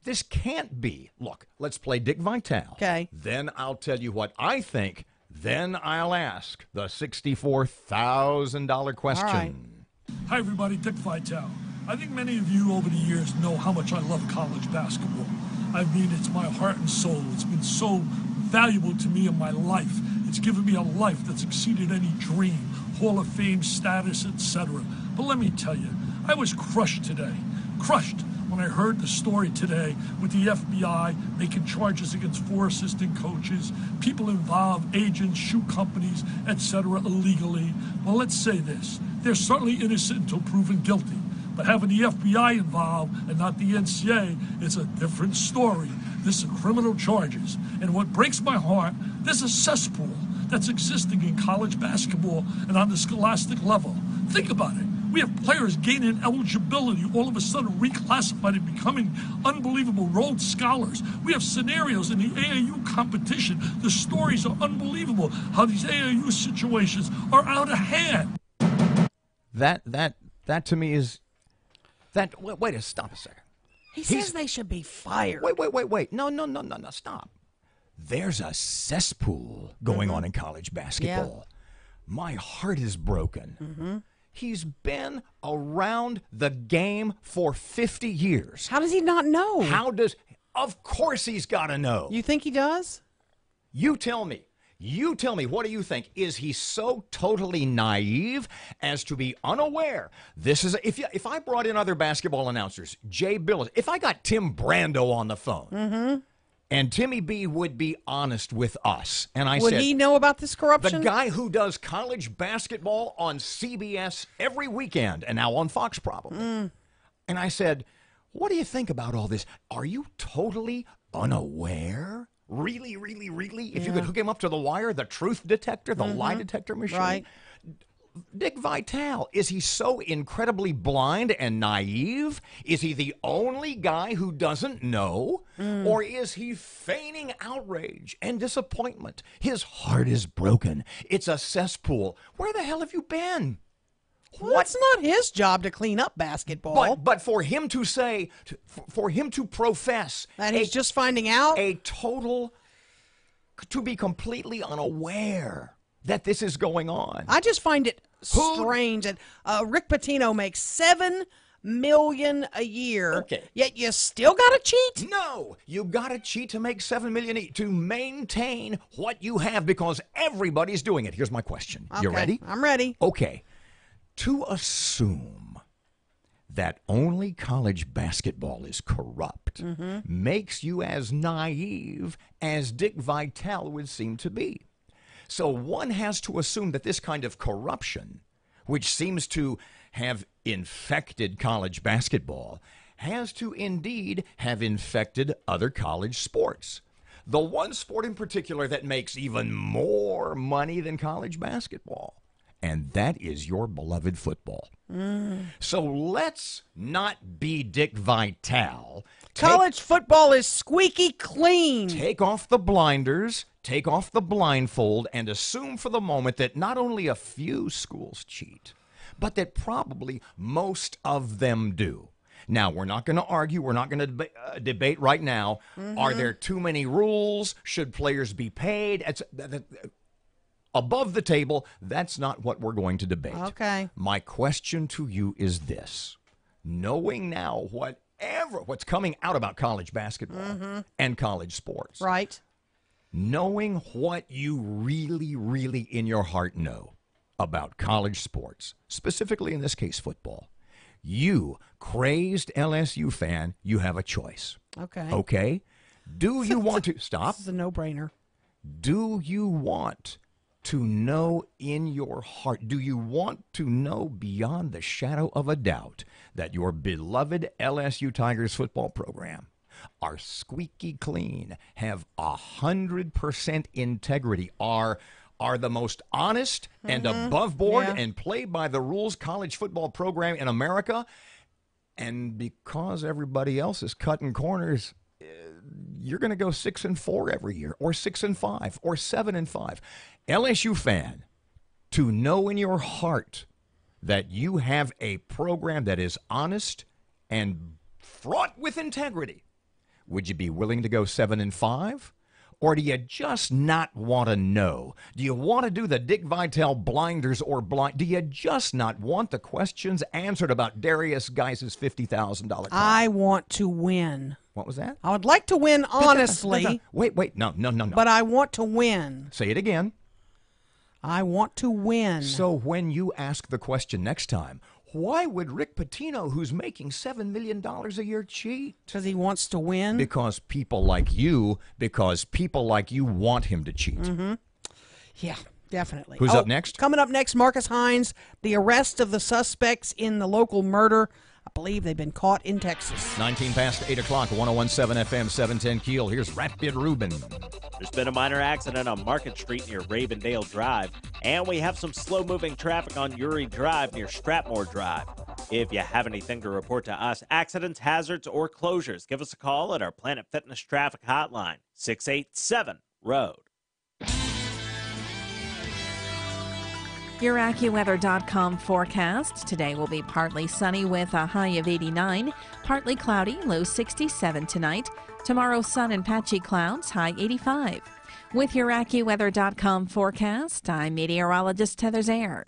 This can't be. Look, let's play Dick Vitale. Okay. Then I'll tell you what I think. Then I'll ask the $64,000 question. All right. Hi, everybody. Dick Vitale. I think many of you over the years know how much I love college basketball. I mean, it's my heart and soul. It's been so valuable to me in my life. It's given me a life that's exceeded any dream, Hall of Fame status, etc. But let me tell you, I was crushed today. Crushed when I heard the story today with the FBI making charges against 4 assistant coaches, people involved, agents, shoe companies, etc., illegally. Well, let's say this. They're certainly innocent until proven guilty. But having the FBI involved and not the NCAA, it's a different story. This is criminal charges. And what breaks my heart, there's a cesspool that's existing in college basketball and on the scholastic level. Think about it. We have players gaining eligibility, all of a sudden reclassified and becoming unbelievable Rhodes Scholars. We have scenarios in the AAU competition. The stories are unbelievable, how these AAU situations are out of hand. That to me is... Wait, stop a second. He says they should be fired. Wait. No, stop. There's a cesspool going on in college basketball. Yeah. My heart is broken. Mm-hmm. He's been around the game for 50 years. How does he not know? Of course he's got to know. You think he does? You tell me. What do you think? Is he so totally naive as to be unaware? This is if I brought in other basketball announcers, Jay Billis, if I got Tim Brando on the phone, and Timmy B would be honest with us, and I said, would he know about this corruption? The guy who does college basketball on CBS every weekend, and now on Fox probably. And I said, what do you think about all this? Are you totally unaware? Really? If you could hook him up to the wire, the truth detector, the lie detector machine. Right. Dick Vitale, is he so incredibly blind and naive? Is he the only guy who doesn't know? Or is he feigning outrage and disappointment? His heart is broken. It's a cesspool. Where the hell have you been? Well, it's not his job to clean up basketball. But for him to say, for him to profess that he's just finding out, to be completely unaware that this is going on. I just find it strange that Rick Pitino makes $7 million a year. Okay. Yet you still got to cheat? No, you got to cheat to make $7 million to maintain what you have because everybody's doing it. Here's my question. Okay, you ready? I'm ready. Okay. To assume that only college basketball is corrupt makes you as naive as Dick Vitale would seem to be. So one has to assume that this kind of corruption, which seems to have infected college basketball, has to indeed have infected other college sports. The one sport in particular that makes even more money than college basketball. And that is your beloved football. So let's not be Dick Vitale. College football is squeaky clean. Take off the blinders, take off the blindfold, and assume for the moment that not only a few schools cheat, but that probably most of them do. Now, we're not going to argue. We're not going to debate right now. Are there too many rules? Should players be paid? Above the table, that's not what we're going to debate. Okay. My question to you is this. Knowing now what's coming out about college basketball and college sports. Right. Knowing what you really, really in your heart know about college sports, specifically in this case football, You, crazed LSU fan, you have a choice. Okay. Okay? Do you want to... Stop. This is a no-brainer. Do you want to know in your heart, do you want to know beyond the shadow of a doubt that your beloved LSU Tigers football program are squeaky clean, have 100% integrity, are the most honest and above board and play by the rules college football program in America? And because everybody else is cutting corners, you're going to go 6-4 every year, or 6-5, or 7-5. LSU fan, to know in your heart that you have a program that is honest and fraught with integrity, would you be willing to go 7-5? Or do you just not want to know? Do you want to do the Dick Vitale blinders or blind? Do you just not want the questions answered about Darius Geis's $50,000 car? I want to win. What was that? I would like to win honestly. Wait. No. But I want to win. Say it again. I want to win. So when you ask the question next time, why would Rick Pitino, who's making $7 million a year, cheat? Because he wants to win? Because people like you want him to cheat. Mm-hmm. Yeah, definitely. Who's up next? Coming up next, Marcus Hines, the arrest of the suspects in the local murder. I believe they've been caught in Texas. 19 past 8 o'clock, 101.7 FM, 710 Keel. Here's Rapid Ruben. There's been a minor accident on Market Street near Ravendale Drive, and we have some slow-moving traffic on Uri Drive near Stratmore Drive. If you have anything to report to us, accidents, hazards, or closures, give us a call at our Planet Fitness Traffic Hotline, 687-ROAD. Your AccuWeather.com forecast. Today will be partly sunny with a high of 89, partly cloudy, low 67 tonight. Tomorrow, sun and patchy clouds, high 85. With your AccuWeather.com forecast, I'm meteorologist Heather Zaire.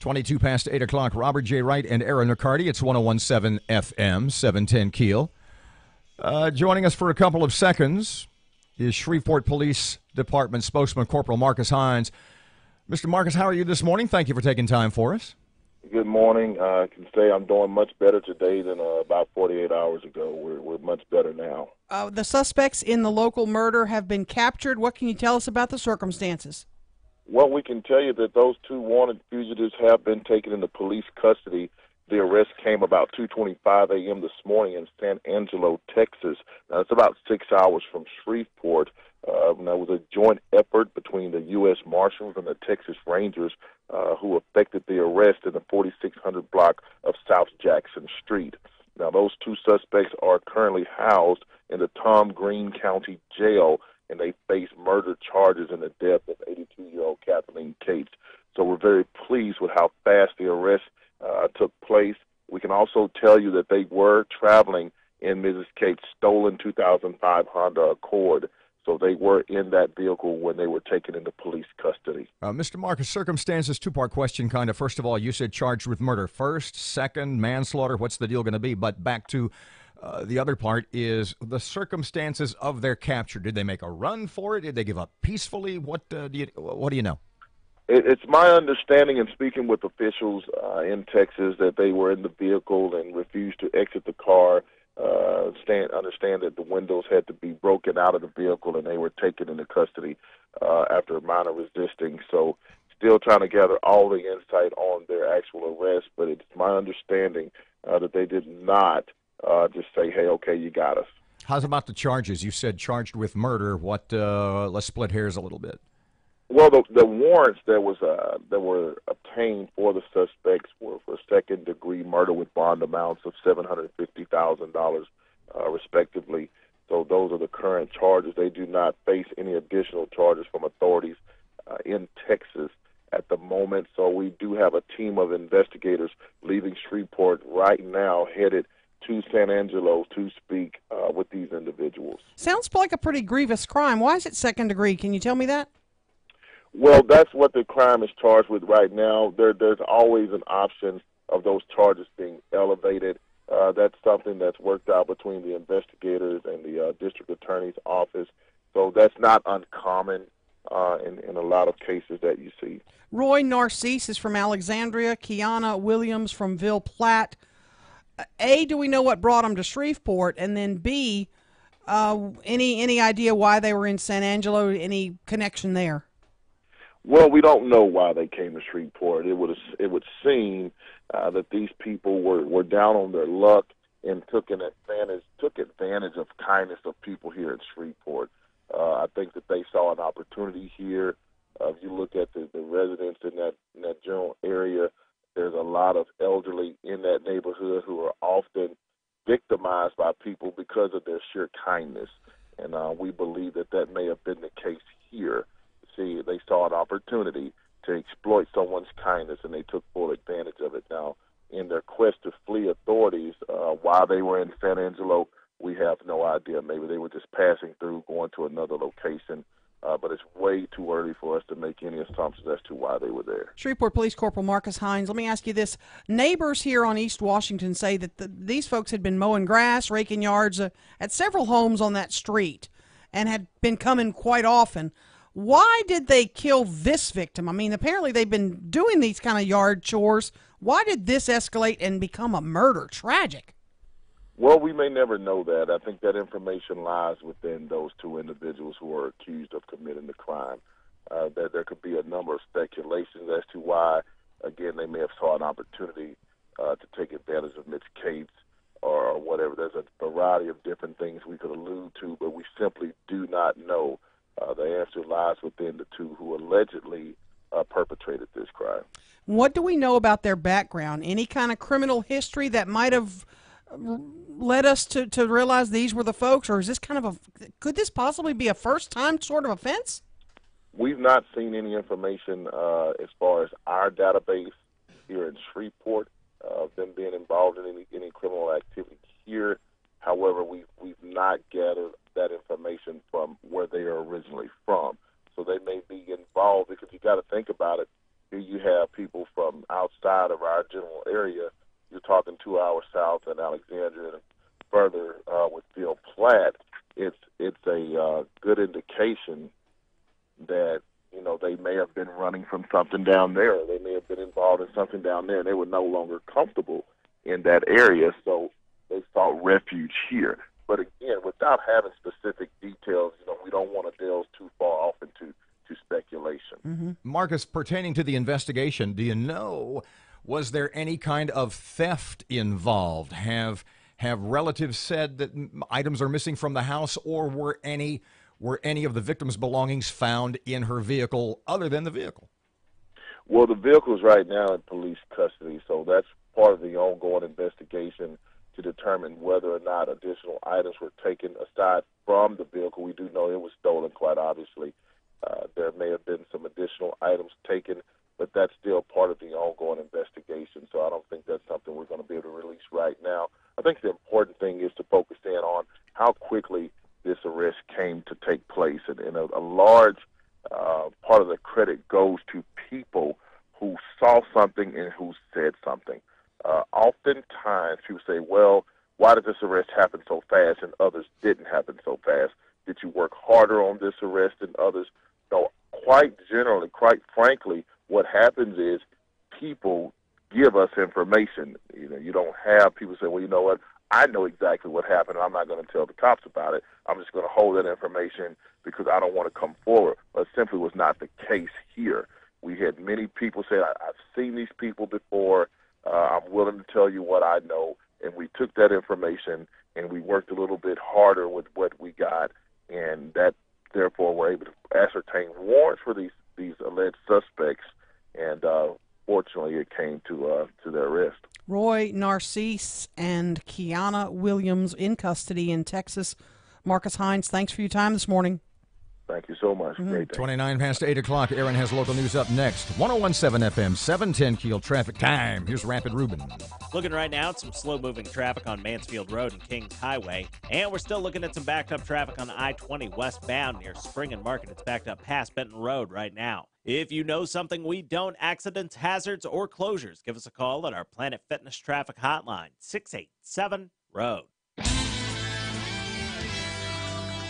Twenty-two past 8 o'clock, Robert J. Wright and Erin McCarty. It's 101.7 FM, 710 Keel. Joining us for a couple of seconds, is Shreveport Police Department spokesman Corporal Marcus Hines. Mr. Marcus, how are you this morning? Thank you for taking time for us. Good morning. I can say I'm doing much better today than about 48 hours ago. We're much better now. The suspects in the local murder have been captured. What can you tell us about the circumstances? Well, we can tell you that those two wanted fugitives have been taken into police custody. The arrest came about 2:25 a.m. this morning in San Angelo, Texas. Now, it's about 6 hours from Shreveport. There was a joint effort between the U.S. Marshals and the Texas Rangers who effected the arrest in the 4600 block of South Jackson Street. Now, those two suspects are currently housed in the Tom Green County Jail, and they face murder charges in the death of 82-year-old Kathleen Cates. So we're very pleased with how fast the arrest took place. We can also tell you that they were traveling in Mrs. Cates' stolen 2005 Honda Accord. So they were in that vehicle when they were taken into police custody. Mr. Marcus, circumstances, two-part question, kind of. First of all, you said charged with murder. First, second, manslaughter. What's the deal going to be? But back to the other part is the circumstances of their capture. Did they make a run for it? Did they give up peacefully? What do you know? It's my understanding in speaking with officials in Texas that they were in the vehicle and refused to exit the car. Understand that the windows had to be broken out of the vehicle and they were taken into custody after minor resisting. So still trying to gather all the insight on their actual arrest, but it's my understanding that they did not just say, hey, okay, you got us. How's about the charges? You said charged with murder. What? Let's split hairs a little bit. Well, the warrants that were obtained for the suspects were for second-degree murder with bond amounts of $750,000, respectively. So those are the current charges. They do not face any additional charges from authorities in Texas at the moment. So we do have a team of investigators leaving Shreveport right now, headed to San Angelo to speak with these individuals. Sounds like a pretty grievous crime. Why is it second degree? Can you tell me that? Well, that's what the crime is charged with right now. There's always an option of those charges being elevated. That's something that's worked out between the investigators and the district attorney's office. So that's not uncommon in a lot of cases that you see. Roy Narcisse is from Alexandria. Kiana Williams from Ville Platte. A, do we know what brought them to Shreveport? And then B, any idea why they were in San Angelo? Any connection there? Well, we don't know why they came to Shreveport. It would seem that these people were down on their luck and took advantage of kindness of people here at Shreveport. I think that they saw an opportunity here. If you look at the residents in that general area, there's a lot of elderly in that neighborhood who are often victimized by people because of their sheer kindness, and we believe that may have been the case here. See, they saw an opportunity to exploit someone's kindness, and they took full advantage of it. Now, in their quest to flee authorities, while they were in San Angelo, we have no idea. Maybe they were just passing through, going to another location, but it's way too early for us to make any assumptions as to why they were there. Shreveport Police Corporal Marcus Hines, let me ask you this. Neighbors here on East Washington say that these folks had been mowing grass, raking yards at several homes on that street and had been coming quite often. Why did they kill this victim? I mean, apparently they've been doing these kind of yard chores. Why did this escalate and become a murder? Tragic. Well, we may never know that. I think that information lies within those two individuals who are accused of committing the crime. There could be a number of speculations as to why, again, they may have saw an opportunity to take advantage of Miss Cates or whatever. There's a variety of different things we could allude to, but we simply do not know. The answer lies within the two who allegedly perpetrated this crime. What do we know about their background? Any kind of criminal history that might have led us to realize these were the folks, or is this kind of could this possibly be a first-time sort of offense? We've not seen any information as far as our database here in Shreveport of them being involved in any criminal activity here. However, we've not gathered that information from where they are originally from. So they may be involved, because you got to think about it. Here you have people from outside of our general area. You're talking 2 hours south in Alexandria and further with Ville Platte. it's a good indication that they may have been running from something down there. Or they may have been involved in something down there, and they were no longer comfortable in that area, so they sought refuge here. But again, without having specific details, we don't want to delve too far off into speculation. Marcus, pertaining to the investigation, do you know, was there any kind of theft involved? Have relatives said that items are missing from the house, or were any of the victim's belongings found in her vehicle other than the vehicle? Well, the vehicle's right now in police custody, so that's part of the ongoing investigation to determine whether or not additional items were taken aside from the vehicle. We do know it was stolen, quite obviously. There may have been some additional items taken, but that's still part of the ongoing investigation, so I don't think that's something we're going to be able to release right now. I think the important thing is to focus in on how quickly this arrest came to take place, and a large part of the credit goes to people who saw something and who said something. Oftentimes people say, well, why did this arrest happen so fast and others didn't happen so fast? Did you work harder on this arrest than others? No, quite generally, quite frankly, what happens is people give us information. You don't have people say, well, you know what, I know exactly what happened, and I'm not going to tell the cops about it. I'm just going to hold that information because I don't want to come forward. But simply was not the case here. We had many people say, I've seen these people before. I'm willing to tell you what I know. And we took that information and we worked a little bit harder with what we got, and that therefore we're able to ascertain warrants for these alleged suspects. And fortunately, it came to their arrest. Roy Narcisse and Kiana Williams in custody in Texas. Marcus Hines, thanks for your time this morning. Thank you so much. Great day. 29 past 8 o'clock. Erin has local news up next. 101.7 FM, 710 Keel traffic time. Here's Rapid Ruben. Looking right now at some slow-moving traffic on Mansfield Road and Kings Highway. And we're still looking at some backed-up traffic on I-20 westbound near Spring and Market. It's backed up past Benton Road right now. If you know something we don't, accidents, hazards, or closures, give us a call at our Planet Fitness Traffic Hotline, 687-ROAD.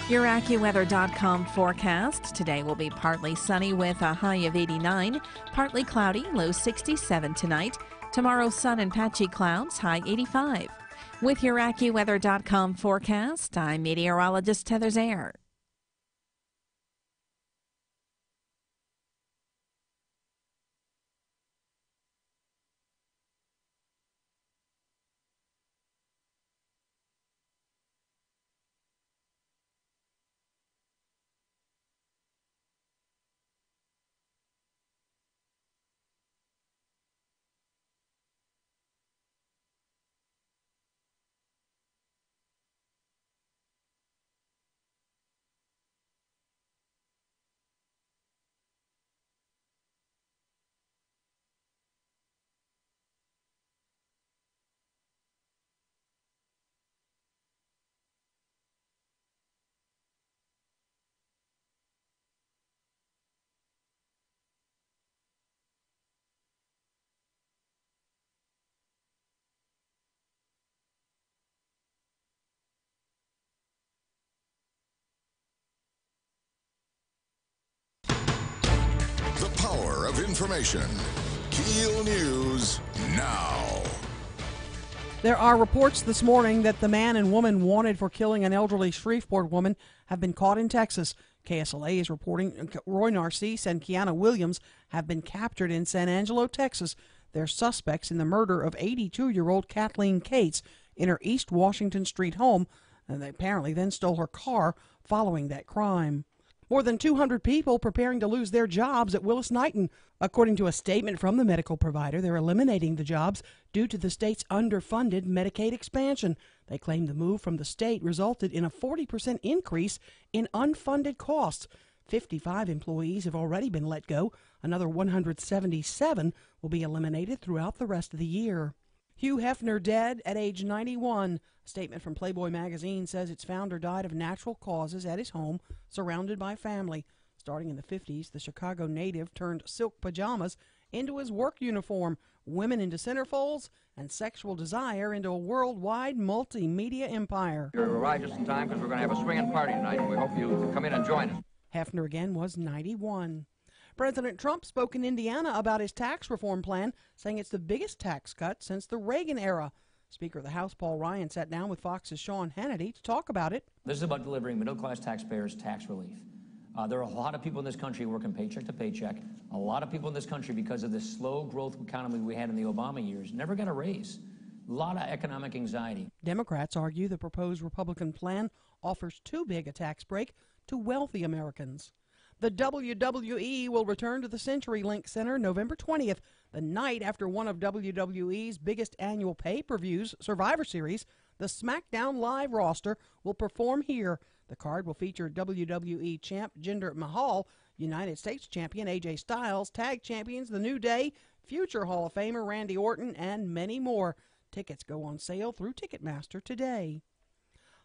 Your AccuWeather.com forecast. Today will be partly sunny with a high of 89, partly cloudy, low 67 tonight. Tomorrow, sun and patchy clouds, high 85. With your AccuWeather.com forecast, I'm meteorologist Heather Zaire. The power of information. KEEL News now. There are reports this morning that the man and woman wanted for killing an elderly Shreveport woman have been caught in Texas. KSLA is reporting Roy Narcisse and Kiana Williams have been captured in San Angelo, Texas. They're suspects in the murder of 82-year-old Kathleen Cates in her East Washington Street home, and they apparently then stole her car following that crime. More than 200 people preparing to lose their jobs at Willis-Knighton. According to a statement from the medical provider, they're eliminating the jobs due to the state's underfunded Medicaid expansion. They claim the move from the state resulted in a 40% increase in unfunded costs. 55 employees have already been let go. Another 177 will be eliminated throughout the rest of the year. Hugh Hefner dead at age 91. A statement from Playboy magazine says its founder died of natural causes at his home, surrounded by family. Starting in the 50s, the Chicago native turned silk pajamas into his work uniform, women into centerfolds, and sexual desire into a worldwide multimedia empire. You arrived just in time because we're going to have a swinging party tonight, and we hope you come in and join us. Hefner again was 91. President Trump spoke in Indiana about his tax reform plan, saying it's the biggest tax cut since the Reagan era. Speaker of the House Paul Ryan sat down with Fox's Sean Hannity to talk about it. This is about delivering middle-class taxpayers tax relief. There are a lot of people in this country working paycheck to paycheck. A lot of people in this country, because of this slow growth economy we had in the Obama years, never got a raise. A lot of economic anxiety. Democrats argue the proposed Republican plan offers too big a tax break to wealthy Americans. The WWE will return to the CenturyLink Center November 20th, the night after one of WWE's biggest annual pay-per-views, Survivor Series. The SmackDown Live roster will perform here. The card will feature WWE champ Jinder Mahal, United States champion AJ Styles, tag champions The New Day, future Hall of Famer Randy Orton, and many more. Tickets go on sale through Ticketmaster today.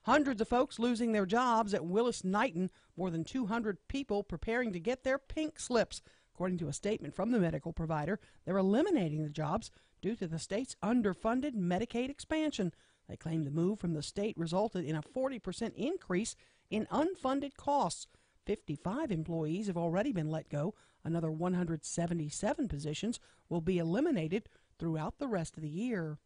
Hundreds of folks losing their jobs at Willis-Knighton, more than 200 people preparing to get their pink slips. According to a statement from the medical provider, they're eliminating the jobs due to the state's underfunded Medicaid expansion. They claim the move from the state resulted in a 40% increase in unfunded costs. 55 employees have already been let go. Another 177 positions will be eliminated throughout the rest of the year.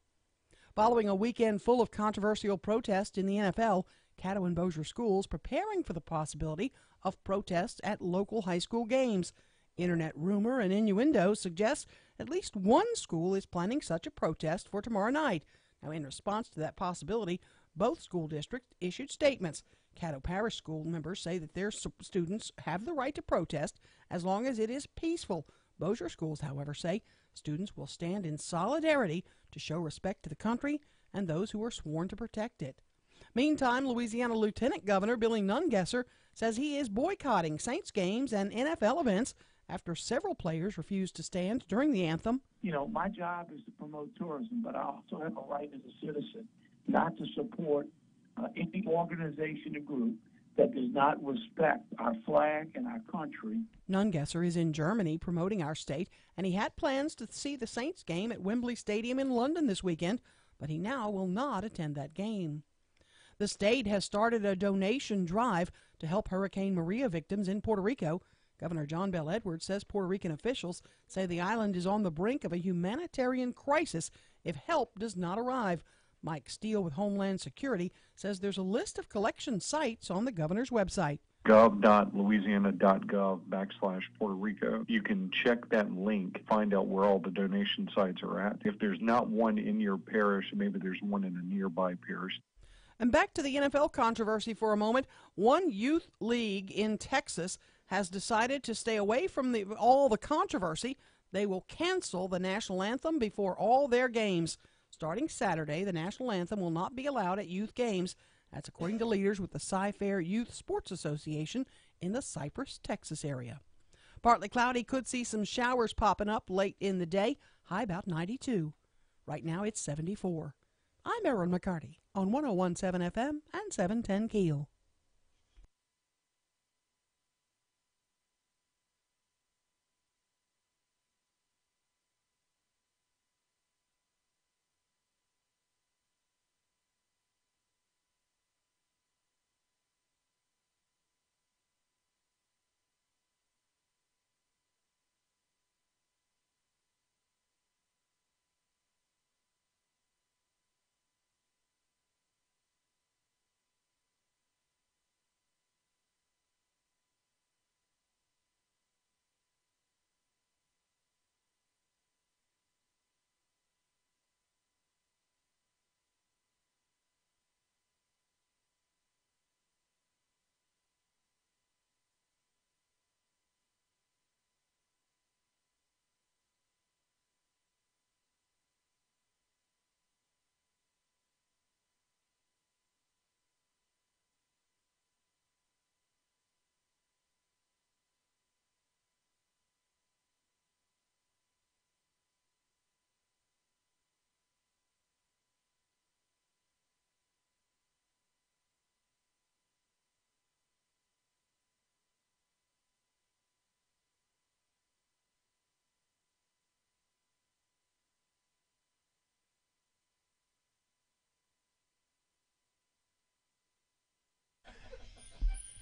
Following a weekend full of controversial protests in the NFL, Caddo and Bossier schools preparing for the possibility of protests at local high school games. Internet rumor and innuendo suggests at least one school is planning such a protest for tomorrow night. Now, in response to that possibility, both school districts issued statements. Caddo Parish school members say that their students have the right to protest as long as it is peaceful. Bossier schools, however, say students will stand in solidarity to show respect to the country and those who are sworn to protect it. Meantime, Louisiana Lieutenant Governor Billy Nungesser says he is boycotting Saints games and NFL events after several players refused to stand during the anthem. You know, my job is to promote tourism, but I also have a right as a citizen not to support any organization or group that does not respect our flag and our country. Nungesser is in Germany promoting our state, and he had plans to see the Saints game at Wembley Stadium in London this weekend, but he now will not attend that game. The state has started a donation drive to help Hurricane Maria victims in Puerto Rico. Governor John Bel Edwards says Puerto Rican officials say the island is on the brink of a humanitarian crisis if help does not arrive. Mike Steele with Homeland Security says there's a list of collection sites on the governor's website. gov.louisiana.gov/Puerto Rico. You can check that link, find out where all the donation sites are at. If there's not one in your parish, maybe there's one in a nearby parish. And back to the NFL controversy for a moment. One youth league in Texas has decided to stay away from all the controversy. They will cancel the national anthem before all their games. Starting Saturday, the national anthem will not be allowed at youth games. That's according to leaders with the Cy-Fair Youth Sports Association in the Cypress, Texas area. Partly cloudy, could see some showers popping up late in the day, high about 92. Right now it's 74. I'm Erin McCarty on 101.7 FM and 710 KEEL.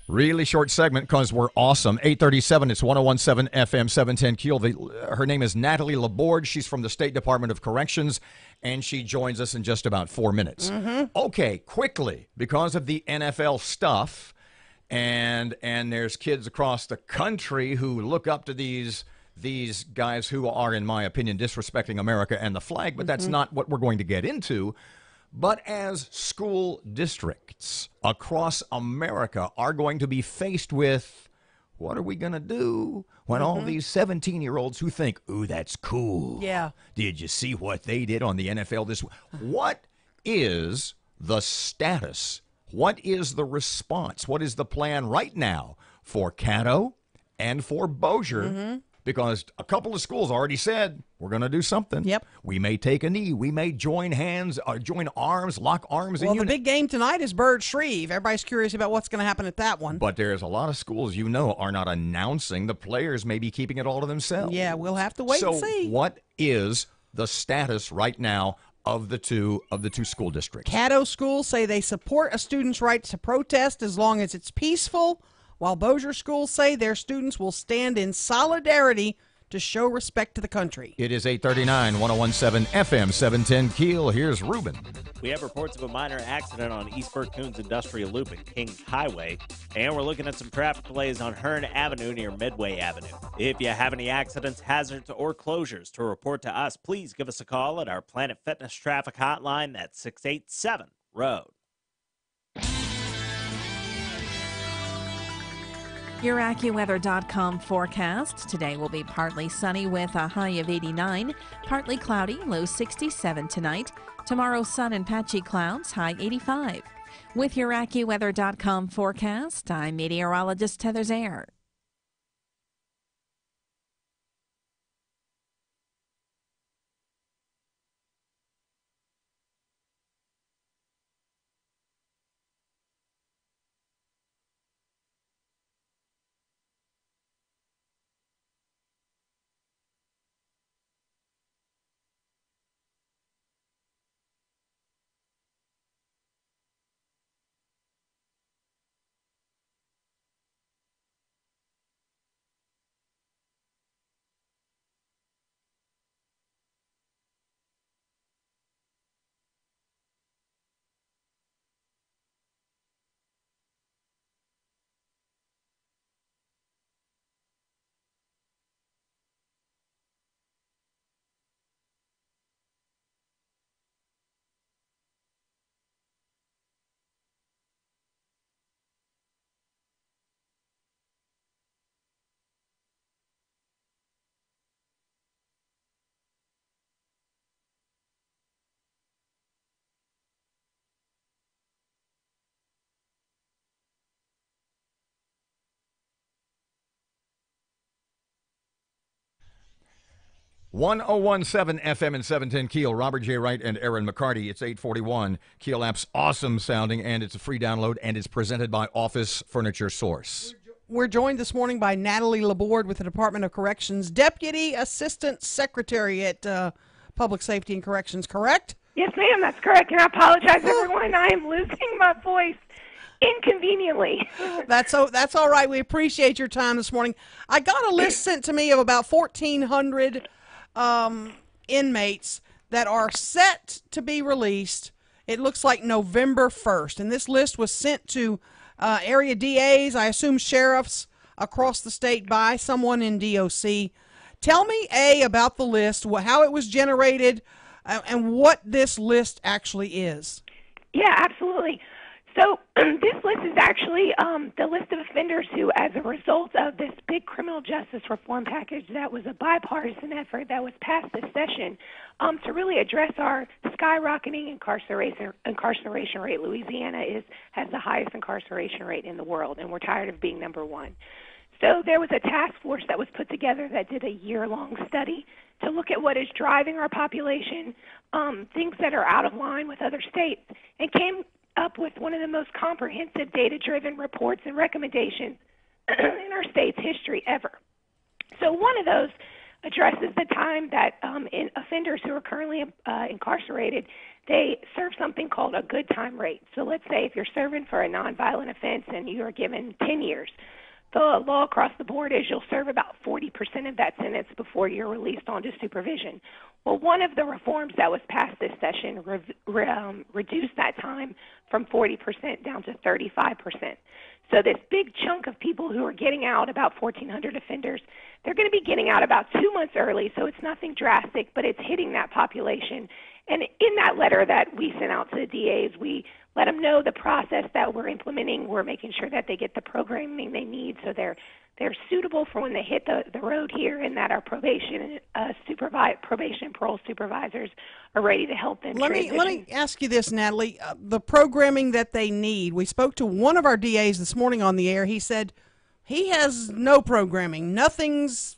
Really short segment because we're awesome. 8:37, it's 101.7 FM, 710 KEEL. Her name is Natalie Laborde. She's from the State Department of Corrections, and she joins us in just about 4 minutes. Okay, quickly, because of the NFL stuff, and there's kids across the country who look up to these guys who are, in my opinion, disrespecting America and the flag, but that's not what we're going to get into. But as school districts across America are going to be faced with, what are we going to do when all these 17-year-olds who think, ooh, that's cool. Yeah. Did you see what they did on the NFL this week? What is the status? What is the response? What is the plan right now for Caddo and for Bossier? Because a couple of schools already said, we're going to do something. Yep. We may take a knee. We may join hands, join arms, lock arms. Well, the big game tonight is Bird-Shreve. Everybody's curious about what's going to happen at that one. But there's a lot of schools, are not announcing. The players may be keeping it all to themselves. Yeah, we'll have to wait and see. So what is the status right now of the two school districts? Caddo schools say they support a student's right to protest as long as it's peaceful, while Bossier schools say their students will stand in solidarity to show respect to the country. It is 8:39, 101.7 FM, 710 KEEL. Here's Ruben. We have reports of a minor accident on East Burcoon's Industrial Loop at Kings Highway, and we're looking at some traffic delays on Hearn Avenue near Midway Avenue. If you have any accidents, hazards, or closures to report to us, please give us a call at our Planet Fitness traffic hotline. That's 687-ROAD. Your AccuWeather.com forecast. Today will be partly sunny with a high of 89, partly cloudy, low 67 tonight. Tomorrow, sun and patchy clouds, high 85. With your AccuWeather.com forecast, I'm meteorologist Heather Zaire. .017 FM and 710 KEEL. Robert J. Wright and Erin McCarty. It's 8:41. KEEL app's awesome sounding, and it's a free download, and it's presented by Office Furniture Source. We're joined this morning by Natalie Laborde with the Department of Corrections, Deputy Assistant Secretary at Public Safety and Corrections, correct? Yes, ma'am, that's correct. And I apologize, everyone. I am losing my voice inconveniently. That's all right. We appreciate your time this morning. I got a list sent to me of about 1,400 inmates that are set to be released. It looks like November 1st. And this list was sent to area DAs, I assume sheriffs across the state by someone in DOC. Tell me, about the list, how it was generated, and what this list actually is. Yeah, absolutely. So this list is actually the list of offenders who, as a result of this big criminal justice reform package that was a bipartisan effort that was passed this session to really address our skyrocketing incarceration rate. Louisiana has the highest incarceration rate in the world, and we're tired of being number one. So there was a task force that was put together that did a year-long study to look at what is driving our population, things that are out of line with other states, and came up with one of the most comprehensive data-driven reports and recommendations in our state's history ever. So one of those addresses the time that in offenders who are currently incarcerated, they serve something called a good time rate. So let's say if you're serving for a nonviolent offense and you are given 10 years, the law across the board is you'll serve about 40% of that sentence before you're released onto supervision. Well, one of the reforms that was passed this session reduced that time from 40% down to 35%. So this big chunk of people who are getting out, about 1,400 offenders, they're going to be getting out about 2 months early, so it's nothing drastic, but it's hitting that population. And in that letter that we sent out to the DAs, we let them know the process that we're implementing. We're making sure that they get the programming they need so they're suitable for when they hit the road here, and that our probation and parole supervisors are ready to help them transition. Let me ask you this, Natalie. The programming that they need, we spoke to one of our DAs this morning on the air. He said he has no programming. Nothing's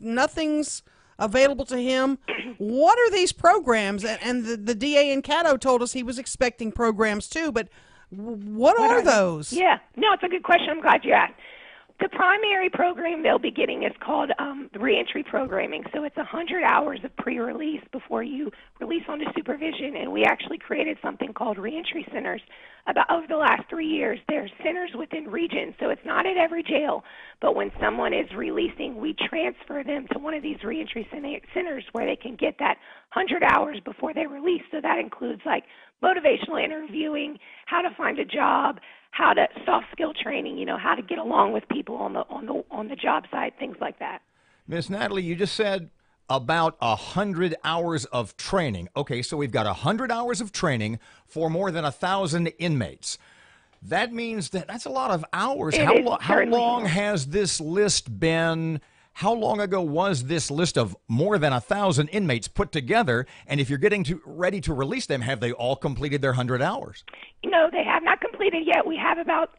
available to him. What are these programs? And the DA in Caddo told us he was expecting programs too, but what are those? Yeah, no, it's a good question. I'm glad you asked. The primary program they'll be getting is called reentry programming. So it's 100 hours of pre-release before you release onto supervision. And we actually created something called reentry centers. About over the last 3 years, there's centers within regions. So it's not at every jail, but when someone is releasing, we transfer them to one of these reentry centers where they can get that 100 hours before they release. So that includes like motivational interviewing, how to find a job, how to soft skill training, how to get along with people on the job site, things like that. Miss Natalie, you just said about 100 hours of training. Okay, so we've got 100 hours of training for more than 1,000 inmates. That means that's a lot of hours. How long has this list been? How long ago was this list of more than 1,000 inmates put together? And if you're getting ready to release them, have they all completed their 100 hours? No, they have not completed yet. We have about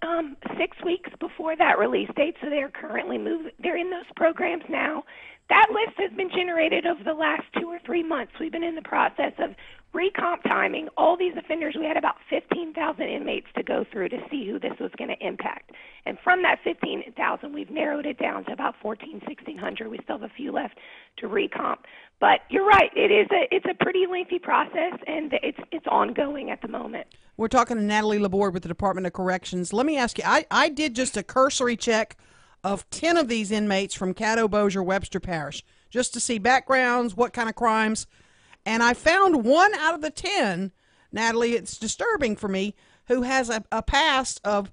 6 weeks before that release date, so they're currently they're in those programs now. That list has been generated over the last 2 or 3 months. We've been in the process of recomp timing all these offenders. We had about 15,000 inmates to go through to see who this was going to impact. And from that 15,000, we've narrowed it down to about 1,600. We still have a few left to recomp. But you're right, it's a pretty lengthy process, and it's ongoing at the moment. We're talking to Natalie Laborde with the Department of Corrections. Let me ask you, I did just a cursory check of 10 of these inmates from Caddo, Bossier, Webster Parish, just to see backgrounds, what kind of crimes. And I found 1 out of the 10, Natalie, it's disturbing for me, who has a past of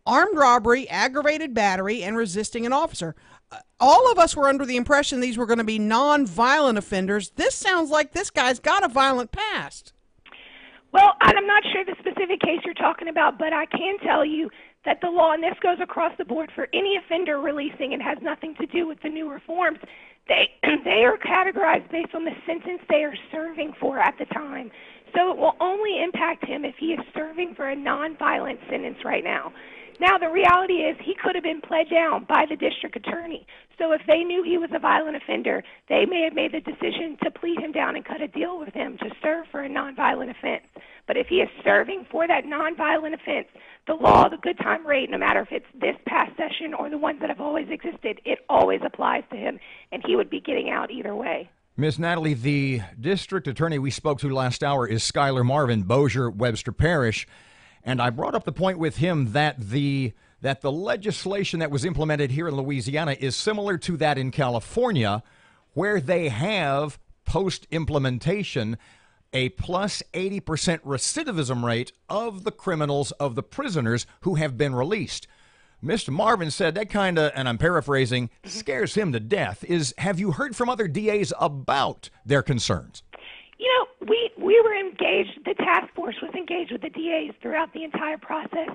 armed robbery, aggravated battery, and resisting an officer. All of us were under the impression these were going to be non-violent offenders. This sounds like this guy's got a violent past. Well, I'm not sure the specific case you're talking about, but I can tell you that the law, and this goes across the board for any offender releasing, and has nothing to do with the new reforms, they are categorized based on the sentence they are serving for at the time. So it will only impact him if he is serving for a non-violent sentence right now. Now, the reality is he could have been pled down by the district attorney. So if they knew he was a violent offender, they may have made the decision to plead him down and cut a deal with him to serve for a non-violent offense. But if he is serving for that non-violent offense, the law, the good time rate, no matter if it's this past session or the ones that have always existed, it always applies to him, and he would be getting out either way. Miss Natalie, the district attorney we spoke to last hour is Skylar Marvin, Bossier, Webster Parish. And I brought up the point with him that the legislation that was implemented here in Louisiana is similar to that in California, where they have post-implementation a plus 80% recidivism rate of the criminals, of the prisoners who have been released. Mr. Marvin said that kind of, and I'm paraphrasing, scares him to death. Have you heard from other DAs about their concerns? We were engaged, the task force was engaged with the DAs throughout the entire process.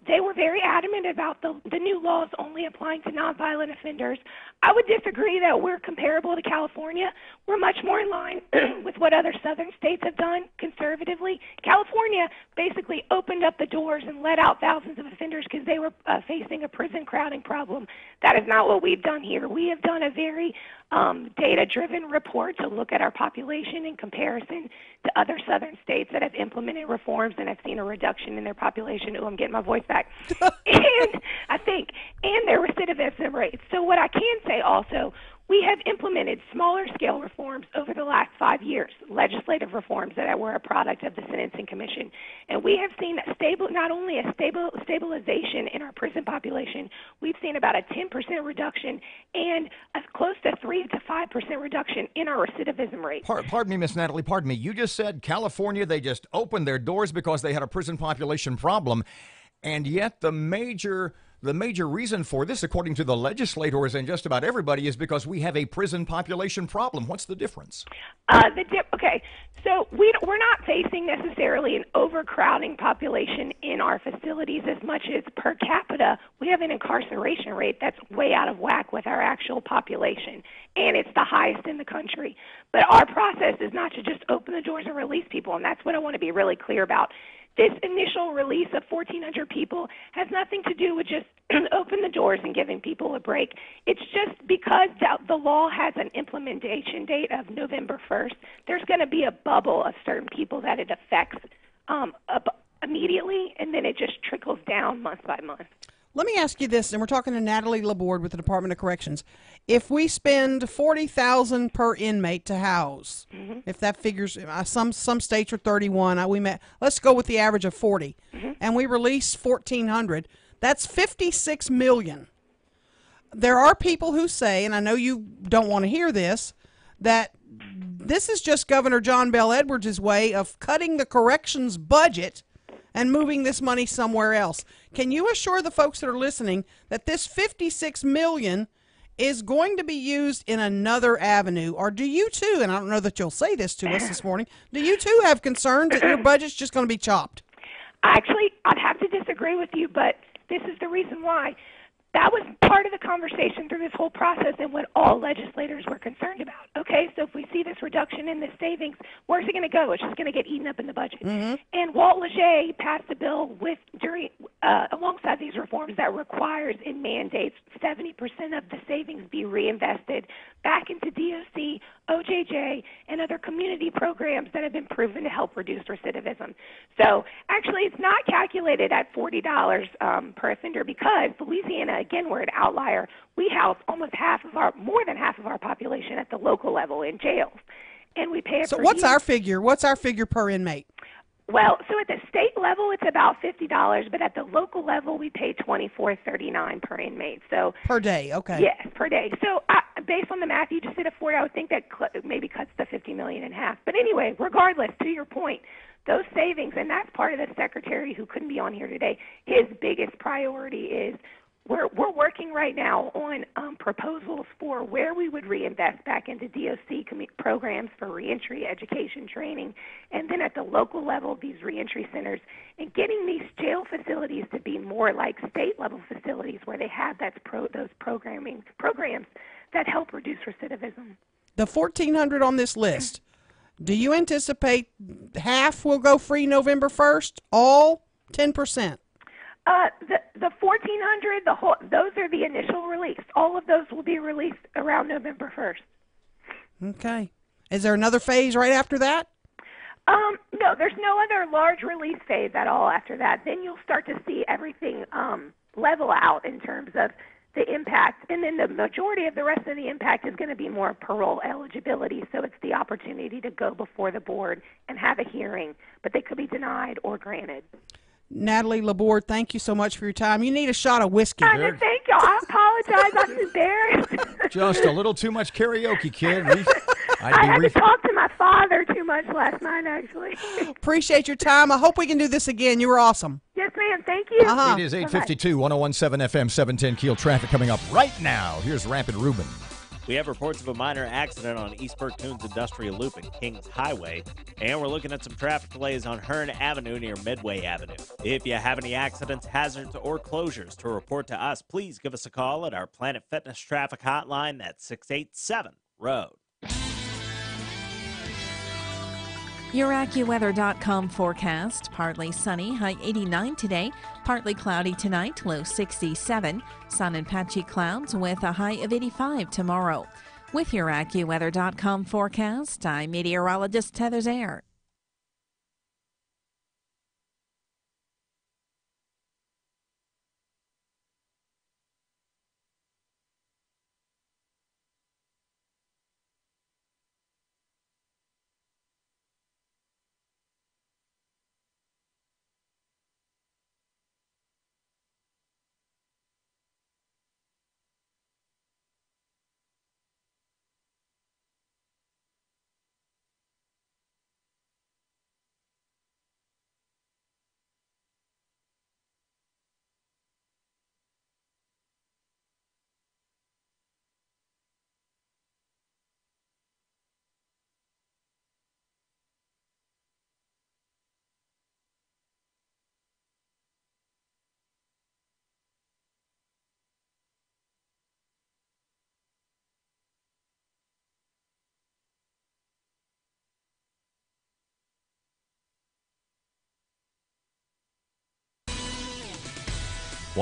They were very adamant about the new laws only applying to nonviolent offenders. I would disagree that we're comparable to California. We're much more in line with what other southern states have done conservatively. California basically opened up the doors and let out thousands of offenders because they were facing a prison crowding problem. That is not what we've done here. We have done a very data-driven report to look at our population in comparison to other southern states that have implemented reforms and have seen a reduction in their population. Oh, I'm getting my voice back. And their recidivism rates. So what I can say also, We have implemented smaller scale reforms over the last 5 years, legislative reforms that were a product of the Sentencing Commission. And we have seen not only a stabilization in our prison population, we've seen about a 10% reduction and a close to 3 to 5% reduction in our recidivism rate. Pardon me, Miss Natalie, pardon me. You just said California, they just opened their doors because they had a prison population problem. And yet the major reason for this, according to the legislators and just about everybody, is because we have a prison population problem. What's the difference? Okay, so we're not facing necessarily an overcrowding population in our facilities as much as per capita. We have an incarceration rate that's way out of whack with our actual population, and it's the highest in the country. But our process is not to just open the doors and release people, and that's what I want to be really clear about. This initial release of 1,400 people has nothing to do with just open the doors and giving people a break. It's just because the law has an implementation date of November 1st, there's going to be a bubble of certain people that it affects immediately, and then it just trickles down month by month. Let me ask you this, and we're talking to Natalie Laborde with the Department of Corrections. If we spend $40,000 per inmate to house, if that figures, some states are 31. Let's go with the average of 40, and we release 1,400. That's $56 million. There are people who say, and I know you don't want to hear this, that this is just Governor John Bel Edwards' way of cutting the corrections budget and moving this money somewhere else. Can you assure the folks that are listening that this $56 million is going to be used in another avenue? Or do you too, and I don't know that you'll say this to us this morning, do you too have concerns that your budget's just going to be chopped? Actually, I'd have to disagree with you, but this is the reason why. That was part of the conversation through this whole process and what all legislators were concerned about. Okay, so if we see this reduction in the savings, where's it going to go? It's just going to get eaten up in the budget. And Walt Leger passed a bill alongside these reforms that requires and mandates 70% of the savings be reinvested back into DOC, OJJ, and other community programs that have been proven to help reduce recidivism. So actually, it's not calculated at $40 per offender because Louisiana, again, we're an outlier. We house more than half of our population at the local level in jails, and we pay it. So what's our figure? What's our figure per inmate? Well, so at the state level, it's about $50, but at the local level, we pay $24.39 per inmate. So per day, okay. Yes, per day. So based on the math you just did at 40, I would think that maybe cuts the $50 million in half. But anyway, regardless, to your point, those savings, and that's part of the secretary who couldn't be on here today, his biggest priority is we're working right now on proposals for where we would reinvest back into DOC programs for reentry, education, training, and then at the local level, these reentry centers, and getting these jail facilities to be more like state-level facilities where they have those programs that help reduce recidivism. The 1,400 on this list, do you anticipate half will go free November 1st? All 10%? The 1,400, those are the initial release. All of those will be released around November 1st. Okay. Is there another phase right after that? No, there's no other large release phase at all after that. Then you'll start to see everything level out in terms of the impact. And then the majority of the rest of the impact is going to be more parole eligibility. So it's the opportunity to go before the board and have a hearing, but they could be denied or granted. Natalie Laborde, thank you so much for your time. You need a shot of whiskey. Thank you. I apologize. I'm embarrassed. Just a little too much karaoke, kid. I had to talk to my father too much last night, actually. Appreciate your time. I hope we can do this again. You were awesome. Yes, ma'am. Thank you. It is 8:52, 101.7 FM, 710 KEEL traffic coming up right now. Here's Rapid Ruben. We have reports of a minor accident on East Burke-Coons Industrial Loop and Kings Highway, and we're looking at some traffic delays on Hearn Avenue near Midway Avenue. If you have any accidents, hazards, or closures to report to us, please give us a call at our Planet Fitness traffic hotline. That's 687-ROAD. Your AccuWeather.com forecast. Partly sunny, high 89 today. Partly cloudy tonight, low 67. Sun and patchy clouds with a high of 85 tomorrow. With your AccuWeather.com forecast, I'm meteorologist Heather Zaire.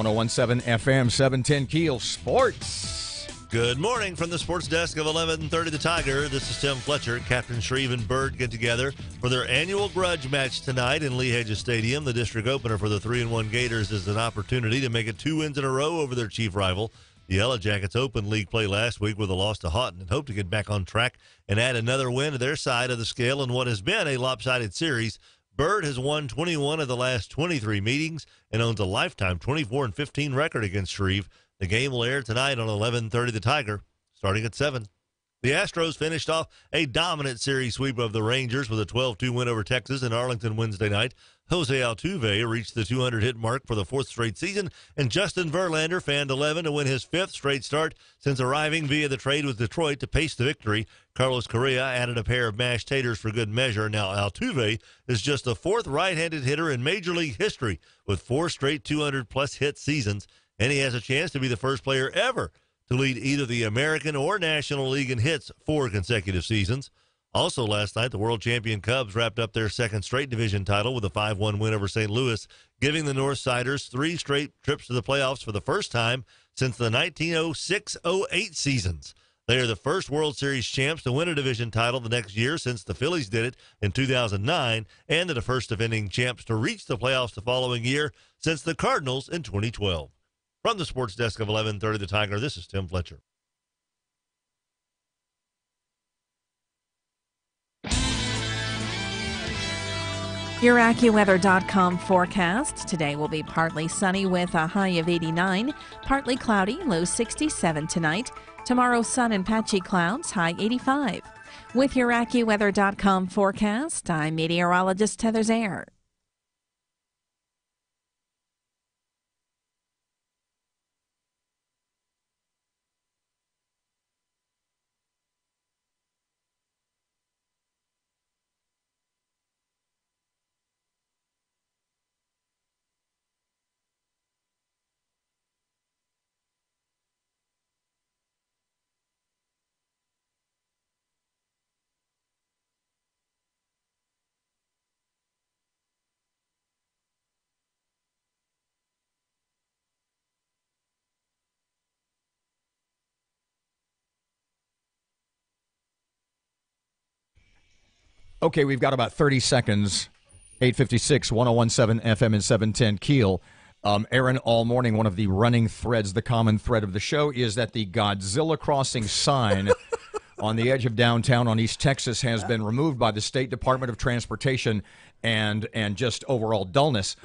1017 FM, 710 Keel Sports. Good morning from the sports desk of 1130 The Tiger. This is Tim Fletcher. Captain Shreve and Bird get together for their annual grudge match tonight in Lee Hedges Stadium. The district opener for the 3-1 Gators is an opportunity to make it 2 wins in a row over their chief rival. The Yellow Jackets opened league play last week with a loss to Houghton and hope to get back on track and add another win to their side of the scale in what has been a lopsided series. Bird has won 21 of the last 23 meetings and owns a lifetime 24-15 record against Shreve. The game will air tonight on 1130 The Tiger, starting at 7. The Astros finished off a dominant series sweep of the Rangers with a 12-2 win over Texas in Arlington Wednesday night. Jose Altuve reached the 200-hit mark for the 4th straight season, and Justin Verlander fanned 11 to win his 5th straight start since arriving via the trade with Detroit to pace the victory. Carlos Correa added a pair of mashed taters for good measure. Now Altuve is just the 4th right-handed hitter in Major League history with 4 straight 200-plus hit seasons, and he has a chance to be the first player ever to lead either the American or National League in hits 4 consecutive seasons. Also last night, the world champion Cubs wrapped up their 2nd straight division title with a 5-1 win over St. Louis, giving the Northsiders 3 straight trips to the playoffs for the first time since the 1906-08 seasons. They are the first World Series champs to win a division title the next year since the Phillies did it in 2009, and the first defending champs to reach the playoffs the following year since the Cardinals in 2012. From the sports desk of 1130 The Tiger, this is Tim Fletcher. Your AccuWeather.com forecast. Today will be partly sunny with a high of 89, partly cloudy, low 67 tonight. Tomorrow, sun and patchy clouds, high 85. With your AccuWeather.com forecast, I'm meteorologist Heather Zaire. Okay, we've got about 30 seconds. 856, 1017 FM and 710 Keel. Erin, all morning, one of the running threads, the common thread of the show, is that the Godzilla Crossing sign on the edge of downtown on East Texas has been removed by the State Department of Transportation and just overall dullness.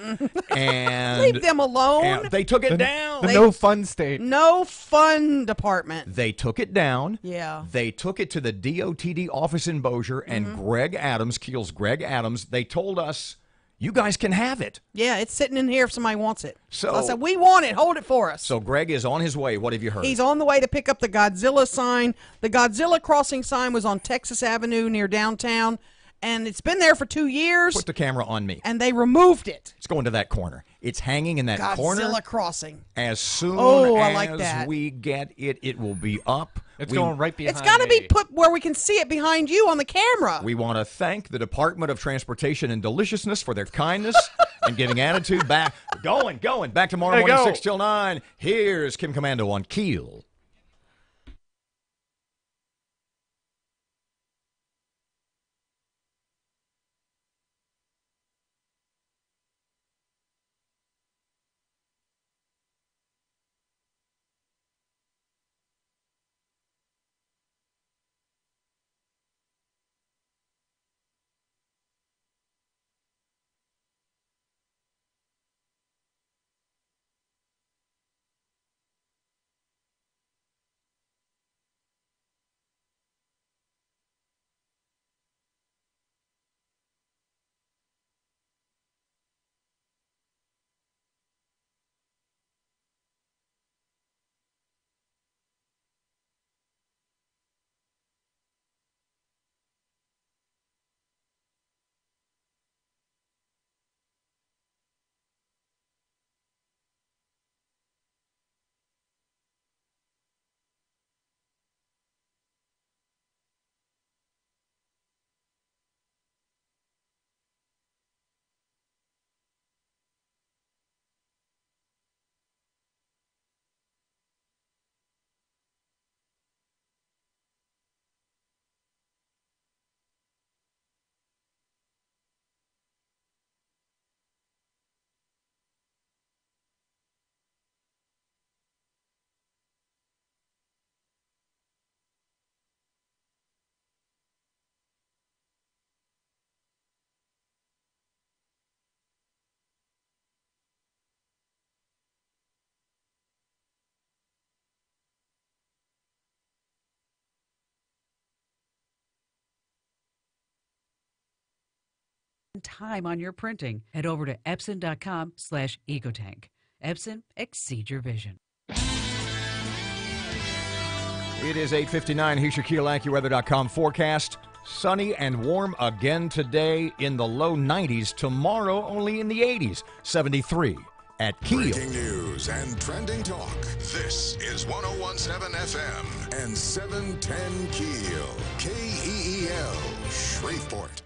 And leave them alone. And they took it down. The no fun state. No fun department. They took it down. Yeah. They took it to the DOTD office in Bossier, and Greg Adams, Keel's Greg Adams, they told us, you guys can have it. Yeah, it's sitting in here if somebody wants it. So I said, we want it. Hold it for us. So Greg is on his way. What have you heard? He's on the way to pick up the Godzilla sign. The Godzilla Crossing sign was on Texas Avenue near downtown, and it's been there for 2 years. Put the camera on me. And they removed it. It's going to that corner. It's hanging in that corner. Godzilla Crossing. As soon I like as that. we get it, it will be up. It's going right behind It's got to be me. put where we can see it behind you on the camera. We want to thank the Department of Transportation and Deliciousness for their kindness and giving attitude back. Going. Back tomorrow morning, 6 till 9. Here's Kim Commando on Keel. and time on your printing. Head over to Epson.com/Ecotank. Epson, exceed your vision. It is 8:59. Here's your KEEL AccuWeather.com forecast. Sunny and warm again today, in the low 90s. Tomorrow, only in the 80s. 73 at KEEL. Breaking news and trending talk. This is 101.7 FM and 710 KEEL. KEEL, Shreveport.